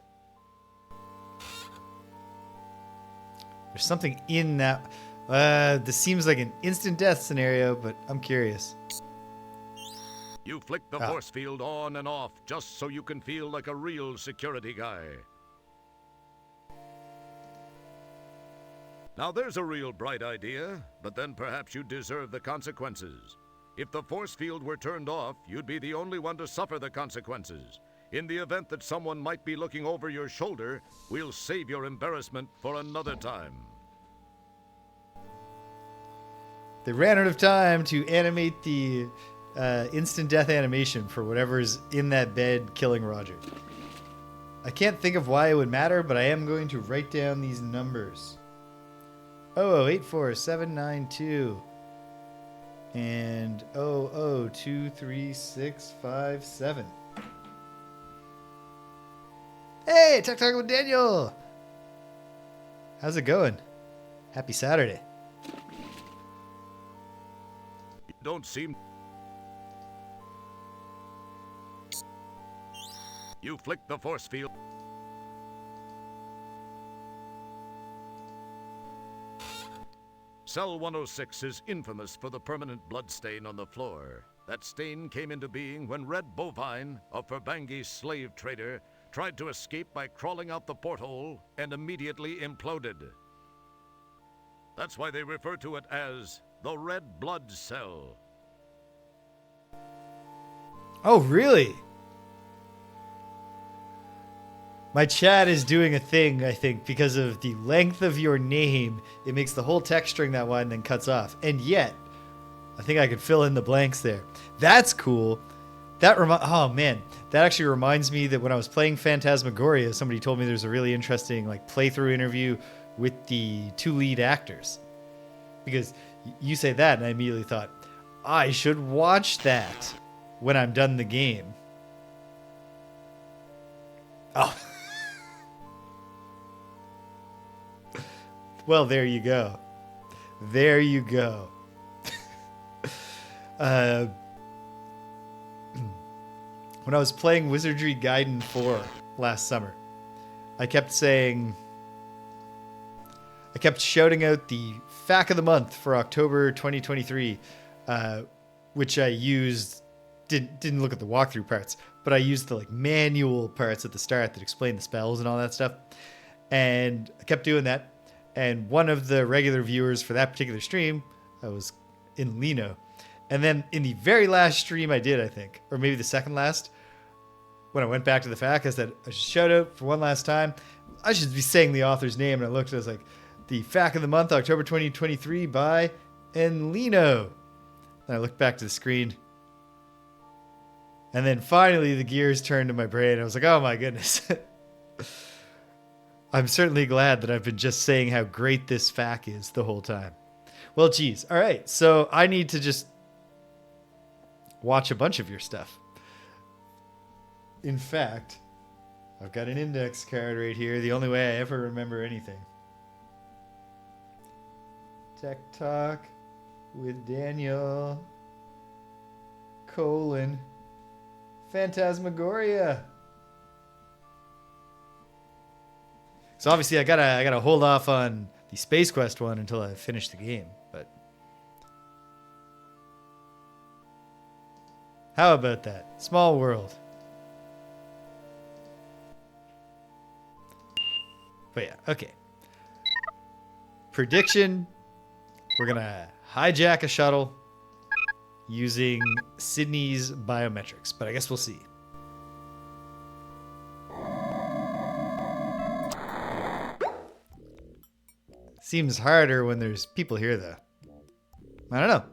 There's something in that... This seems like an instant death scenario, but I'm curious.
You flick the force field on and off just so you can feel like a real security guy. Now there's a real bright idea, but then perhaps you deserve the consequences. If the force field were turned off, you'd be the only one to suffer the consequences. In the event that someone might be looking over your shoulder, we'll save your embarrassment for another time.
They ran out of time to animate the instant death animation for whatever's in that bed killing Roger. I can't think of why it would matter, but I am going to write down these numbers. 0084792 and 0023657. Hey, Talk with Daniel! How's it going? Happy Saturday.
You don't seem... You flick the force field. Cell 106 is infamous for the permanent blood stain on the floor. That stain came into being when Red Bovine, a Ferbangi slave trader, tried to escape by crawling out the porthole and immediately imploded. That's why they refer to it as the Red Blood Cell.
Oh, really? My chat is doing a thing, I think, because of the length of your name. It makes the whole text string that wide and then cuts off. And yet, I think I could fill in the blanks there. That's cool. Oh man, that actually reminds me that when I was playing Phantasmagoria, somebody told me there's a really interesting playthrough interview with the two lead actors. Because you say that, and I immediately thought, I should watch that when I'm done the game. Oh. Well, there you go. There you go. When I was playing Wizardry Gaiden 4 last summer, I kept shouting out the FAQ of the month for October 2023, which I used, didn't look at the walkthrough parts, but I used the manual parts at the start that explain the spells and all that stuff. And I kept doing that. And one of the regular viewers for that particular stream, I was in Lino. And then in the very last stream I did, I think, or maybe the second last, when I went back to the FAQ, I said, I should shout out for one last time. I should be saying the author's name. And I looked, and I was like, the FAQ of the month, October 2023 by Enlino. And I looked back to the screen. And then finally the gears turned to my brain. I was like, oh my goodness. I'm certainly glad that I've been just saying how great this FAQ is the whole time. Well, geez. All right. So I need to just watch a bunch of your stuff. In fact, I've got an index card right here. The only way I ever remember anything. Tech Talk with Daniel, Phantasmagoria. So obviously I gotta hold off on the Space Quest one until I finish the game, but how about that? Small world. But yeah, okay. Prediction. We're gonna hijack a shuttle using Sydney's biometrics, but I guess we'll see. Seems harder when there's people here, though. I don't know.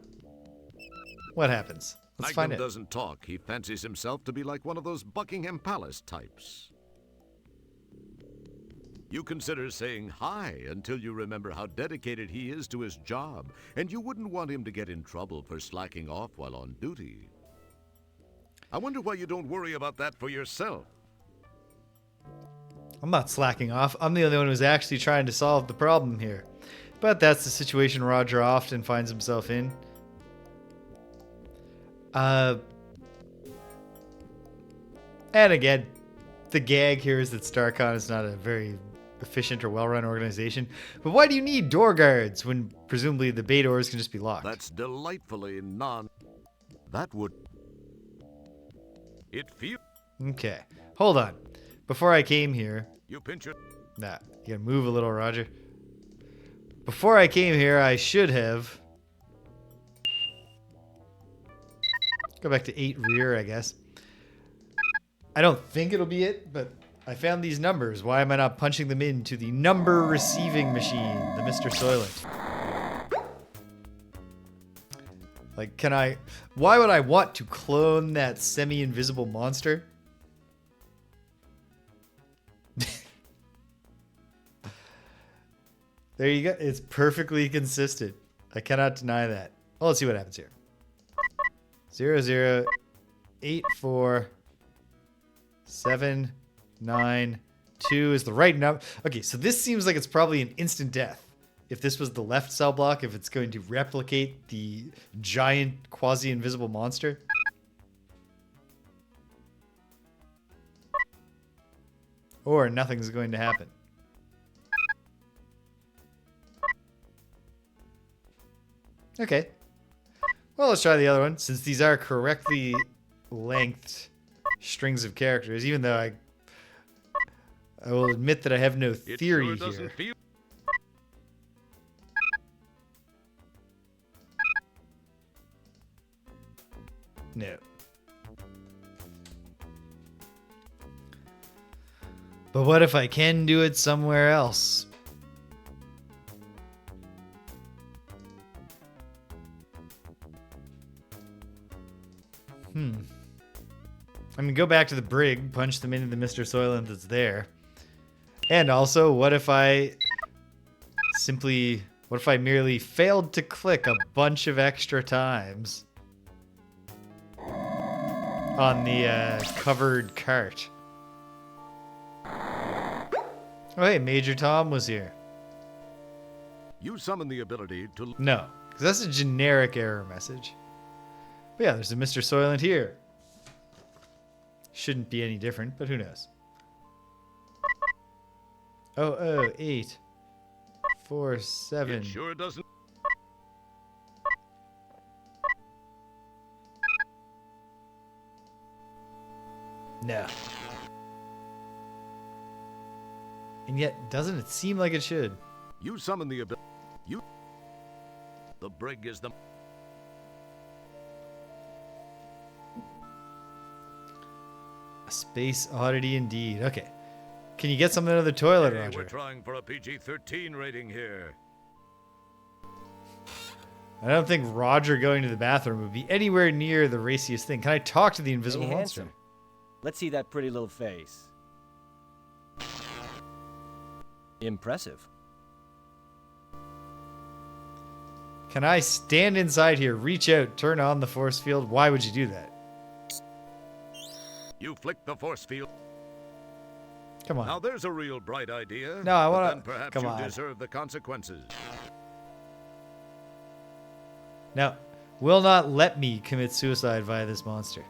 What happens? Let's find
Magnum
out.
doesn't talk. He fancies himself to be like one of those Buckingham Palace types. You consider saying hi until you remember how dedicated he is to his job, and you wouldn't want him to get in trouble for slacking off while on duty. I wonder why you don't worry about that for yourself.
I'm not slacking off. I'm the only one who's actually trying to solve the problem here. But that's the situation Roger often finds himself in. And again, the gag here is that StarCon is not a very efficient or well-run organization. But why do you need door guards when presumably the bay doors can just be locked?
That's delightfully non... That would... It feels...
Okay, hold on. Before I came here...
You pinch it.
Nah, you gotta move a little, Roger. Before I came here, I should have... Go back to 8 rear, I guess. I don't think it'll be it, but I found these numbers. Why am I not punching them into the number receiving machine, the Mr. Soylent? Like, can I... Why would I want to clone that semi-invisible monster? There you go. It's perfectly consistent. I cannot deny that. Well, let's see what happens here. 0084792 is the right number. Okay, so this seems like it's probably an instant death. If this was the left cell block, if it's going to replicate the giant quasi-invisible monster. Or nothing's going to happen. Okay. Well, let's try the other one, since these are correctly lengthed strings of characters, even though I will admit that I have no theory here. No. But what if I can do it somewhere else? I mean, go back to the brig, punch them into the Mr. Soylent that's there. And also, what if I merely failed to click a bunch of extra times on the covered cart? Oh, hey, Major Tom was here.
You summon the ability to...
No, because that's a generic error message. But yeah, there's a Mr. Soylent here. Shouldn't be any different, but who knows? 00847.
It sure doesn't.
No. And yet, doesn't it seem like it should?
You summon the ability. The brig is the...
A space oddity indeed. Okay. Can you get something out of the toilet,
Hey,
Roger?
we're trying for a PG-13 rating here.
I don't think Roger going to the bathroom would be anywhere near the raciest thing. Can I talk to the invisible
Hey,
monster?
handsome. Let's see that pretty little face. Impressive.
Can I stand inside here, reach out, turn on the force field? Why would you do that?
You flick the force field.
Come on.
Now there's a real bright idea.
No, I
but
wanna-
then perhaps
come
you
on.
deserve the consequences.
Now, will not let me commit suicide via this monster.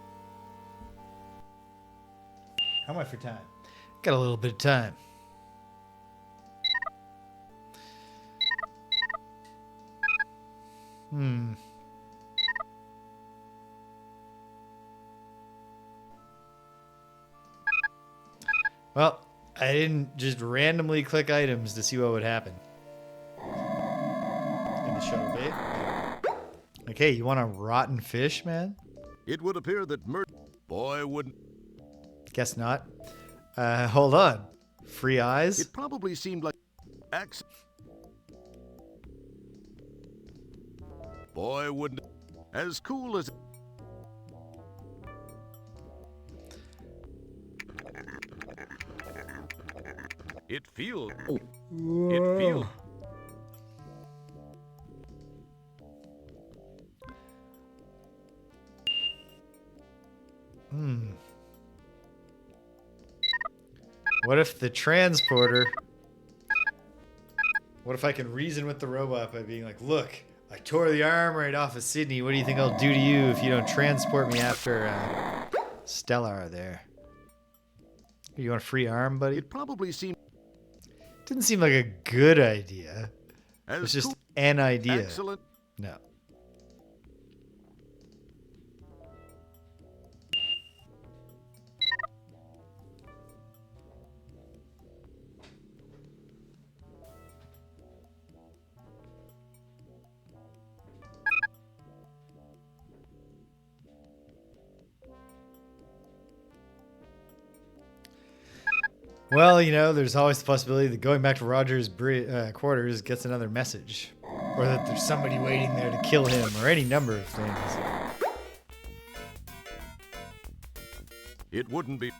How am I for time? Got a little bit of time. Well, I didn't just randomly click items to see what would happen. In the shuttle bay. Okay, you want a rotten fish, man?
It would appear that boy wouldn't.
Guess not. Hold on. Free eyes?
It probably seemed like boy wouldn't. As cool as. It feels. It feels.
What if the transporter... What if I can reason with the robot by being like, look, I tore the arm right off of Sydney. What do you think I'll do to you if you don't transport me after Stellar there? You want a free arm, buddy?
It probably seemed.
Didn't seem like a good idea. It's just an idea.
Excellent.
No. Well, you know, there's always the possibility that going back to Roger's quarters gets another message. Or that there's somebody waiting there to kill him, or any number of things.
It wouldn't be.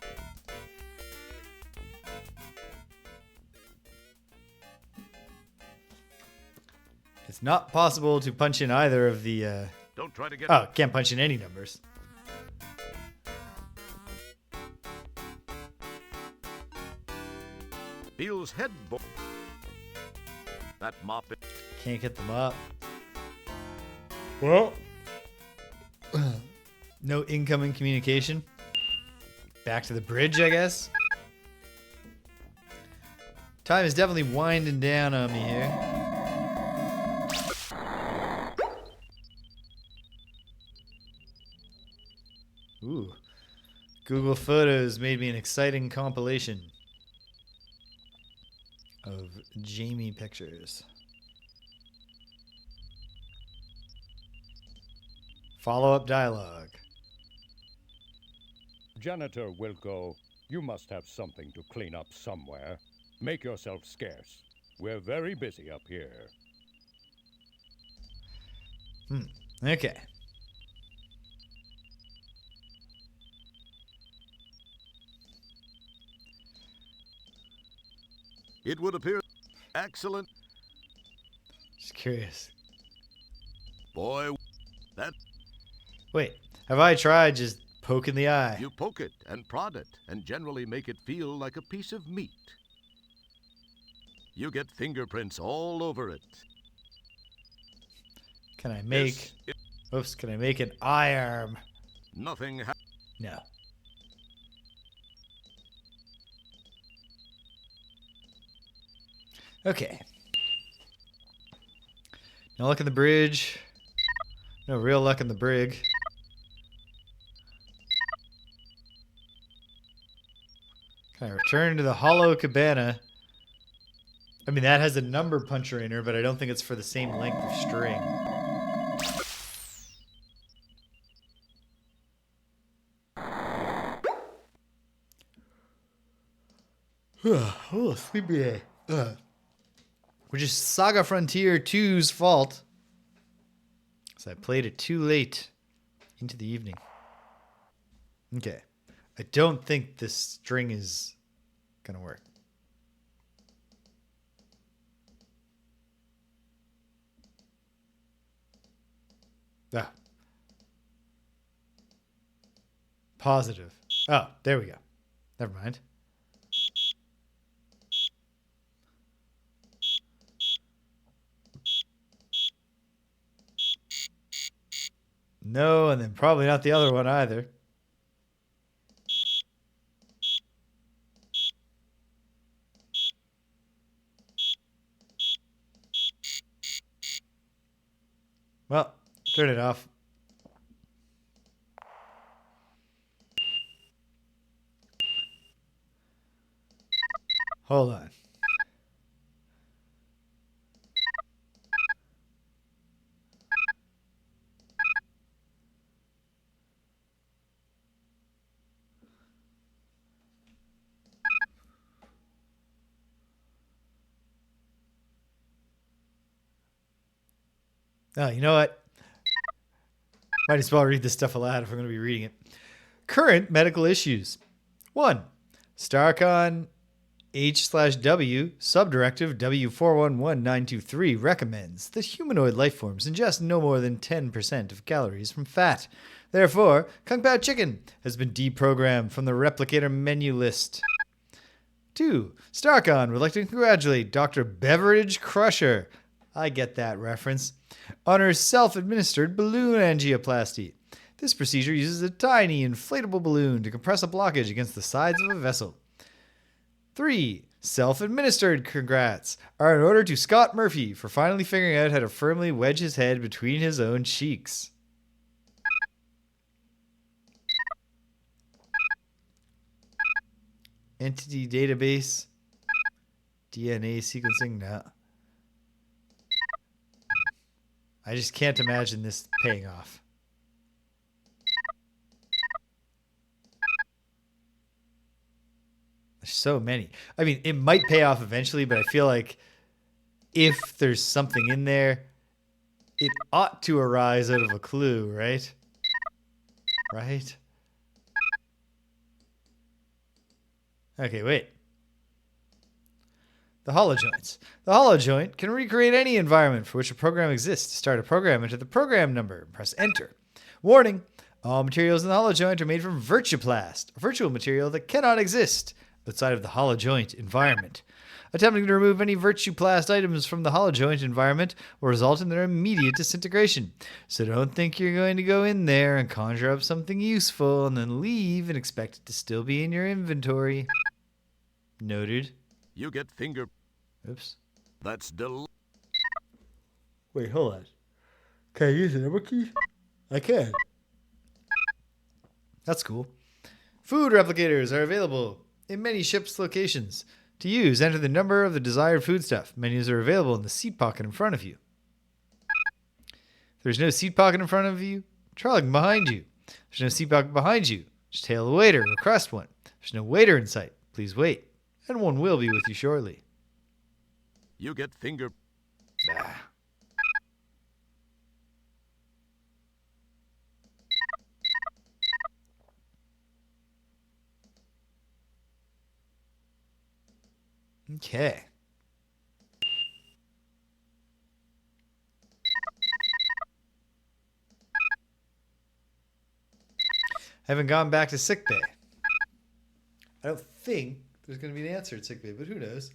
It's not possible to punch in either of the...
Don't try to get.
Oh, can't punch in any numbers.
Beale's head. That mop.
Can't get them up. Well. No incoming communication. Back to the bridge, I guess. Time is definitely winding down on me here. Ooh. Google Photos made me an exciting compilation of Jamie pictures. Follow-up dialogue.
Janitor Wilco, you must have something to clean up somewhere. Make yourself scarce. We're very busy up here.
Okay.
It would appear. Excellent.
Just curious.
Boy, that.
Wait, have I tried just poking the eye?
You poke it and prod it and generally make it feel like a piece of meat. You get fingerprints all over it.
Can I make... Oops, can I make an eye arm?
Nothing.
No. Okay. No luck in the bridge. No real luck in the brig. Can I return to the hollow cabana? I mean, that has a number puncher in her, but I don't think it's for the same length of string. Oh, sleepy. Which is Saga Frontier 2's fault. So I played it too late into the evening. Okay. I don't think this string is going to work. Ah. Positive. Oh, there we go. Never mind. No, and then probably not the other one either. Well, turn it off. Hold on. Oh, you know what? Might as well read this stuff aloud if we're going to be reading it. Current medical issues. 1. Starcon H/W Subdirective W411923 recommends that humanoid lifeforms ingest no more than 10% of calories from fat. Therefore, Kung Pao Chicken has been deprogrammed from the replicator menu list. 2. Starcon would like to congratulate Dr. Beveridge Crusher, I get that reference, on her self-administered balloon angioplasty. This procedure uses a tiny inflatable balloon to compress a blockage against the sides of a vessel. 3. Self-administered congrats are in order to Scott Murphy for finally figuring out how to firmly wedge his head between his own cheeks. Entity database. DNA sequencing? No. I just can't imagine this paying off. There's so many. I mean, it might pay off eventually, but I feel like if there's something in there, it ought to arise out of a clue, right? Right? Okay, wait. The holojoints. The holojoint can recreate any environment for which a program exists. Start a program, enter the program number, press enter. Warning, all materials in the holojoint are made from virtuplast, a virtual material that cannot exist outside of the holojoint environment. Attempting to remove any virtuplast items from the holojoint environment will result in their immediate disintegration. So don't think you're going to go in there and conjure up something useful and then leave and expect it to still be in your inventory. Noted.
You get finger.
Oops.
That's
Wait, hold on. Can I use the number key? I can. That's cool. Food replicators are available in many ships' locations. To use, enter the number of the desired foodstuff. Menus are available in the seat pocket in front of you. If there's no seat pocket in front of you, try looking behind you. If there's no seat pocket behind you, just hail the waiter, request one. If there's no waiter in sight, please wait, and one will be with you shortly.
You get finger.
Okay. I haven't gone back to sickbay. I don't think there's going to be an answer at sickbay, but who knows?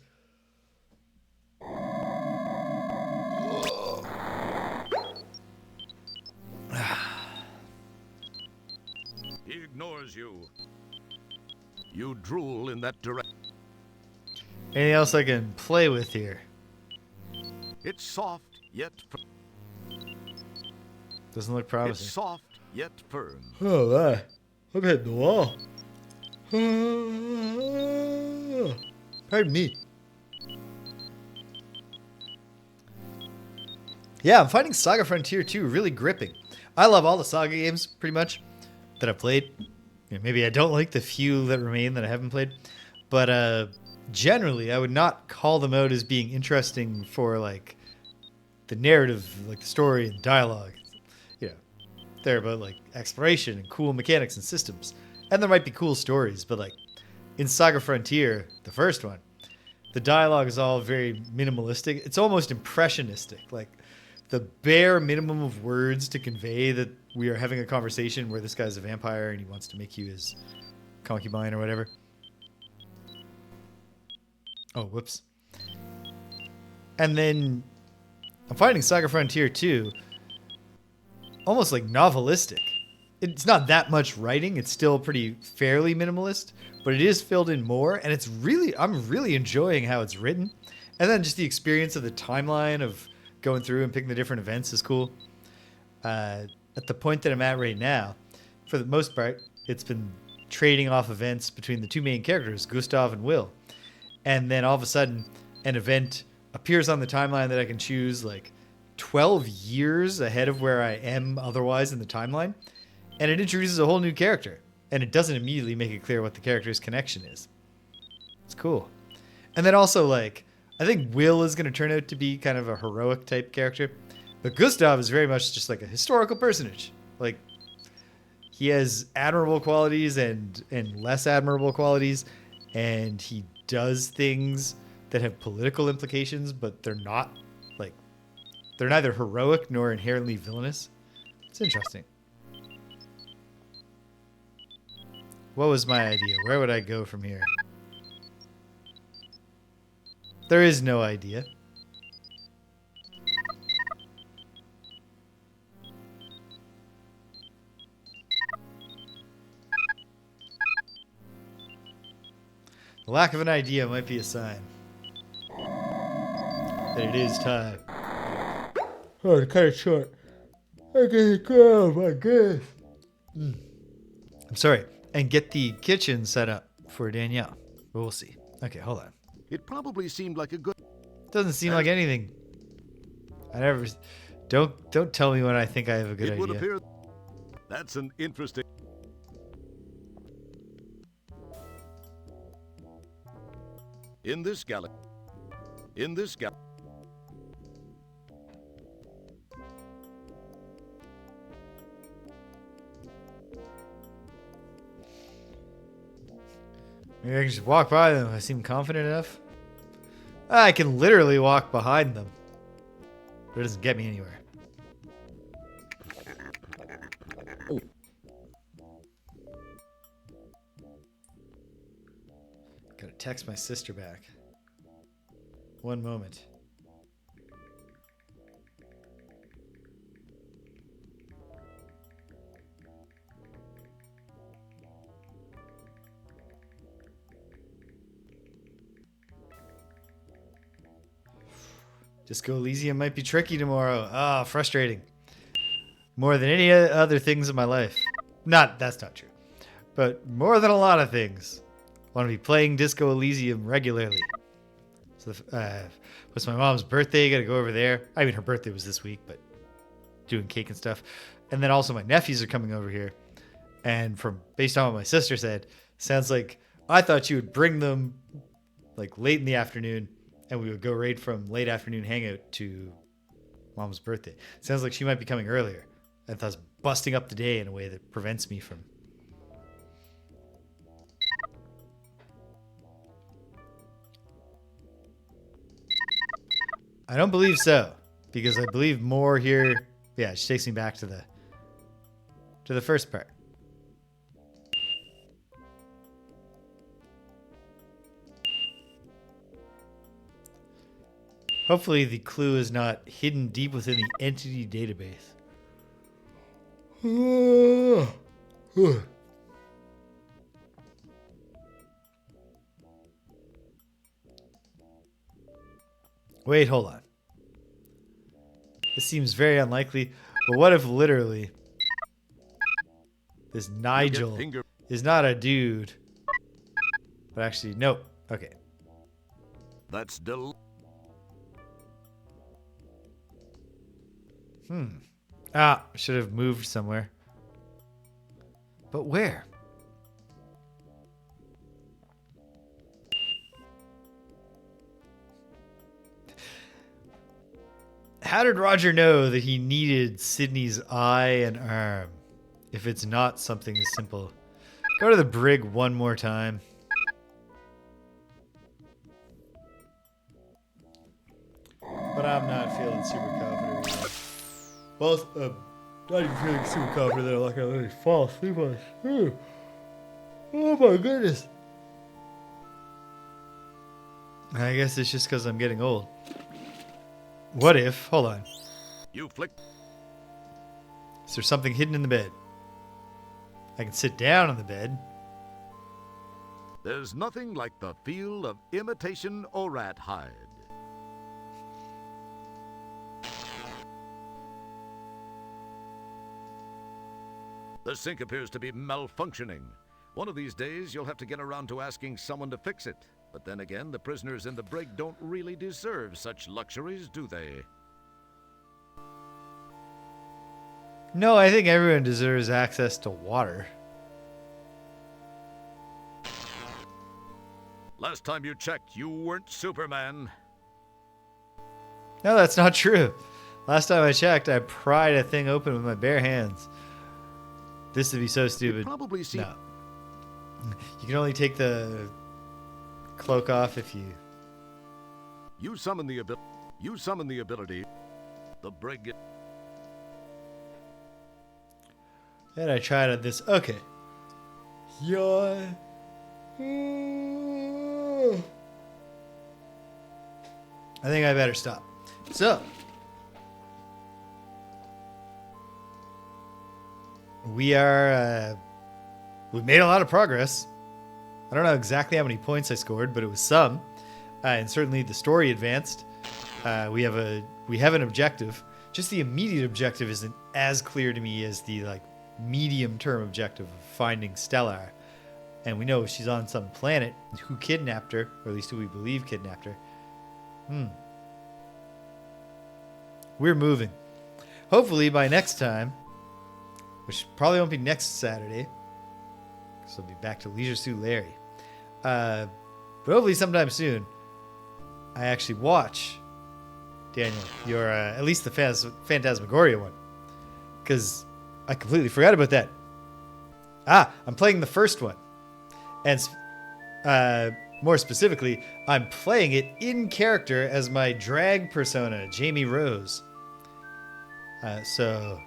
He ignores you. You drool in that direction.
Anything else I can play with here?
It's soft yet
Doesn't look promising.
It's soft yet firm.
Oh, that. I'm hitting the wall. Pardon me. Yeah, I'm finding Saga Frontier 2 really gripping. I love all the Saga games, pretty much, that I've played. You know, maybe I don't like the few that remain that I haven't played. But generally, I would not call them out as being interesting for, like, the narrative, like the story and dialogue. You know, they're about, like, exploration and cool mechanics and systems. And there might be cool stories, but, like, in Saga Frontier, the first one, the dialogue is all very minimalistic. It's almost impressionistic. Like, the bare minimum of words to convey that we are having a conversation where this guy's a vampire and he wants to make you his concubine or whatever. Oh, whoops. And then I'm finding Saga Frontier 2 almost like novelistic. It's not that much writing. It's still pretty fairly minimalist, but it is filled in more. And it's really, I'm really enjoying how it's written. And then just the experience of the timeline of going through and picking the different events is cool. At the point that I'm at right now, for the most part, it's been trading off events between the two main characters, Gustav and Will. And then all of a sudden, an event appears on the timeline that I can choose like 12 years ahead of where I am otherwise in the timeline. And it introduces a whole new character. And it doesn't immediately make it clear what the character's connection is. It's cool. And then also, like, I think Will is going to turn out to be kind of a heroic type character. But Gustav is very much just like a historical personage. Like, he has admirable qualities and less admirable qualities. And he does things that have political implications, but they're not, like, they're neither heroic nor inherently villainous. It's interesting. What was my idea? Where would I go from here? There is no idea. The lack of an idea might be a sign that it is time. Oh, it's kind of short. I gotta go, my goodness. I'm sorry. And get the kitchen set up for Danielle. But we'll see. Okay, hold on.
It probably seemed like a good...
Doesn't seem like anything. I never... Don't tell me when I think I have a good
It would
idea.
appear that's an interesting... In this galaxy...
Maybe I can just walk by them. I seem confident enough. I can literally walk behind them. But it doesn't get me anywhere. Gotta text my sister back. One moment. Disco Elysium might be tricky tomorrow. Ah, frustrating. More than any other things in my life. That's not true. But more than a lot of things. I want to be playing Disco Elysium regularly. So, what's my mom's birthday? Gotta go over there. I mean, her birthday was this week, but doing cake and stuff. And then also my nephews are coming over here. And based on what my sister said, sounds like I thought she would bring them like late in the afternoon. And we would go right from late afternoon hangout to mom's birthday. Sounds like she might be coming earlier. And thus busting up the day in a way that prevents me from... I don't believe so. Because I believe more here... Yeah, she takes me back to the first part. Hopefully the clue is not hidden deep within the entity database. Wait, hold on. This seems very unlikely, but what if literally this Nigel is not a dude, but actually, nope. Okay.
That's
should have moved somewhere. But where? How did Roger know that he needed Sydney's eye and arm? If it's not something as simple. Go to the brig one more time. But I'm not feeling super confident right now. Well, not even feeling super confident that I'm not gonna let me fall asleep on this. Oh my goodness. I guess it's just because I'm getting old. What if? Hold on.
You flick.
Is there something hidden in the bed? I can sit down on the bed.
There's nothing like the feel of imitation or rat hide. The sink appears to be malfunctioning. One of these days, you'll have to get around to asking someone to fix it. But then again, the prisoners in the brig don't really deserve such luxuries, do they?
No, I think everyone deserves access to water.
Last time you checked, you weren't Superman.
No, that's not true. Last time I checked, I pried a thing open with my bare hands. This would be so stupid.
Probably see.
No. You can only take the cloak off if you...
You summon the ability. The brig...
And I tried on this. Okay. Yawn. I think I better stop. So. We are... we made a lot of progress. I don't know exactly how many points I scored, but it was some. And certainly the story advanced. We have an objective. Just the immediate objective isn't as clear to me as the medium-term objective of finding Stellar. And we know she's on some planet. Who kidnapped her, or at least who we believe kidnapped her. We're moving. Hopefully by next time, which probably won't be next Saturday, because I'll be back to Leisure Suit Larry. But hopefully sometime soon, I actually watch, Daniel, your at least the Phantasmagoria one, because I completely forgot about that. I'm playing the first one, and more specifically, I'm playing it in character as my drag persona, Jamie Rose. So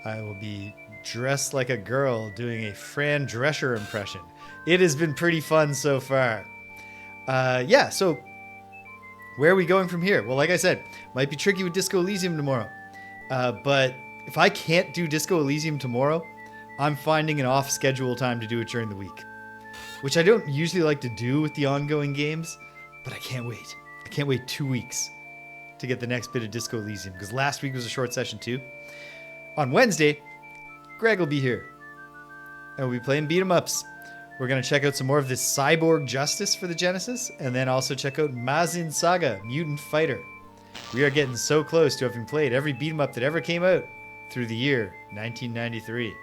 I will be dressed like a girl doing a Fran Drescher impression. It has been pretty fun so far. So where are we going from here? Well, like I said, might be tricky with Disco Elysium tomorrow. But if I can't do Disco Elysium tomorrow, I'm finding an off-schedule time to do it during the week. Which I don't usually like to do with the ongoing games, but I can't wait. I can't wait 2 weeks to get the next bit of Disco Elysium, because last week was a short session too. On Wednesday, Greg will be here, and we'll be playing beat 'em ups. We're going to check out some more of this Cyborg Justice for the Genesis, and then also check out Mazin Saga, Mutant Fighter. We are getting so close to having played every beat 'em up that ever came out through the year 1993.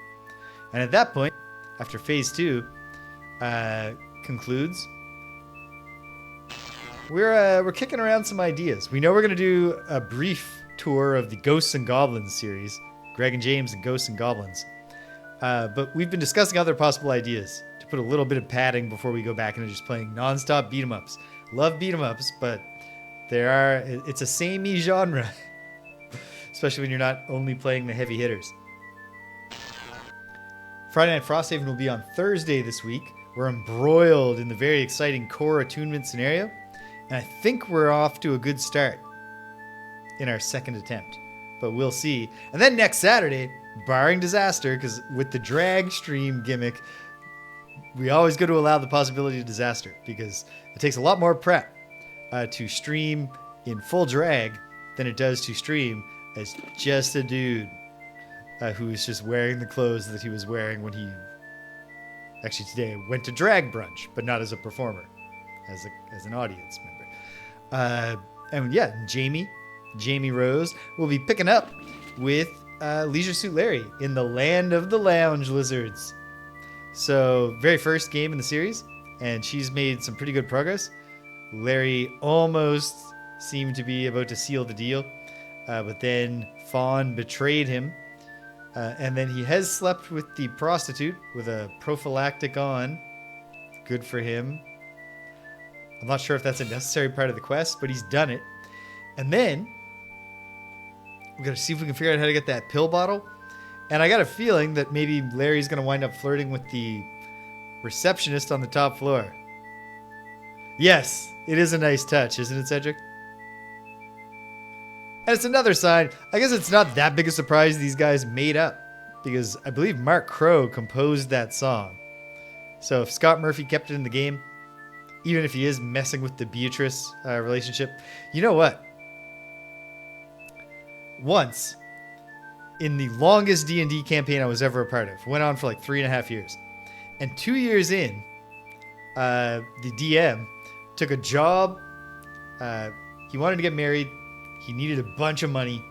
And at that point, after Phase 2 concludes, we're kicking around some ideas. We know we're going to do a brief tour of the Ghosts and Goblins series, Greg and James and Ghosts and Goblins. But we've been discussing other possible ideas to put a little bit of padding before we go back into just playing non-stop beat 'em ups. Love beat 'em ups, but it's a samey genre, especially when you're not only playing the heavy hitters. Friday Night Frosthaven will be on Thursday this week. We're embroiled in the very exciting core attunement scenario, and I think we're off to a good start in our second attempt, but we'll see. And then next Saturday, barring disaster, because with the drag stream gimmick, we always got to allow the possibility of disaster, because it takes a lot more prep to stream in full drag than it does to stream as just a dude who is just wearing the clothes that he was wearing when he actually today went to drag brunch, but not as a performer, as an audience member. And yeah, Jamie Rose will be picking up with Leisure Suit Larry in the land of the lounge lizards. So very first game in the series, and she's made some pretty good progress. Larry almost seemed to be about to seal the deal, but then Fawn betrayed him. And then he has slept with the prostitute with a prophylactic on. Good for him. I'm not sure if that's a necessary part of the quest, but he's done it. And then we're going to see if we can figure out how to get that pill bottle. And I got a feeling that maybe Larry's going to wind up flirting with the receptionist on the top floor. Yes, it is a nice touch, isn't it, Cedric? And it's another sign. I guess it's not that big a surprise these guys made up, because I believe Mark Crowe composed that song. So if Scott Murphy kept it in the game, even if he is messing with the Beatrice relationship, you know what? Once, in the longest D&D campaign I was ever a part of, went on for like 3.5 years, and 2 years in, the DM took a job. He wanted to get married. He needed a bunch of money.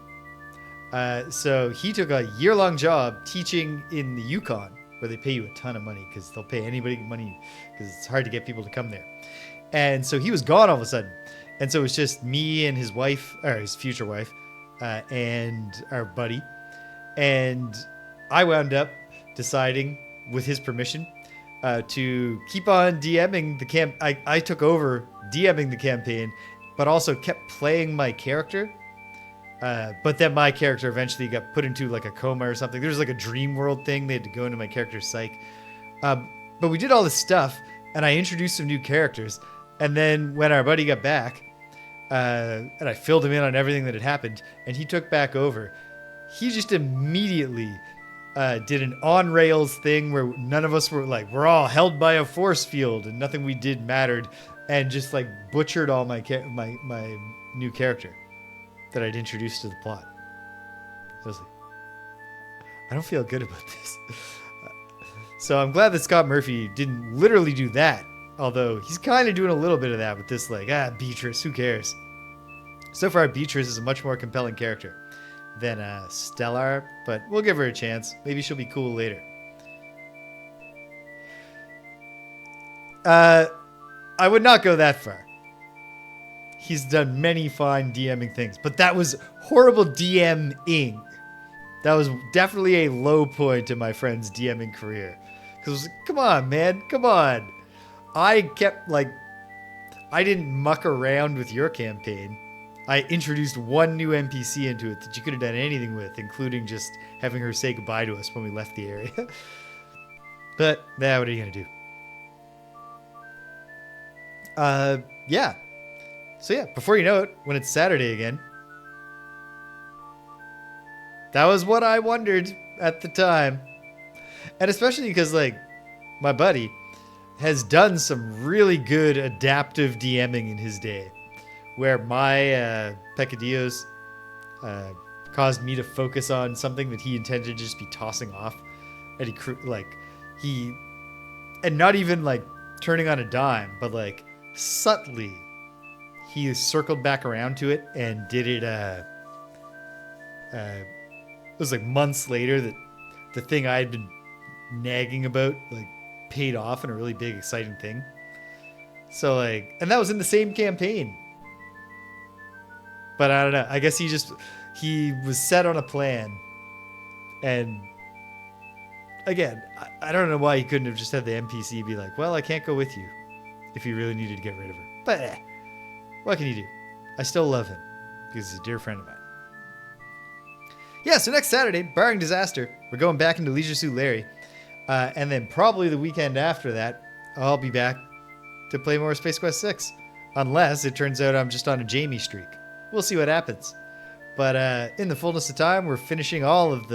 So he took a year-long job teaching in the Yukon, where they pay you a ton of money, because they'll pay anybody money because it's hard to get people to come there. And so he was gone all of a sudden. And so it was just me and his wife, or his future wife, and our buddy. And I wound up deciding, with his permission, to keep on DMing the camp. I took over DMing the campaign, but also kept playing my character. But then my character eventually got put into like a coma or something. There was like a dream world thing. They had to go into my character's psyche. But we did all this stuff, and I introduced some new characters. And then when our buddy got back, and I filled him in on everything that had happened, and he took back over, he just immediately did an on-rails thing where none of us were like, we're all held by a force field and nothing we did mattered, and just like butchered all my new character that I'd introduced to the plot. I was like, I don't feel good about this. So I'm glad that Scott Murphy didn't literally do that, although he's kind of doing a little bit of that with this, like, Beatrice, who cares? So far, Beatrice is a much more compelling character than Stellar, but we'll give her a chance. Maybe she'll be cool later. I would not go that far. He's done many fine DMing things, but that was horrible DMing. That was definitely a low point in my friend's DMing career. Because, come on, man, come on. I didn't muck around with your campaign. I introduced one new NPC into it that you could have done anything with, including just having her say goodbye to us when we left the area. But, what are you going to do? Yeah. So yeah, before you know it, when it's Saturday again, that was what I wondered at the time. And especially because, like, my buddy has done some really good adaptive DMing in his day, where my peccadillos caused me to focus on something that he intended to just be tossing off, and and not even like turning on a dime, but like subtly, he circled back around to it and did it. It was like months later that the thing I had been nagging about like paid off in a really big, exciting thing. So like, and that was in the same campaign. But I don't know. I guess he was set on a plan. And again, I don't know why he couldn't have just had the NPC be like, well, I can't go with you if you really needed to get rid of her. But what can you do? I still love him because he's a dear friend of mine. Yeah, so next Saturday, barring disaster, we're going back into Leisure Suit Larry. And then probably the weekend after that, I'll be back to play more Space Quest 6. Unless it turns out I'm just on a Jamie streak. We'll see what happens. But in the fullness of time, we're finishing all of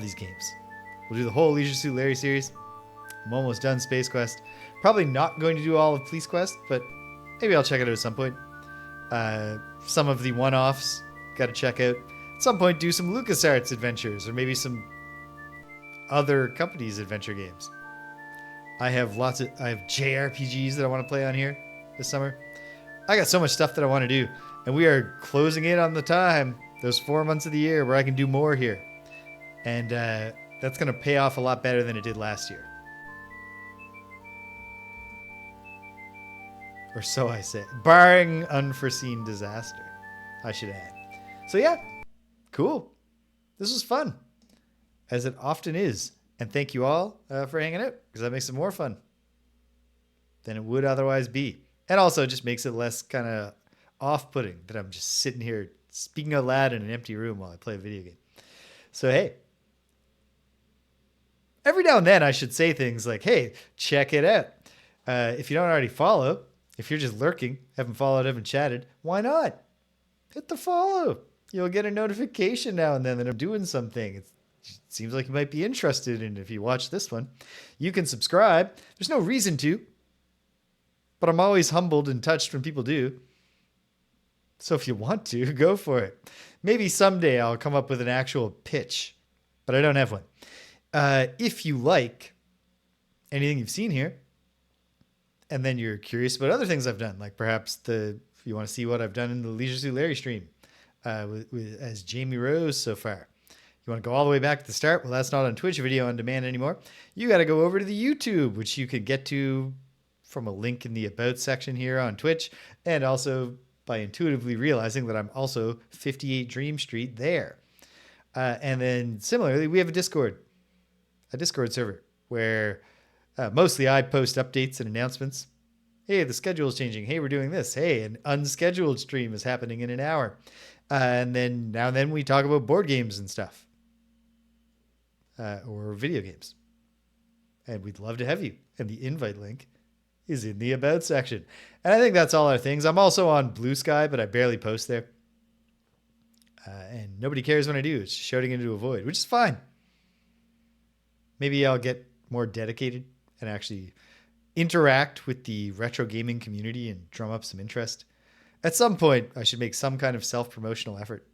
these games. We'll do the whole Leisure Suit Larry series. I'm almost done Space Quest. Probably not going to do all of Police Quest, but maybe I'll check it out at some point. Some of the one-offs, got to check out. At some point, do some LucasArts adventures, or maybe some other companies' adventure games. I have JRPGs that I want to play on here this summer. I got so much stuff that I want to do, and we are closing in on the time, those 4 months of the year where I can do more here. And that's going to pay off a lot better than it did last year. Or so I say. Barring unforeseen disaster, I should add. So yeah, cool. This was fun, as it often is. And thank you all for hanging out, because that makes it more fun than it would otherwise be. And also just makes it less kind of off-putting that I'm just sitting here speaking out loud in an empty room while I play a video game. So hey, every now and then I should say things like, hey, check it out. If you don't already follow, if you're just lurking, haven't followed, haven't chatted, why not? Hit the follow. You'll get a notification now and then that I'm doing something. It seems like you might be interested in it if you watch this one. You can subscribe. There's no reason to, but I'm always humbled and touched when people do. So if you want to, go for it. Maybe someday I'll come up with an actual pitch, but I don't have one. If you like anything you've seen here, and then you're curious about other things I've done, like perhaps if you want to see what I've done in the Leisure Suit Larry stream as Jamie Rose so far. You want to go all the way back to the start? Well, that's not on Twitch video on demand anymore. You got to go over to the YouTube, which you could get to from a link in the About section here on Twitch, and also by intuitively realizing that I'm also 58 Dream Street there. And then similarly, we have a Discord server where mostly I post updates and announcements. Hey, the schedule is changing. Hey, we're doing this. Hey, an unscheduled stream is happening in an hour. And then now and then we talk about board games and stuff. Or video games. And we'd love to have you. And the invite link is in the About section. And I think that's all our things. I'm also on Blue Sky, but I barely post there. And nobody cares when I do. It's shouting into a void, which is fine. Maybe I'll get more dedicated and actually interact with the retro gaming community and drum up some interest. At some point, I should make some kind of self-promotional effort,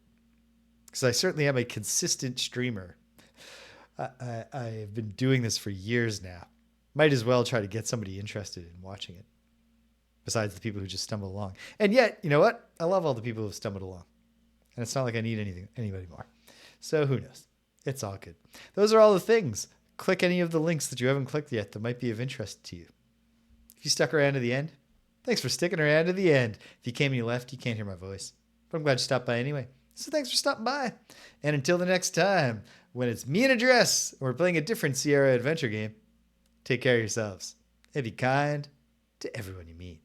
because I certainly am a consistent streamer. I've been doing this for years now. Might as well try to get somebody interested in watching it, besides the people who just stumble along. And yet, you know what? I love all the people who have stumbled along. And it's not like I need anybody more. So who knows? It's all good. Those are all the things. Click any of the links that you haven't clicked yet that might be of interest to you. If you stuck around to the end, thanks for sticking around to the end. If you came and you left, you can't hear my voice. But I'm glad you stopped by anyway. So thanks for stopping by. And until the next time, when it's me in a dress and we're playing a different Sierra adventure game, take care of yourselves and be kind to everyone you meet.